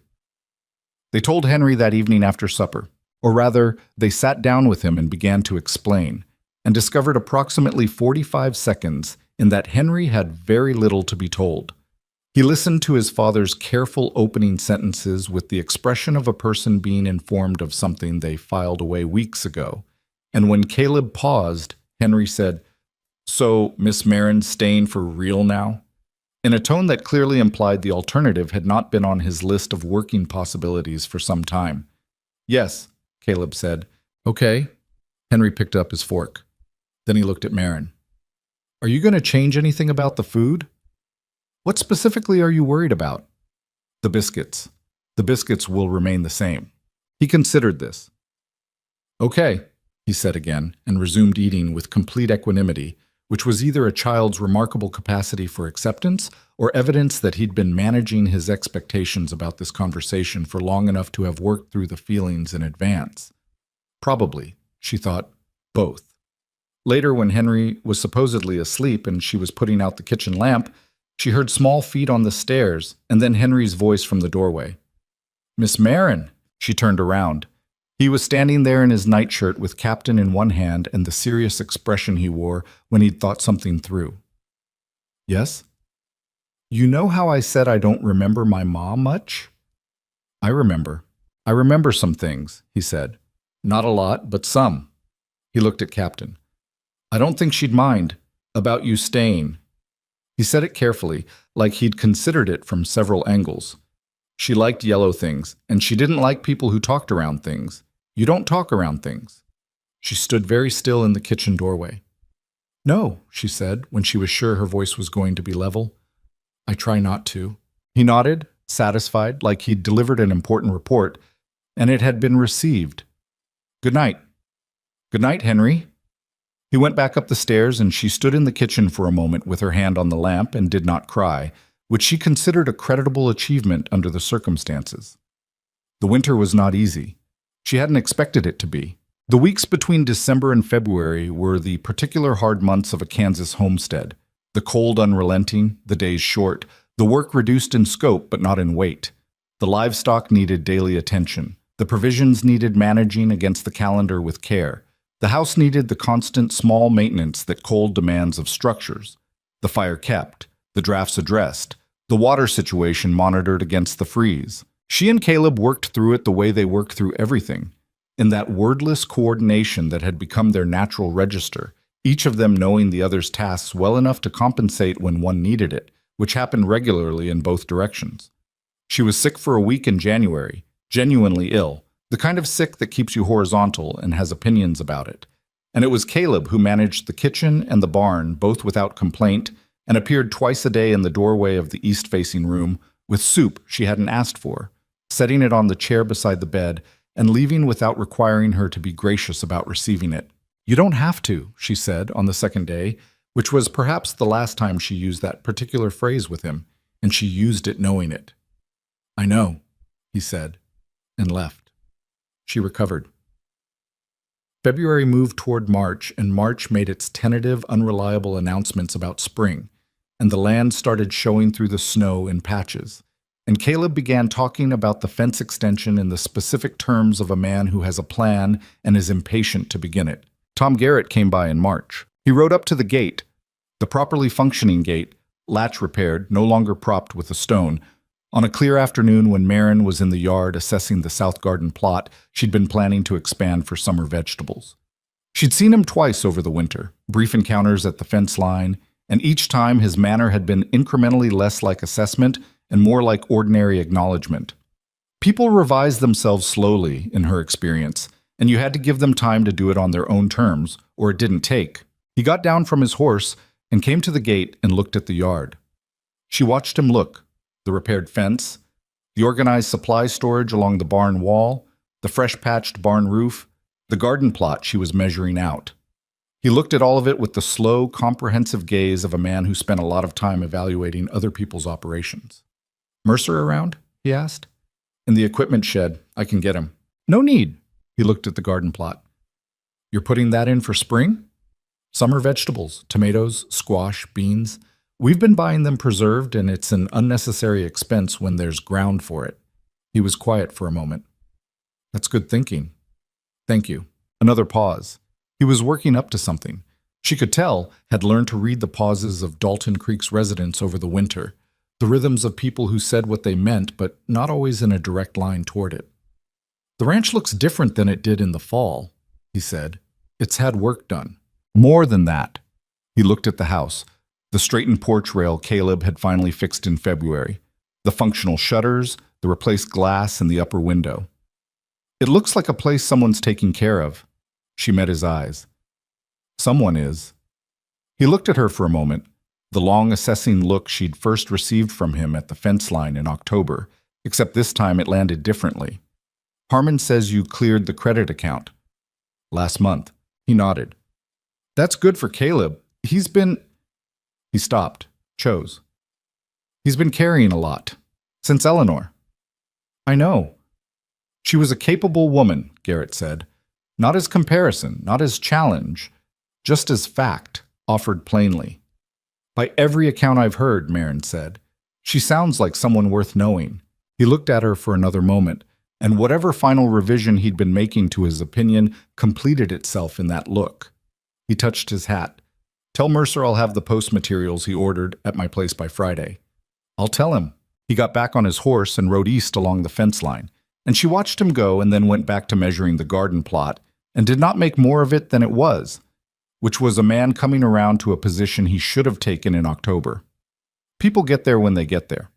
They told Henry that evening after supper, or rather, they sat down with him and began to explain, and discovered approximately 45 seconds in that Henry had very little to be told. He listened to his father's careful opening sentences with the expression of a person being informed of something they filed away weeks ago, and when Caleb paused, Henry said, "So, Miss Marin's staying for real now?" in a tone that clearly implied the alternative had not been on his list of working possibilities for some time. "Yes," Caleb said. "Okay." Henry picked up his fork. Then he looked at Marin. "Are you going to change anything about the food? What specifically are you worried about?" "The biscuits. The biscuits will remain the same." He considered this. "Okay," he said again, and resumed eating with complete equanimity, which was either a child's remarkable capacity for acceptance or evidence that he'd been managing his expectations about this conversation for long enough to have worked through the feelings in advance. Probably, she thought, both. Later, when Henry was supposedly asleep and she was putting out the kitchen lamp, she heard small feet on the stairs and then Henry's voice from the doorway. "Miss Marin!" She turned around. He was standing there in his nightshirt with Captain in one hand and the serious expression he wore when he'd thought something through. "Yes?" "You know how I said I don't remember my mom much?" "I remember. I remember some things," he said. "Not a lot, but some." He looked at Captain. "I don't think she'd mind. About you staying." He said it carefully, like he'd considered it from several angles. She liked yellow things, and she didn't like people who talked around things. You don't talk around things. She stood very still in the kitchen doorway. "No," she said, when she was sure her voice was going to be level. "I try not to." He nodded, satisfied, like he'd delivered an important report, and it had been received. "Good night." "Good night, Henry." He went back up the stairs, and she stood in the kitchen for a moment with her hand on the lamp and did not cry, which she considered a creditable achievement under the circumstances. The winter was not easy. She hadn't expected it to be. The weeks between December and February were the particular hard months of a Kansas homestead. The cold unrelenting, the days short, the work reduced in scope but not in weight. The livestock needed daily attention. The provisions needed managing against the calendar with care. The house needed the constant small maintenance that cold demands of structures. The fire kept, the drafts addressed, the water situation monitored against the freeze. She and Caleb worked through it the way they worked through everything, in that wordless coordination that had become their natural register, each of them knowing the other's tasks well enough to compensate when one needed it, which happened regularly in both directions. She was sick for a week in January, genuinely ill, the kind of sick that keeps you horizontal and has opinions about it. And it was Caleb who managed the kitchen and the barn, both without complaint, and appeared twice a day in the doorway of the east-facing room with soup she hadn't asked for, setting it on the chair beside the bed and leaving without requiring her to be gracious about receiving it. "You don't have to," she said on the second day, which was perhaps the last time she used that particular phrase with him, and she used it knowing it. "I know." he said, and left. She recovered. February moved toward March, and March made its tentative, unreliable announcements about spring, and the land started showing through the snow in patches. And Caleb began talking about the fence extension in the specific terms of a man who has a plan and is impatient to begin it. Tom Garrett came by in March. He rode up to the gate, the properly functioning gate, latch repaired, no longer propped with a stone. On a clear afternoon when Marin was in the yard assessing the South Garden plot she'd been planning to expand for summer vegetables. She'd seen him twice over the winter, brief encounters at the fence line, and each time his manner had been incrementally less like assessment and more like ordinary acknowledgement. People revised themselves slowly, in her experience, and you had to give them time to do it on their own terms, or it didn't take. He got down from his horse and came to the gate and looked at the yard. She watched him look. The repaired fence, the organized supply storage along the barn wall, the fresh-patched barn roof, the garden plot she was measuring out. He looked at all of it with the slow, comprehensive gaze of a man who spent a lot of time evaluating other people's operations. "Mercer around?" he asked. "In the equipment shed. I can get him." "No need." He looked at the garden plot. "You're putting that in for spring?" "Summer vegetables, tomatoes, squash, beans. We've been buying them preserved, and it's an unnecessary expense when there's ground for it." He was quiet for a moment. "That's good thinking." "Thank you." Another pause. He was working up to something. She could tell, had learned to read the pauses of Dalton Creek's residents over the winter, the rhythms of people who said what they meant, but not always in a direct line toward it. "The ranch looks different than it did in the fall," he said. "It's had work done." "More than that." He looked at the house. The straightened porch rail Caleb had finally fixed in February, the functional shutters, the replaced glass in the upper window. "It looks like a place someone's taking care of." She met his eyes. "Someone is." He looked at her for a moment, the long assessing look she'd first received from him at the fence line in October, except this time it landed differently. "Harmon says you cleared the credit account." "Last month." He nodded. "That's good for Caleb. He's been—" He stopped, chose. "He's been carrying a lot. Since Eleanor." "I know." "She was a capable woman," Garrett said. "Not as comparison, not as challenge, just as fact, offered plainly." "By every account I've heard," Marin said. "She sounds like someone worth knowing." He looked at her for another moment, and whatever final revision he'd been making to his opinion completed itself in that look. He touched his hat. "Tell Mercer I'll have the post materials he ordered at my place by Friday." "I'll tell him." He got back on his horse and rode east along the fence line, and she watched him go and then went back to measuring the garden plot and did not make more of it than it was, which was a man coming around to a position he should have taken in October. People get there when they get there.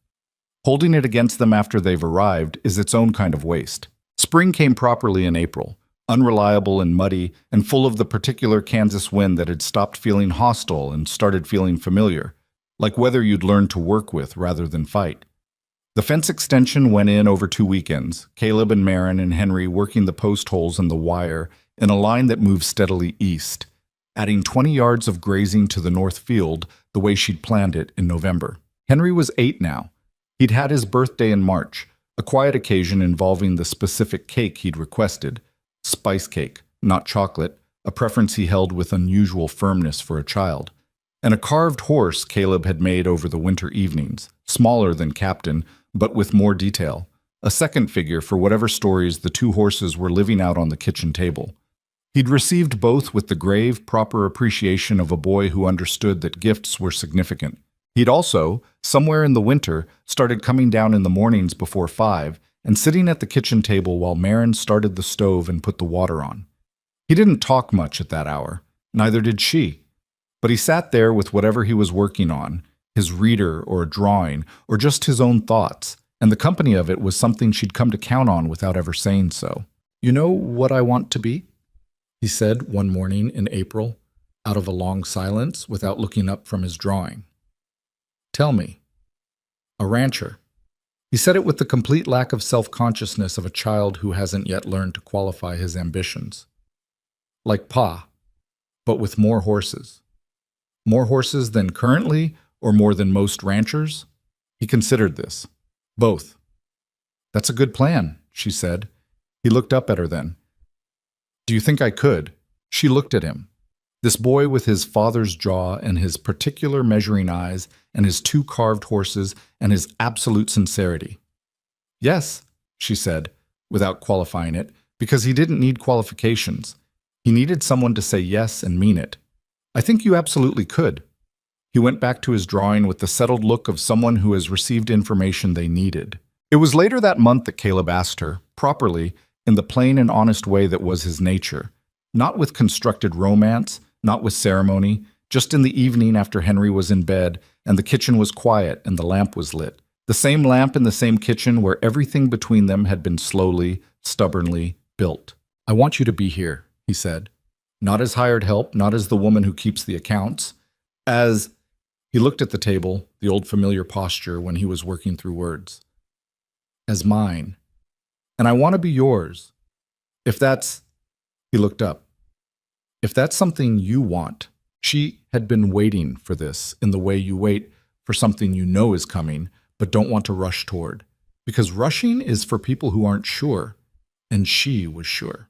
Holding it against them after they've arrived is its own kind of waste. Spring came properly in April, unreliable and muddy, and full of the particular Kansas wind that had stopped feeling hostile and started feeling familiar, like weather you'd learned to work with rather than fight. The fence extension went in over 2 weekends, Caleb and Marin and Henry working the post holes in the wire in a line that moved steadily east, adding 20 yards of grazing to the north field the way she'd planned it in November. Henry was 8 now. He'd had his birthday in March, a quiet occasion involving the specific cake he'd requested. Spice cake, not chocolate, a preference he held with unusual firmness for a child. And a carved horse Caleb had made over the winter evenings, smaller than Captain, but with more detail. A second figure for whatever stories the 2 horses were living out on the kitchen table. He'd received both with the grave, proper appreciation of a boy who understood that gifts were significant. He'd also, somewhere in the winter, started coming down in the mornings before 5 and sitting at the kitchen table while Marin started the stove and put the water on. He didn't talk much at that hour, neither did she. But he sat there with whatever he was working on, his reader or a drawing, or just his own thoughts, and the company of it was something she'd come to count on without ever saying so. "You know what I want to be?" he said one morning in April, out of a long silence without looking up from his drawing. "Tell me." "A rancher." He said it with the complete lack of self-consciousness of a child who hasn't yet learned to qualify his ambitions. "Like Pa, but with more horses." "More horses than currently, or more than most ranchers?" He considered this. "Both." That's a good plan, she said. He looked up at her then. Do you think I could? She looked at him. This boy with his father's jaw and his particular measuring eyes and his 2 carved horses and his absolute sincerity. Yes, she said, without qualifying it, because he didn't need qualifications. He needed someone to say yes and mean it. I think you absolutely could. He went back to his drawing with the settled look of someone who has received information they needed. It was later that month that Caleb asked her, properly, in the plain and honest way that was his nature, not with constructed romance, not with ceremony, just in the evening after Henry was in bed and the kitchen was quiet and the lamp was lit. The same lamp in the same kitchen where everything between them had been slowly, stubbornly built. I want you to be here, he said. Not as hired help, not as the woman who keeps the accounts, as... He looked at the table, the old familiar posture when he was working through words. As mine. And I want to be yours. If that's... He looked up. If that's something you want. She had been waiting for this in the way you wait for something you know is coming, but don't want to rush toward. Because rushing is for people who aren't sure. And she was sure.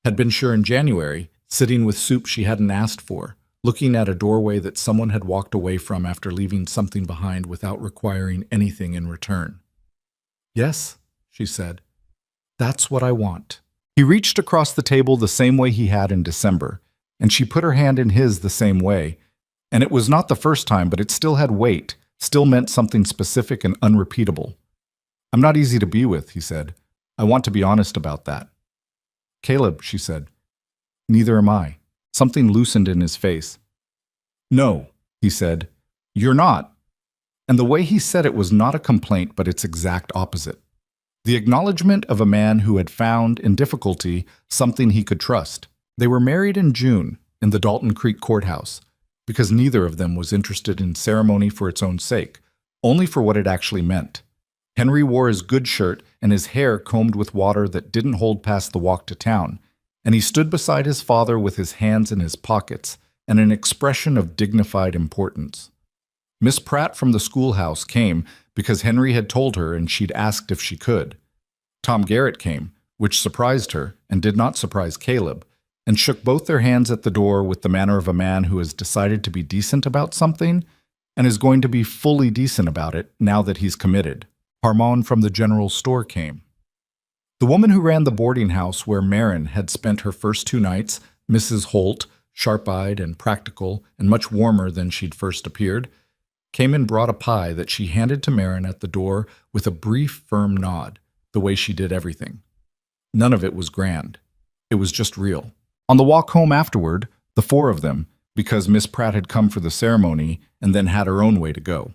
Had been sure in January, sitting with soup she hadn't asked for, looking at a doorway that someone had walked away from after leaving something behind without requiring anything in return. Yes, she said. That's what I want. He reached across the table the same way he had in December, and she put her hand in his the same way. And it was not the first time, but it still had weight, still meant something specific and unrepeatable. I'm not easy to be with, he said. I want to be honest about that. Caleb, she said. Neither am I. Something loosened in his face. No, he said. You're not. And the way he said it was not a complaint, but its exact opposite. The acknowledgement of a man who had found, in difficulty, something he could trust. They were married in June, in the Dalton Creek courthouse, because neither of them was interested in ceremony for its own sake, only for what it actually meant. Henry wore his good shirt and his hair combed with water that didn't hold past the walk to town, and he stood beside his father with his hands in his pockets and an expression of dignified importance. Miss Pratt from the schoolhouse came because Henry had told her and she'd asked if she could. Tom Garrett came, which surprised her and did not surprise Caleb, and shook both their hands at the door with the manner of a man who has decided to be decent about something and is going to be fully decent about it now that he's committed. Harmon from the general store came. The woman who ran the boarding house where Marin had spent her first 2 nights, Mrs. Holt, sharp-eyed and practical and much warmer than she'd first appeared, came and brought a pie that she handed to Marin at the door with a brief, firm nod, the way she did everything. None of it was grand. It was just real. On the walk home afterward, the 4 of them, because Miss Pratt had come for the ceremony and then had her own way to go.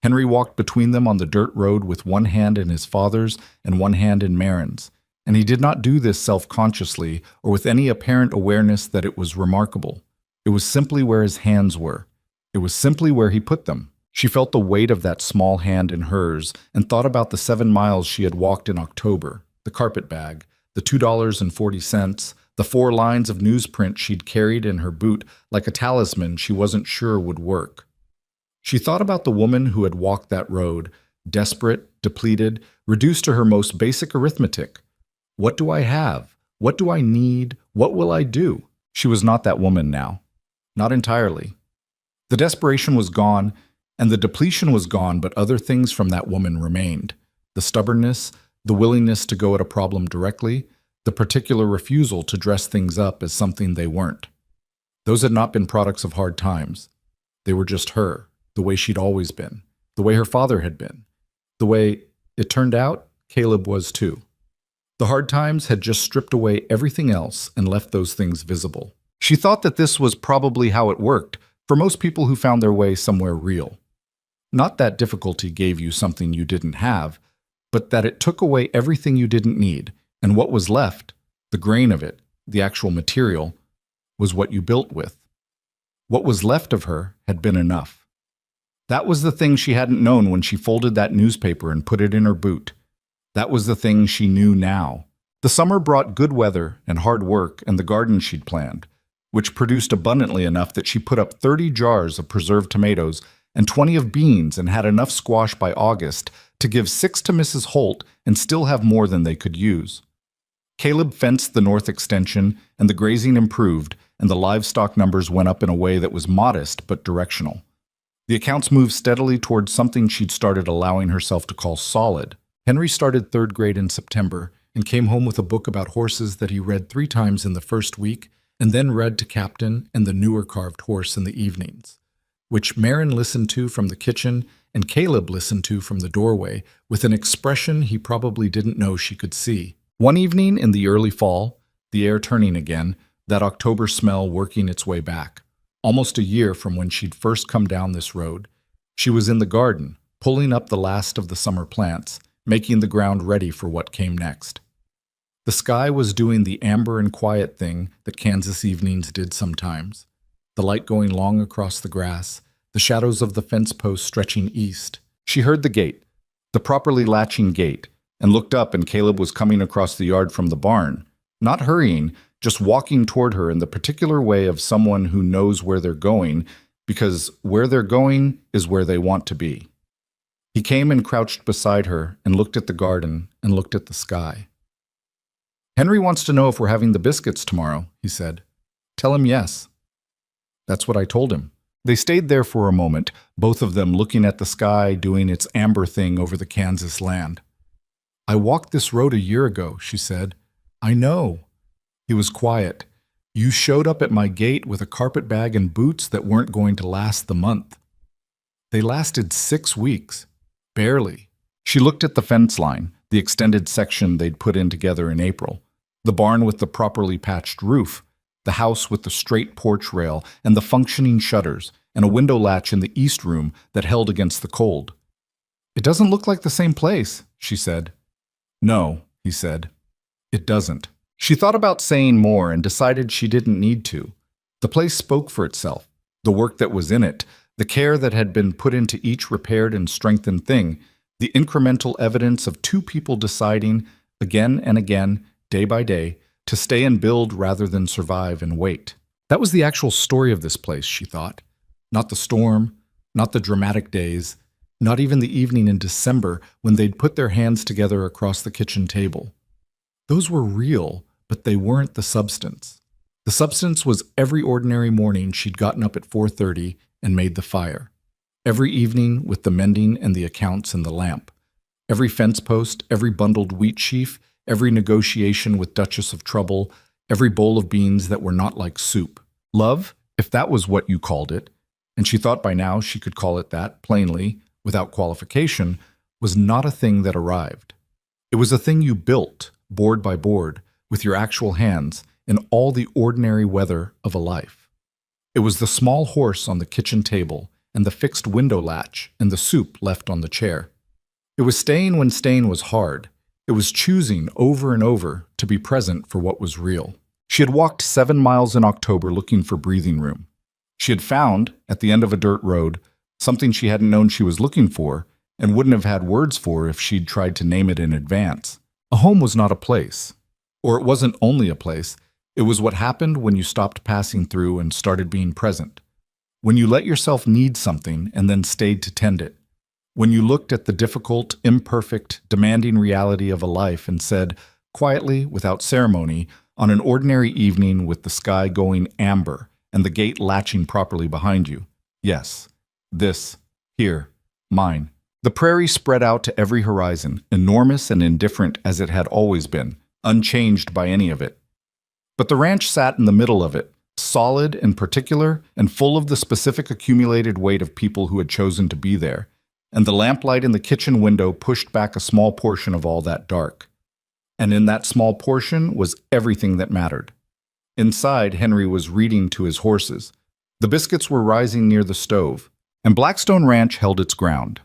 Henry walked between them on the dirt road with one hand in his father's and one hand in Marin's, and he did not do this self-consciously or with any apparent awareness that it was remarkable. It was simply where his hands were. It was simply where he put them. She felt the weight of that small hand in hers and thought about the 7 miles she had walked in October, the carpet bag, the $2.40, the 4 lines of newsprint she'd carried in her boot like a talisman she wasn't sure would work. She thought about the woman who had walked that road, desperate, depleted, reduced to her most basic arithmetic. What do I have? What do I need? What will I do? She was not that woman now. Not entirely. The desperation was gone, and the depletion was gone, but other things from that woman remained. The stubbornness, the willingness to go at a problem directly, the particular refusal to dress things up as something they weren't. Those had not been products of hard times. They were just her, the way she'd always been, the way her father had been, the way, it turned out, Caleb was too. The hard times had just stripped away everything else and left those things visible. She thought that this was probably how it worked for most people who found their way somewhere real. Not that difficulty gave you something you didn't have, but that it took away everything you didn't need, and what was left, the grain of it, the actual material, was what you built with. What was left of her had been enough. That was the thing she hadn't known when she folded that newspaper and put it in her boot. That was the thing she knew now. The summer brought good weather and hard work and the garden she'd planned, which produced abundantly enough that she put up 30 jars of preserved tomatoes and 20 of beans and had enough squash by August to give 6 to Mrs. Holt and still have more than they could use. Caleb fenced the north extension, and the grazing improved, and the livestock numbers went up in a way that was modest but directional. The accounts moved steadily towards something she'd started allowing herself to call solid. Henry started 3rd grade in September and came home with a book about horses that he read 3 times in the first week and then read to Captain and the newer carved horse in the evenings, which Marin listened to from the kitchen and Caleb listened to from the doorway with an expression he probably didn't know she could see. One evening in the early fall, the air turning again, that October smell working its way back. Almost a year from when she'd first come down this road, she was in the garden, pulling up the last of the summer plants, making the ground ready for what came next. The sky was doing the amber and quiet thing that Kansas evenings did sometimes, the light going long across the grass, the shadows of the fence posts stretching east. She heard the gate, the properly latching gate, and looked up, and Caleb was coming across the yard from the barn, not hurrying, just walking toward her in the particular way of someone who knows where they're going, because where they're going is where they want to be. He came and crouched beside her and looked at the garden and looked at the sky. "Henry wants to know if we're having the biscuits tomorrow," he said. "Tell him yes." That's what I told him. They stayed there for a moment, both of them looking at the sky doing its amber thing over the Kansas land. "I walked this road a year ago," she said. "I know." He was quiet. "You showed up at my gate with a carpet bag and boots that weren't going to last the month." They lasted 6 weeks. Barely. She looked at the fence line, the extended section they'd put in together in April, the barn with the properly patched roof, the house with the straight porch rail and the functioning shutters, and a window latch in the east room that held against the cold. "It doesn't look like the same place," she said. "No," he said. "It doesn't." She thought about saying more and decided she didn't need to. The place spoke for itself, the work that was in it, the care that had been put into each repaired and strengthened thing, the incremental evidence of 2 people deciding, again and again, day by day, to stay and build rather than survive and wait. That was the actual story of this place, she thought. Not the storm, not the dramatic days, not even the evening in December when they'd put their hands together across the kitchen table. Those were real, but they weren't the substance. The substance was every ordinary morning she'd gotten up at 4:30 and made the fire. Every evening with the mending and the accounts and the lamp. Every fence post, every bundled wheat sheaf, every negotiation with Duchess of Trouble, every bowl of beans that were not like soup. Love, if that was what you called it, and she thought by now she could call it that, plainly, without qualification, was not a thing that arrived. It was a thing you built, board by board, with your actual hands, in all the ordinary weather of a life. It was the small horse on the kitchen table, and the fixed window latch, and the soup left on the chair. It was staying when staying was hard. It was choosing over and over to be present for what was real. She had walked 7 miles in October looking for breathing room. She had found, at the end of a dirt road, something she hadn't known she was looking for and wouldn't have had words for if she'd tried to name it in advance. A home was not a place. Or it wasn't only a place, it was what happened when you stopped passing through and started being present. When you let yourself need something and then stayed to tend it. When you looked at the difficult, imperfect, demanding reality of a life and said, quietly, without ceremony, on an ordinary evening with the sky going amber and the gate latching properly behind you, yes, this, here, mine. The prairie spread out to every horizon, enormous and indifferent as it had always been, unchanged by any of it. But the ranch sat in the middle of it, solid and particular and full of the specific accumulated weight of people who had chosen to be there, and the lamplight in the kitchen window pushed back a small portion of all that dark. And in that small portion was everything that mattered. Inside, Henry was reading to his horses. The biscuits were rising near the stove, and Blackstone Ranch held its ground.